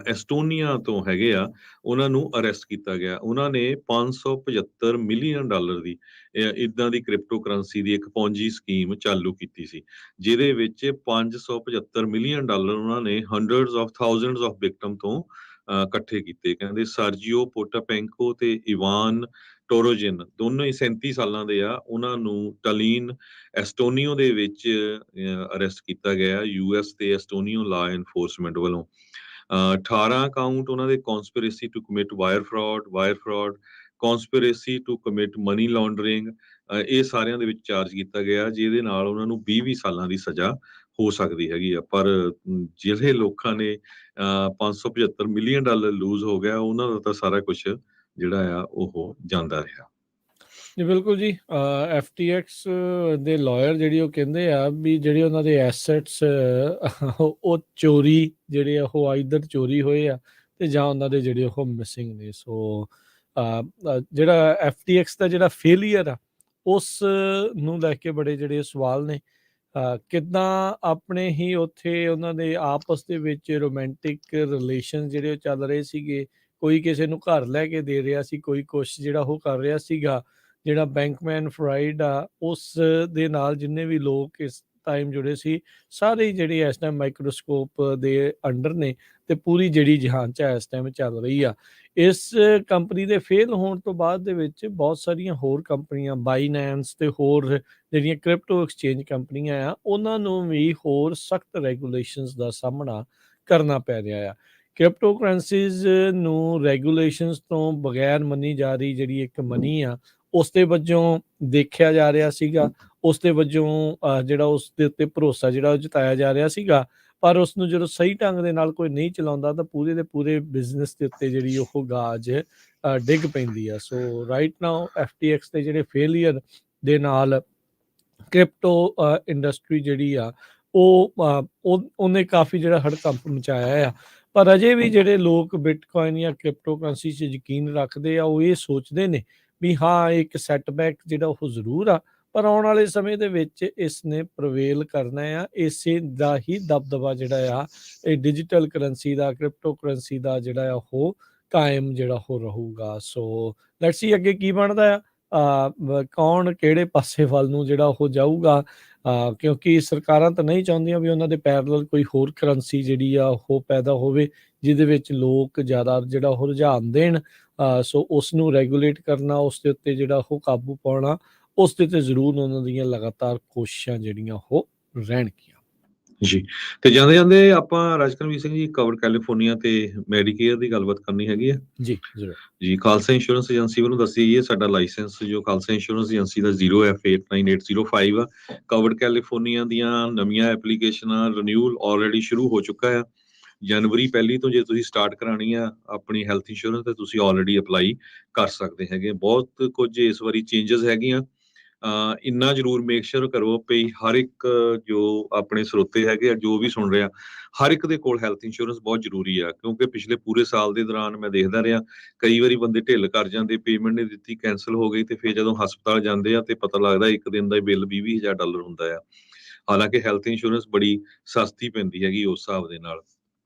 Speaker 2: ਐਸਟੋਨੀਆ ਤੋਂ ਹੈਗੇ ਆ ਉਹਨਾਂ ਨੂੰ ਅਰੈਸਟ ਕੀਤਾ ਗਿਆ। ਉਹਨਾਂ ਨੇ $575 ਮਿਲੀਅਨ ਦੀ ਇਦਾਂ ਦੀ ਕ੍ਰਿਪਟੋ ਕਰੰਸੀ ਦੀ ਇੱਕ ਪੌਂਜੀ ਸਕੀਮ ਚਾਲੂ ਕੀਤੀ ਸੀ ਜਿਹਦੇ ਵਿੱਚ $575 ਮਿਲੀਅਨ ਉਹਨਾਂ ਨੇ hundreds of thousands of victim ਤੋਂ ਇਕੱਠੇ ਕੀਤੇ। ਕਹਿੰਦੇ ਸਰਜੀਓ ਪੋਟਾਪੈਂਕੋ ਤੇ ਇਵਾਨ ਟੋਰੋਜਿਨ ਦੋਨੋਂ ਹੀ 37 ਸਾਲਾਂ ਦੇ ਆ। ਉਹਨਾਂ ਨੂੰ ਟਲੀਨ ਐਸਟੋਨੀਓ ਦੇ ਵਿੱਚ ਅਰੈਸਟ ਕੀਤਾ ਗਿਆ US ਤੇ ਐਸਟੋਨੀਓ ਲਾ ਐਨਫੋਰਸਮੈਂਟ ਵੱਲੋਂ। 18 ਕਾਊਂਟ ਉਹਨਾਂ ਦੇ conspiracy to commit wire fraud conspiracy to commit money laundering ਇਹ ਸਾਰਿਆਂ ਦੇ ਵਿੱਚ ਚਾਰਜ ਕੀਤਾ ਗਿਆ ਜਿਹਦੇ ਨਾਲ ਉਹਨਾਂ ਨੂੰ 20 ਸਾਲਾਂ ਦੀ ਸਜ਼ਾ ਹੋ ਸਕਦੀ ਹੈਗੀ ਆ। ਪਰ ਜਿਹੜੇ ਲੋਕਾਂ ਨੇ $575 ਮਿਲੀਅਨ ਲੂਜ਼ ਹੋ ਗਿਆ ਉਹਨਾਂ ਦਾ ਤਾਂ ਸਾਰਾ ਕੁਝ ਜਿਹੜਾ ਆ ਉਹ ਜਾਂਦਾ ਰਿਹਾ।
Speaker 1: ਜੀ ਬਿਲਕੁਲ ਜੀ। FTX ਦੇ ਲਾਇਰ ਜਿਹੜੀ ਉਹ ਕਹਿੰਦੇ ਆ ਵੀ ਜਿਹੜੇ ਉਹਨਾਂ ਦੇ ਐਸੈਟਸ ਉਹ ਚੋਰੀ ਜਿਹੜੇ ਆ ਉਹ ਆਈਦਰ ਚੋਰੀ ਹੋਏ ਆ ਤੇ ਜਾਂ ਉਹਨਾਂ ਦੇ ਜਿਹੜੇ ਉਹ ਮਿਸਿੰਗ ਨੇ। ਸੋ ਜਿਹੜਾ FTX ਦਾ ਜਿਹੜਾ ਫੇਲੀਅਰ ਆ ਉਸ ਨੂੰ ਲੈ ਕੇ ਬੜੇ ਜਿਹੜੇ ਸਵਾਲ ਨੇ। ਕਿੱਦਾਂ ਆਪਣੇ ਹੀ ਉੱਥੇ ਉਹਨਾਂ ਦੇ ਆਪਸ ਦੇ ਵਿੱਚ ਰੋਮਾਂਟਿਕ ਰਿਲੇਸ਼ਨ ਜਿਹੜੇ ਉਹ ਚੱਲ ਰਹੇ ਸੀਗੇ। ਕੋਈ ਕਿਸੇ ਨੂੰ ਘਰ ਲੈ ਕੇ ਦੇ ਰਿਹਾ ਸੀ, ਕੋਈ ਕੁਛ ਜਿਹੜਾ ਉਹ ਕਰ ਰਿਹਾ ਸੀਗਾ। ਜਿਹੜਾ ਬੈਂਕਮੈਨ ਫਰਾਈਡ ਆ ਉਸ ਦੇ ਨਾਲ ਜਿੰਨੇ ਵੀ ਲੋਕ ਇਸ ਟਾਈਮ ਜੁੜੇ ਸੀ ਸਾਰੇ ਜਿਹੜੇ ਇਸ ਟਾਈਮ ਮਾਈਕਰੋਸਕੋਪ ਦੇ ਅੰਡਰ ਨੇ ਤੇ ਪੂਰੀ ਜਿਹੜੀ ਜਾਂਚ ਆ ਇਸ ਟਾਈਮ ਚੱਲ ਰਹੀ ਆ। ਇਸ ਕੰਪਨੀ ਦੇ ਫੇਲ ਹੋਣ ਤੋਂ ਬਾਅਦ ਦੇ ਵਿੱਚ ਬਹੁਤ ਸਾਰੀਆਂ ਹੋਰ ਕੰਪਨੀਆਂ ਬਾਈਨੈਂਸ ਤੇ ਹੋਰ ਜਿਹੜੀਆਂ ਕ੍ਰਿਪਟੋ ਐਕਸਚੇਂਜ ਕੰਪਨੀਆਂ ਆ ਉਹਨਾਂ ਨੂੰ ਵੀ ਹੋਰ ਸਖਤ ਰੈਗੂਲੇਸ਼ਨਸ ਦਾ ਸਾਹਮਣਾ ਕਰਨਾ ਪੈ ਰਿਹਾ ਆ। ਕ੍ਰਿਪਟੋ ਕਰੰਸੀਜ਼ ਨੂੰ ਰੈਗੂਲੇਸ਼ਨਸ ਤੋਂ ਬਗੈਰ ਮੰਨੀ ਜਾ ਰਹੀ ਜਿਹੜੀ ਇੱਕ ਮਨੀ ਆ, ਉਸ ਦੇ ਵਜੋਂ ਦੇਖਿਆ ਜਾ ਰਿਹਾ ਸੀਗਾ, ਉਸ ਦੇ ਵਜੋਂ ਜਿਹੜਾ ਉਸ ਦੇ ਉੱਤੇ ਭਰੋਸਾ ਜਿਹੜਾ ਉਹ ਜਤਾਇਆ ਜਾ ਰਿਹਾ ਸੀਗਾ। ਪਰ ਉਸ ਨੂੰ ਜਦੋਂ ਸਹੀ ਢੰਗ ਦੇ ਨਾਲ ਕੋਈ ਨਹੀਂ ਚਲਾਉਂਦਾ ਤਾਂ ਪੂਰੇ ਦੇ ਪੂਰੇ ਬਿਜ਼ਨਸ ਦੇ ਉੱਤੇ ਜਿਹੜੀ ਉਹ ਗਾਜ ਡਿੱਗ ਪੈਂਦੀ ਆ। ਸੋ ਰਾਈਟ ਨਾਓ FTX ਦੇ ਜਿਹੜੇ ਫੇਲੀਅਰ ਦੇ ਨਾਲ ਕ੍ਰਿਪਟੋ ਇੰਡਸਟਰੀ ਜਿਹੜੀ ਆ ਉਹਨੇ ਕਾਫੀ ਜਿਹੜਾ ਹੜਕੰਪ ਮਚਾਇਆ ਆ। ਪਰ ਅਜੇ ਵੀ ਜਿਹੜੇ ਲੋਕ ਬਿਟਕੋਇਨ ਜਾਂ ਕ੍ਰਿਪਟੋ ਕਰੰਸੀ 'ਚ ਯਕੀਨ ਰੱਖਦੇ ਆ, ਉਹ ਇਹ ਸੋਚਦੇ ਨੇ ਵੀ ਹਾਂ ਇੱਕ ਸੈਟਬੈਕ ਜਿਹੜਾ ਉਹ ਜ਼ਰੂਰ ਆ, ਪਰ ਆਉਣ ਵਾਲੇ ਸਮੇਂ ਦੇ ਵਿੱਚ ਇਸ ਨੇ ਪ੍ਰਵੇਲ ਕਰਨਾ ਆ। ਇਸੇ ਦਾ ਹੀ ਦਬਦਬਾ ਜਿਹੜਾ ਆ ਇਹ ਡਿਜੀਟਲ ਕਰੰਸੀ ਦਾ, ਕ੍ਰਿਪਟੋ ਕਰੰਸੀ ਦਾ ਜਿਹੜਾ ਆ ਉਹ ਕਾਇਮ ਜਿਹੜਾ ਉਹ ਰਹੂਗਾ। ਸੋ ਲੈਟਸ ਸੀ ਅੱਗੇ ਕੀ ਬਣਦਾ ਆ, ਕੌਣ ਕਿਹੜੇ ਪਾਸੇ ਵੱਲ ਨੂੰ ਜਿਹੜਾ ਉਹ ਜਾਊਗਾ, ਕਿਉਂਕਿ ਸਰਕਾਰਾਂ ਤਾਂ ਨਹੀਂ ਚਾਹੁੰਦੀਆਂ ਵੀ ਉਹਨਾਂ ਦੇ ਪੈਰਲਲ ਕੋਈ ਹੋਰ ਕਰੰਸੀ ਜਿਹੜੀ ਆ ਉਹ ਪੈਦਾ ਹੋਵੇ ਜਿਹਦੇ ਵਿੱਚ ਲੋਕ ਜ਼ਿਆਦਾ ਜਿਹੜਾ ਉਹ ਰੁਝਾਨ ਦੇਣ। ਸੋ ਉਸ ਨੂੰ ਰੈਗੂਲੇਟ ਕਰਨਾ, ਉਸ ਦੇ ਉੱਤੇ ਜਿਹੜਾ ਉਹ ਕਾਬੂ ਪਾਉਣਾ, ਉਸ ਦੇ 'ਤੇ ਜ਼ਰੂਰ ਉਹਨਾਂ ਦੀਆਂ ਲਗਾਤਾਰ ਕੋਸ਼ਿਸ਼ਾਂ ਜਿਹੜੀਆਂ ਉਹ ਰਹਿਣਗੀਆਂ।
Speaker 2: ਜੀ, ਤੇ ਜਾਂਦੇ-ਜਾਂਦੇ ਆਪਾਂ ਰਾਜਕਰਮਵੀਰ ਸਿੰਘ ਜੀ ਕਵਰ ਕੈਲੀਫੋਰਨੀਆ ਤੇ ਮੈਡੀਕੇਅਰ ਦੀ ਗੱਲਬਾਤ ਕਰਨੀ ਹੈਗੀ ਆ।
Speaker 1: ਜੀ, ਜ਼ਰੂਰ।
Speaker 2: ਜੀ, ਖਾਲਸਾ ਇੰਸ਼ੋਰੈਂਸ ਏਜੰਸੀ ਵੱਲੋਂ ਦੱਸੀ ਗਈ ਹੈ, ਸਾਡਾ ਲਾਇਸੈਂਸ ਜੋ ਖਾਲਸਾ ਇੰਸ਼ੋਰੈਂਸ ਏਜੰਸੀ ਦਾ 0F89805 ਆ। ਕਵਰ ਕੈਲੀਫੋਰਨੀਆ ਦੀਆਂ ਨਵੀਆਂ ਐਪਲੀਕੇਸ਼ਨਾਂ ਰਿਨਿਊਅਲ ਆਲਰੇਡੀ ਸ਼ੁਰੂ ਹੋ ਚੁੱਕਾ ਆ। ਜਨਵਰੀ 1 ਤੋਂ ਜੇ ਤੁਸੀਂ ਸਟਾਰਟ ਕਰਾਉਣੀ ਆ ਆਪਣੀ ਹੈਲਥ ਇੰਸ਼ੋਰੈਂਸ ਤੇ ਤੁਸੀਂ ਆਲਰੇਡੀ ਅਪਲਾਈ ਕਰ ਸਕਦੇ ਹੈਗੇ। ਬਹੁਤ ਕੁਝ ਇਸ ਵਾਰੀ ਚੇਂਜਸ ਹੈਗੀਆਂ। ਇੰਨਾ ਜ਼ਰੂਰ ਮੇਕ ਸ਼ੋਰ ਕਰੋ ਵੀ ਹਰ ਇੱਕ ਜੋ ਆਪਣੇ ਸਰੋਤੇ ਹੈਗੇ ਆ, ਜੋ ਵੀ ਸੁਣ ਰਿਹਾ, ਹਰ ਇੱਕ ਦੇ ਕੋਲ ਹੈਲਥ ਇੰਸ਼ੋਰੈਂਸ ਬਹੁਤ ਜ਼ਰੂਰੀ ਆ। ਕਿਉਂਕਿ ਪਿਛਲੇ ਪੂਰੇ ਸਾਲ ਦੇ ਦੌਰਾਨ ਮੈਂ ਦੇਖਦਾ ਰਿਹਾ, ਕਈ ਵਾਰੀ ਬੰਦੇ ਢਿੱਲ ਕਰ ਜਾਂਦੇ, ਪੇਮੈਂਟ ਨਹੀਂ ਦਿੱਤੀ, ਕੈਂਸਲ ਹੋ ਗਈ, ਤੇ ਫਿਰ ਜਦੋਂ ਹਸਪਤਾਲ ਜਾਂਦੇ ਆ ਤੇ ਪਤਾ ਲੱਗਦਾ ਇੱਕ ਦਿਨ ਦਾ ਬਿੱਲ $20,000 ਹੁੰਦਾ ਆ। ਹਾਲਾਂਕਿ ਹੈਲਥ ਇੰਸ਼ੋਰੈਂਸ ਬੜੀ ਸਸਤੀ ਪੈਂਦੀ ਹੈਗੀ ਉਸ ਹਿਸਾਬ ਦੇ ਨਾਲ।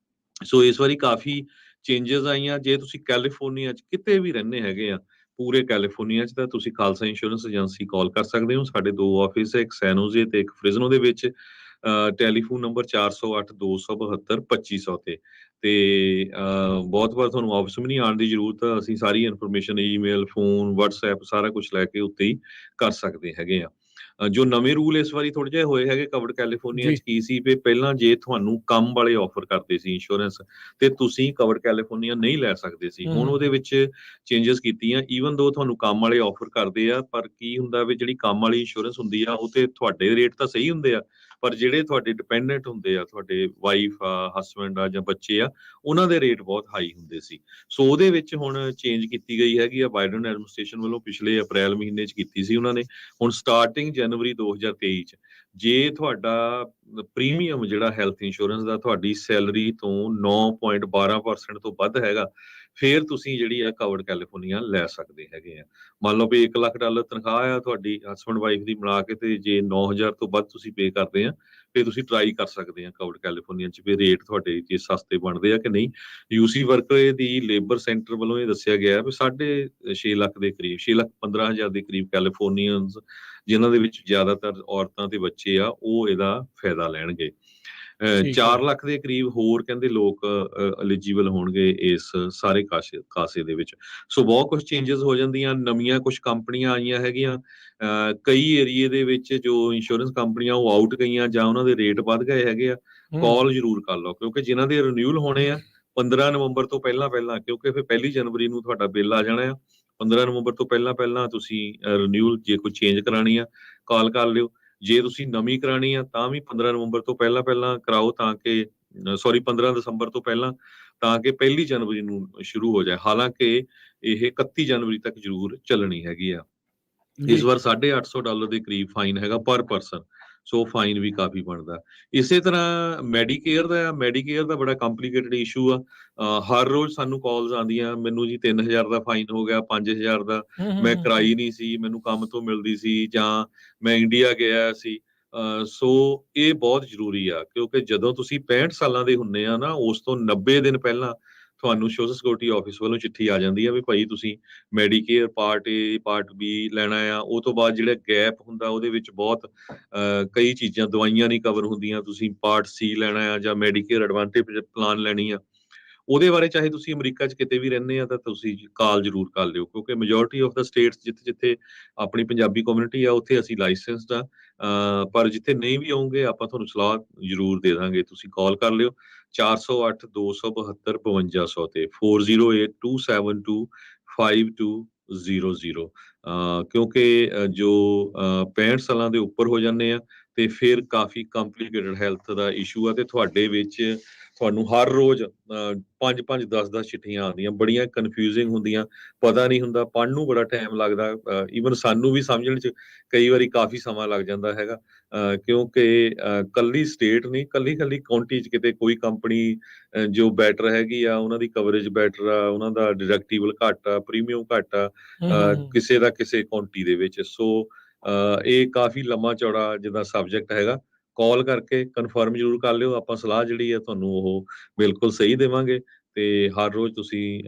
Speaker 2: ਸੋ ਇਸ ਵਾਰੀ ਕਾਫੀ ਚੇਂਜਸ ਆਈਆਂ। ਜੇ ਤੁਸੀਂ ਕੈਲੀਫੋਰਨੀਆ 'ਚ ਕਿਤੇ ਵੀ ਰਹਿੰਦੇ ਹੈਗੇ ਆ, ਪੂਰੇ ਕੈਲੀਫੋਰਨੀਆ 'ਚ, ਤਾਂ ਤੁਸੀਂ ਖਾਲਸਾ ਇੰਸ਼ੋਰੈਂਸ ਏਜੰਸੀ ਕਾਲ ਕਰ ਸਕਦੇ ਹੋ। ਸਾਡੇ 2 ਆਫਿਸ ਹੈ, ਇੱਕ ਸੈਨੋਜ਼ੇ ਤੇ ਇੱਕ ਫ੍ਰਿਜ਼ਨੋ ਦੇ ਵਿੱਚ। ਟੈਲੀਫੋਨ ਨੰਬਰ 408-272-2500 ਤੇ ਬਹੁਤ ਵਾਰ ਤੁਹਾਨੂੰ ਆਫਿਸ ਵੀ ਨਹੀਂ ਆਉਣ ਦੀ ਜ਼ਰੂਰਤ। ਅਸੀਂ ਸਾਰੀ ਇਨਫੋਰਮੇਸ਼ਨ ਈਮੇਲ, ਫੋਨ, WhatsApp ਸਾਰਾ ਕੁਝ ਲੈ ਕੇ ਉੱਤੇ ਹੀ ਕਰ ਸਕਦੇ ਹੈਗੇ ਆ। ਜੋ ਨਵੇਂ ਰੂਲ ਇਸ ਵਾਰੀ ਥੋੜੇ ਜਿਹੇ ਹੋਏ ਹੈਗੇ ਕਵਰ ਕੈਲੀਫੋਰਨੀਆ 'ਚ, ਕੀ ਸੀ ਵੀ ਪਹਿਲਾਂ ਜੇ ਤੁਹਾਨੂੰ ਕੰਮ ਵਾਲੇ ਆਫਰ ਕਰਦੇ ਸੀ ਇੰਸ਼ੋਰੈਂਸ ਤੇ ਤੁਸੀਂ ਕਵਰ ਕੈਲੀਫੋਰਨੀਆ ਨਹੀਂ ਲੈ ਸਕਦੇ ਸੀ। ਹੁਣ ਉਹਦੇ ਵਿੱਚ ਚੇਂਜਸ ਕੀਤੀਆਂ। ਈਵਨ ਦੋ ਤੁਹਾਨੂੰ ਕੰਮ ਵਾਲੇ ਆਫਰ ਕਰਦੇ ਆ, ਪਰ ਕੀ ਹੁੰਦਾ ਵੀ ਜਿਹੜੀ ਕੰਮ ਵਾਲੀ ਇੰਸ਼ੋਰੈਂਸ ਹੁੰਦੀ ਆ ਉਹ ਤੇ ਤੁਹਾਡੇ ਰੇਟ ਤਾਂ ਸਹੀ ਹੁੰਦੇ ਆ, ਪਰ ਜਿਹੜੇ ਤੁਹਾਡੇ ਡਿਪੈਂਡੈਂਟ ਹੁੰਦੇ ਆ, ਤੁਹਾਡੇ ਵਾਈਫ ਆ, ਹਸਬੈਂਡ ਆ ਜਾਂ ਬੱਚੇ ਆ, ਉਹਨਾਂ ਦੇ ਰੇਟ ਬਹੁਤ ਹਾਈ ਹੁੰਦੇ ਸੀ। ਸੋ ਉਹਦੇ ਵਿੱਚ ਹੁਣ ਚੇਂਜ ਕੀਤੀ ਗਈ ਹੈਗੀ ਆ ਬਾਈਡਨ ਐਡਮਿਨਿਸਟ੍ਰੇਸ਼ਨ ਵੱਲੋਂ, ਪਿਛਲੇ ਅਪ੍ਰੈਲ ਮਹੀਨੇ 'ਚ ਕੀਤੀ ਸੀ ਉਹਨਾਂ ਨੇ। ਹੁਣ ਸਟਾਰਟਿੰਗ ਜਨਵਰੀ 2023 'ਚ ਜੇ ਤੁਹਾਡਾ ਪ੍ਰੀਮੀਅਮ ਜਿਹੜਾ ਹੈਲਥ ਇੰਸ਼ੋਰੈਂਸ ਦਾ ਤੁਹਾਡੀ ਸੈਲਰੀ ਤੋਂ 9.12% ਤੋਂ ਵੱਧ ਹੈਗਾ, ਫਿਰ ਤੁਸੀਂ ਜਿਹੜੀ ਆ ਕਵਰ ਕੈਲੀਫੋਰਨੀਆ ਲੈ ਸਕਦੇ ਹੈਗੇ ਆ। ਮੰਨ ਲਓ ਵੀ $1 ਲੱਖ ਤਨਖਾਹ ਆ ਤੁਹਾਡੀ ਹਸਬੈਂਡ ਵਾਈਫ ਦੀ ਮਿਲਾ ਕੇ, ਤੇ ਜੇ 9,000 ਤੋਂ ਵੱਧ ਤੁਸੀਂ ਪੇ ਕਰਦੇ ਆ, ਫਿਰ ਤੁਸੀਂ ਟਰਾਈ ਕਰ ਸਕਦੇ ਆ ਕਵਰ ਕੈਲੀਫੋਰਨੀਆ 'ਚ ਵੀ ਰੇਟ ਤੁਹਾਡੇ ਜੇ ਸਸਤੇ ਬਣਦੇ ਆ ਕਿ ਨਹੀਂ। UC ਵਰਕਰ ਦੀ ਲੇਬਰ ਸੈਂਟਰ ਵੱਲੋਂ ਇਹ ਦੱਸਿਆ ਗਿਆ ਵੀ 6.5 ਲੱਖ ਦੇ ਕਰੀਬ, 6,15,000 ਦੇ ਕਰੀਬ ਕੈਲੀਫੋਰਨੀਅਨਸ, ਜਿਨ੍ਹਾਂ ਦੇ ਵਿੱਚ ਜ਼ਿਆਦਾਤਰ ਔਰਤਾਂ ਤੇ ਬੱਚੇ ਆ, ਉਹ ਇਹਦਾ ਫਾਇਦਾ ਲੈਣਗੇ। 4 ਲੱਖ ਦੇ ਕਰੀਬ ਹੋਰ ਕਹਿੰਦੇ ਲੋਕ ਐਲੀਜੀਬਲ ਹੋਣਗੇ ਇਸ ਸਾਰੇ ਖਾਸੇ ਦੇ ਵਿੱਚ। ਸੋ ਬਹੁਤ ਕੁਝ ਚੇਂਜਸ ਹੋ ਜਾਂਦੀਆਂ। ਨਵੀਆਂ ਕੁਝ ਕੰਪਨੀਆਂ ਆਈਆਂ ਹੈਗੀਆਂ। ਕਈ ਏਰੀਏ ਦੇ ਵਿੱਚ ਜੋ ਇੰਸ਼ੋਰੈਂਸ ਕੰਪਨੀਆਂ ਉਹ ਆਊਟ ਗਈਆਂ ਜਾਂ ਉਹਨਾਂ ਦੇ ਰੇਟ ਵੱਧ ਗਏ ਹੈਗੇ ਆ। ਕਾਲ ਜ਼ਰੂਰ ਕਰ ਲਓ, ਕਿਉਂਕਿ ਜਿਨ੍ਹਾਂ ਦੇ ਰਿਨਿਊਅਲ ਹੋਣੇ ਆ 15 ਨਵੰਬਰ ਤੋਂ ਪਹਿਲਾਂ, ਕਿਉਂਕਿ ਫਿਰ 1 ਜਨਵਰੀ ਨੂੰ ਤੁਹਾਡਾ ਬਿੱਲ ਆ ਜਾਣਾ ਆ। 15 ਨਵੰਬਰ ਤੋਂ ਪਹਿਲਾਂ ਤੁਸੀਂ ਰਿਨਿਊਅਲ ਜੇ ਕੋਈ ਚੇਂਜ ਕਰਾਣੀ ਆ, ਕਾਲ ਕਰ ਲਿਓ। ਜੇ ਤੁਸੀਂ ਨਵੀਂ ਕਰਾਣੀ ਆ ਤਾਂ ਵੀ 15 ਨਵੰਬਰ ਤੋਂ ਪਹਿਲਾਂ ਕਰਾਓ, ਤਾਂ ਕਿ 15 ਦਸੰਬਰ ਤੋਂ ਪਹਿਲਾਂ, ਤਾਂ ਕਿ 1 ਜਨਵਰੀ ਨੂੰ ਸ਼ੁਰੂ ਹੋ ਜਾਏ। ਹਾਲਾਂਕਿ ਇਹ 31 ਜਨਵਰੀ ਤੱਕ ਜ਼ਰੂਰ ਚੱਲਣੀ ਹੈਗੀ ਆ। ਇਸ ਵਾਰ $850 ਦੇ ਕਰੀਬ ਫਾਈਨ ਹੈਗਾ ਪਰ ਪਰਸਨ, ਸੋ ਫਾਈਨ ਵੀ ਕਾਫੀ ਬਣਦਾ। ਇਸੇ ਤਰ੍ਹਾਂ ਮੈਡੀਕੇਅਰ ਦਾ ਬੜਾ ਕੰਪਲਿਕੇਟਡ ਇਸ਼ੂ ਆ। ਹਰ ਰੋਜ਼ ਸਾਨੂੰ ਕਾਲਸ ਆਉਂਦੀਆਂ, ਮੈਨੂੰ ਜੀ 3000 ਦਾ ਫਾਈਨ ਹੋ ਗਿਆ, 5000 ਦਾ, ਮੈਂ ਕਰਾਈ ਨਹੀਂ ਸੀ, ਮੈਨੂੰ ਕੰਮ ਤੋਂ ਮਿਲਦੀ ਸੀ, ਜਾਂ ਮੈਂ ਇੰਡੀਆ ਗਿਆ ਸੀ। ਸੋ ਇਹ ਬਹੁਤ ਜ਼ਰੂਰੀ ਆ, ਕਿਉਂਕਿ ਜਦੋਂ ਤੁਸੀਂ 65 ਸਾਲਾਂ ਦੇ ਹੁੰਦੇ ਆ ਨਾ, ਉਸ ਤੋਂ 90 ਦਿਨ ਪਹਿਲਾਂ ਤੁਹਾਨੂੰ ਸੋਸ਼ਲ ਸਿਕਿਉਰਿਟੀ ਆਫਿਸ ਵੱਲੋਂ ਚਿੱਠੀ ਆ ਜਾਂਦੀ ਆ ਵੀ ਭਾਈ ਤੁਸੀਂ Medicare part A, part B ਲੈਣਾ ਆ। ਉਹ ਤੋਂ ਬਾਅਦ ਜਿਹੜਾ ਗੈਪ ਹੁੰਦਾ ਉਹਦੇ ਵਿੱਚ ਬਹੁਤ ਕਈ ਚੀਜ਼ਾਂ, ਦਵਾਈਆਂ ਨਹੀਂ ਕਵਰ ਹੁੰਦੀਆਂ, ਤੁਸੀਂ ਪਾਰਟ C ਲੈਣਾ ਆ ਜਾਂ ਮੈਡੀਕੇਅਰ ਐਡਵਾਂਟੇਜ ਪਲਾਨ ਲੈਣੀ ਆ। ਉਹਦੇ ਬਾਰੇ ਚਾਹੇ ਤੁਸੀਂ ਅਮਰੀਕਾ 'ਚ ਕਿਤੇ ਵੀ ਰਹਿੰਦੇ ਆ ਤਾਂ ਤੁਸੀਂ ਕਾਲ ਜ਼ਰੂਰ ਕਰ ਲਿਓ, ਕਿਉਂਕਿ ਮੈਜੋਰਿਟੀ ਆਫ ਦਾ ਸਟੇਟਸ ਜਿੱਥੇ ਆਪਣੀ ਪੰਜਾਬੀ ਕਮਿਊਨਿਟੀ ਆ ਉੱਥੇ ਅਸੀਂ ਲਾਇਸੈਂਸਡ ਆ। ਪਰ ਜਿੱਥੇ ਨਹੀਂ ਵੀ ਆਉਂਗੇ ਆਪਾਂ ਤੁਹਾਨੂੰ ਸਲਾਹ ਜ਼ਰੂਰ ਦੇ ਦਾਂਗੇ, ਤੁਸੀਂ ਕਾਲ ਕਰ ਲਿਓ। 408 272 5200 ਤੇ 4082725200 ਕਿਉਂਕਿ ਜੋ 65 ਸਾਲਾਂ ਦੇ ਉੱਪਰ ਹੋ ਜਾਂਦੇ ਆ ਤੇ ਫਿਰ ਕਾਫੀ ਕੰਪਲਿਕੇਟਡ ਹੈਲਥ ਦਾ ਇਸ਼ੂ ਆ ਤੇ ਤੁਹਾਡੇ ਵਿੱਚ ਤੁਹਾਨੂੰ ਹਰ ਰੋਜ਼ 5-5 10-10 ਚਿੱਠੀਆਂ ਆਉਂਦੀਆਂ, ਬੜੀਆਂ ਕਨਫਿਊਜ਼ਿੰਗ ਹੁੰਦੀਆਂ, ਪਤਾ ਨਹੀਂ ਹੁੰਦਾ, ਪੜ੍ਹਨ ਨੂੰ ਬੜਾ ਟਾਈਮ ਲੱਗਦਾ, ਈਵਨ ਸਾਨੂੰ ਵੀ ਸਮਝਣ 'ਚ ਕਈ ਵਾਰੀ ਕਾਫੀ ਸਮਾਂ ਲੱਗ ਜਾਂਦਾ ਹੈਗਾ ਕਿਉਂਕਿ ਕੱਲੀ ਸਟੇਟ ਨਹੀਂ, ਕੱਲੀ ਕਾਉਂਟੀ 'ਚ ਕਿਤੇ ਕੋਈ ਕੰਪਨੀ ਜੋ ਬੈਟਰ ਹੈਗੀ ਆ, ਉਹਨਾਂ ਦੀ ਕਵਰੇਜ ਬੈਟਰ ਆ, ਉਹਨਾਂ ਦਾ ਡਿਡਕਟੀਬਲ ਘੱਟ ਆ, ਪ੍ਰੀਮੀਅਮ ਘੱਟ ਆ ਕਿਸੇ ਦਾ ਕਿਸੇ ਕਾਉਂਟੀ ਦੇ ਵਿੱਚ। ਸੋ ਇਹ ਕਾਫੀ ਲੰਮਾ ਚੌੜਾ ਜਿੱਦਾਂ ਸਬਜੈਕਟ ਹੈਗਾ, ਕਾਲ ਕਰਕੇ ਕਨਫਰਮ ਜ਼ਰੂਰ ਕਰ ਲਿਓ, ਆਪਾਂ ਸਲਾਹ ਜਿਹੜੀ ਹੈ ਤੁਹਾਨੂੰ ਉਹ ਬਿਲਕੁਲ ਸਹੀ ਦੇਵਾਂਗੇ। ਤੇ ਹਰ ਰੋਜ਼ ਤੁਸੀਂ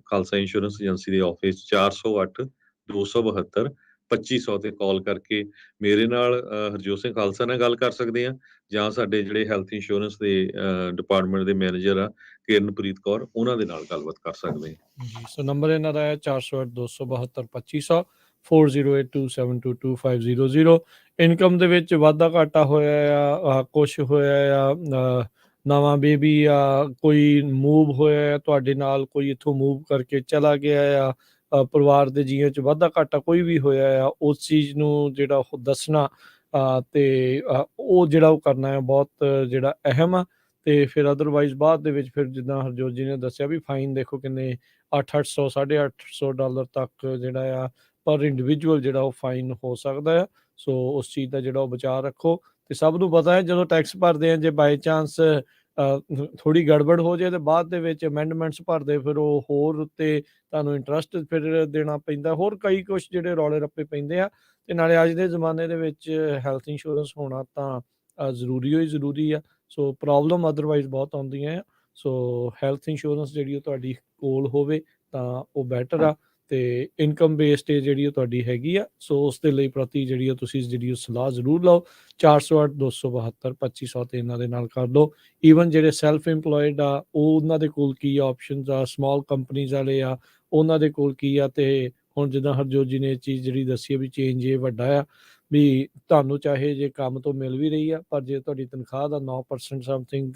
Speaker 2: ਖਾਲਸਾ ਇੰਸ਼ੋਰੈਂਸ ਏਜੰਸੀ ਦੇ ਆਫਿਸ 408 272 2500 ਤੇ ਕਾਲ ਕਰਕੇ ਮੇਰੇ ਨਾਲ ਹਰਜੋਤ ਸਿੰਘ ਖਾਲਸਾ ਨਾਲ ਗੱਲ ਕਰ ਸਕਦੇ ਆ, ਜਾਂ ਸਾਡੇ ਜਿਹੜੇ ਹੈਲਥ ਇੰਸ਼ੋਰੈਂਸ ਦੇ ਡਿਪਾਰਟਮੈਂਟ ਦੇ ਮੈਨੇਜਰ ਆ ਕਿਰਨਪ੍ਰੀਤ ਕੌਰ, ਉਹਨਾਂ ਦੇ ਨਾਲ ਗੱਲਬਾਤ ਕਰ ਸਕਦੇ ਆ
Speaker 1: ਜੀ। ਸੋ ਨੰਬਰ ਇਹਨਾਂ ਦਾ ਹੈ 408 272 2500 4082722500। ਇਨਕਮ ਦੇ ਵਿੱਚ ਵਾਧਾ ਘਾਟਾ ਹੋਇਆ ਆ, ਕੁਛ ਹੋਇਆ ਆ, ਨਵਾਂ ਬੇਬੀ ਆ, ਕੋਈ ਮੂਵ ਹੋਇਆ ਆ ਤੁਹਾਡੇ ਨਾਲ, ਕੋਈ ਇੱਥੋਂ ਮੂਵ ਕਰਕੇ ਚਲਾ ਗਿਆ ਆ, ਪਰਿਵਾਰ ਦੇ ਜੀਆਂ 'ਚ ਵਾਧਾ ਘਾਟਾ ਕੋਈ ਵੀ ਹੋਇਆ ਆ, ਉਸ ਚੀਜ਼ ਨੂੰ ਜਿਹੜਾ ਉਹ ਦੱਸਣਾ ਤੇ ਉਹ ਜਿਹੜਾ ਉਹ ਕਰਨਾ ਹੈ ਬਹੁਤ ਜਿਹੜਾ ਅਹਿਮ ਆ। ਤੇ ਫਿਰ ਅਦਰਵਾਈਜ਼ ਬਾਅਦ ਦੇ ਵਿੱਚ ਫਿਰ ਜਿੱਦਾਂ ਹਰਜੋਤ ਜੀ ਨੇ ਦੱਸਿਆ ਵੀ ਫਾਈਨ ਦੇਖੋ ਕਿੰਨੇ $800 $850 ਤੱਕ ਜਿਹੜਾ ਆ ਪਰ ਇੰਡੀਵਿਜੂਅਲ ਜਿਹੜਾ ਉਹ ਫਾਈਨ ਹੋ ਸਕਦਾ ਆ। ਸੋ ਉਸ ਚੀਜ਼ ਦਾ ਜਿਹੜਾ ਉਹ ਬਚਾਅ ਰੱਖੋ। ਤੇ ਸਭ ਨੂੰ ਪਤਾ ਹੈ ਜਦੋਂ ਟੈਕਸ ਭਰਦੇ ਆ, ਜੇ ਬਾਈ ਚਾਂਸ ਥੋੜੀ ਗੜਬੜ ਹੋ ਜਾਏ ਤੇ ਬਾਅਦ ਦੇ ਵਿੱਚ ਅਮੈਂਡਮੈਂਟਸ ਭਰਦੇ ਫਿਰ ਉਹ ਹੋਰ ਉੱਤੇ ਤੁਹਾਨੂੰ ਇੰਟਰਸਟ ਫਿਰ ਦੇਣਾ ਪੈਂਦਾ, ਹੋਰ ਕਈ ਕੁਛ ਜਿਹੜੇ ਰੌਲੇ ਰੱਪੇ ਪੈਂਦੇ ਆ। ਤੇ ਨਾਲੇ ਅੱਜ ਦੇ ਜ਼ਮਾਨੇ ਦੇ ਵਿੱਚ ਹੈਲਥ ਇੰਸ਼ੋਰੈਂਸ ਹੋਣਾ ਤਾਂ ਜ਼ਰੂਰੀ ਹੋਈ ਜ਼ਰੂਰੀ ਆ। ਸੋ ਪ੍ਰੋਬਲਮ ਅਦਰਵਾਈਜ਼ ਬਹੁਤ ਆਉਂਦੀਆਂ ਆ। ਸੋ ਹੈਲਥ ਇੰਸ਼ੋਰੈਂਸ ਜਿਹੜੀ ਉਹ ਤੁਹਾਡੀ ਕੋਲ ਹੋਵੇ ਤਾਂ ਉਹ ਬੈਟਰ ਆ। ਤੇ ਇਨਕਮ ਬੇਸਡ ਜਿਹੜੀ ਉਹ ਤੁਹਾਡੀ ਹੈਗੀ ਆ, ਸੋ ਉਸ ਦੇ ਲਈ ਪ੍ਰਤੀ ਜਿਹੜੀ ਤੁਸੀਂ ਜਿਹੜੀ ਉਹ ਸਲਾਹ ਜ਼ਰੂਰ ਲਓ। 408 272 2500 ਤੇ ਇਹਨਾਂ ਦੇ ਨਾਲ ਕਰ ਲਓ। ਈਵਨ ਜਿਹੜੇ ਸੈਲਫ ਇੰਪਲੋਇਡ ਆ ਉਹਨਾਂ ਦੇ ਕੋਲ ਕੀ ਆਪਸ਼ਨਸ ਆ, ਸਮਾਲ ਕੰਪਨੀਜ਼ ਵਾਲੇ ਆ ਉਹਨਾਂ ਦੇ ਕੋਲ ਕੀ ਆ। ਤੇ ਹੁਣ ਜਿੱਦਾਂ ਹਰਜੋਤ ਜੀ ਨੇ ਇਹ ਚੀਜ਼ ਜਿਹੜੀ ਦੱਸੀ ਹੈ ਵੀ ਚੇਂਜ ਇਹ ਵੱਡਾ ਆ ਵੀ ਤੁਹਾਨੂੰ ਚਾਹੇ ਜੇ ਕੰਮ ਤੋਂ ਮਿਲ ਵੀ ਰਹੀ ਆ, ਪਰ ਜੇ ਤੁਹਾਡੀ ਤਨਖਾਹ ਦਾ 9% ਸਮਥਿੰਗ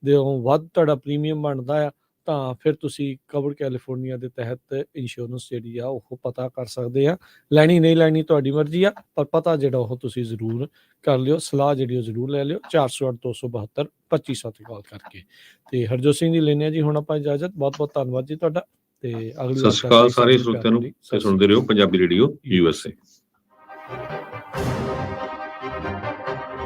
Speaker 1: ਦੇ ਵੱਧ ਤੁਹਾਡਾ ਪ੍ਰੀਮੀਅਮ ਬਣਦਾ ਆ ਤਾਂ ਫਿਰ ਤੁਸੀਂ ਕਵਰ ਕੈਲੀਫੋਰਨੀਆ ਦੇ ਤਹਿਤ ਇੰਸ਼ੋਰੈਂਸ ਜਿਹੜੀ ਆ ਉਹ ਪਤਾ ਕਰ ਸਕਦੇ ਆ। ਲੈਣੀ ਨਹੀਂ ਲੈਣੀ ਤੁਹਾਡੀ ਮਰਜ਼ੀ ਆ, ਪਰ ਪਤਾ ਜਿਹੜਾ ਉਹ ਤੁਸੀਂ ਜ਼ਰੂਰ ਕਰ ਲਿਓ, ਸਲਾਹ ਜਿਹੜੀ ਉਹ ਜ਼ਰੂਰ ਲੈ ਲਿਓ। 408 272 2500 ਤੇ ਕਾਲ ਕਰਕੇ। ਤੇ ਹਰਜੋਤ ਸਿੰਘ ਜੀ ਲੈਣੇ ਆ ਜੀ ਹੁਣ ਆਪਾਂ ਇਜਾਜ਼ਤ। ਬਹੁਤ ਬਹੁਤ ਧੰਨਵਾਦ ਜੀ ਤੁਹਾਡਾ। ਤੇ ਅਗਲੀ
Speaker 2: ਸਤਿ ਸ਼੍ਰੀ ਅਕਾਲ ਸਾਰੇ ਸਰੋਤਿਆਂ ਨੂੰ, ਤੇ ਸੁਣਦੇ ਰਹੋ ਪੰਜਾਬੀ ਰੇਡੀਓ USA।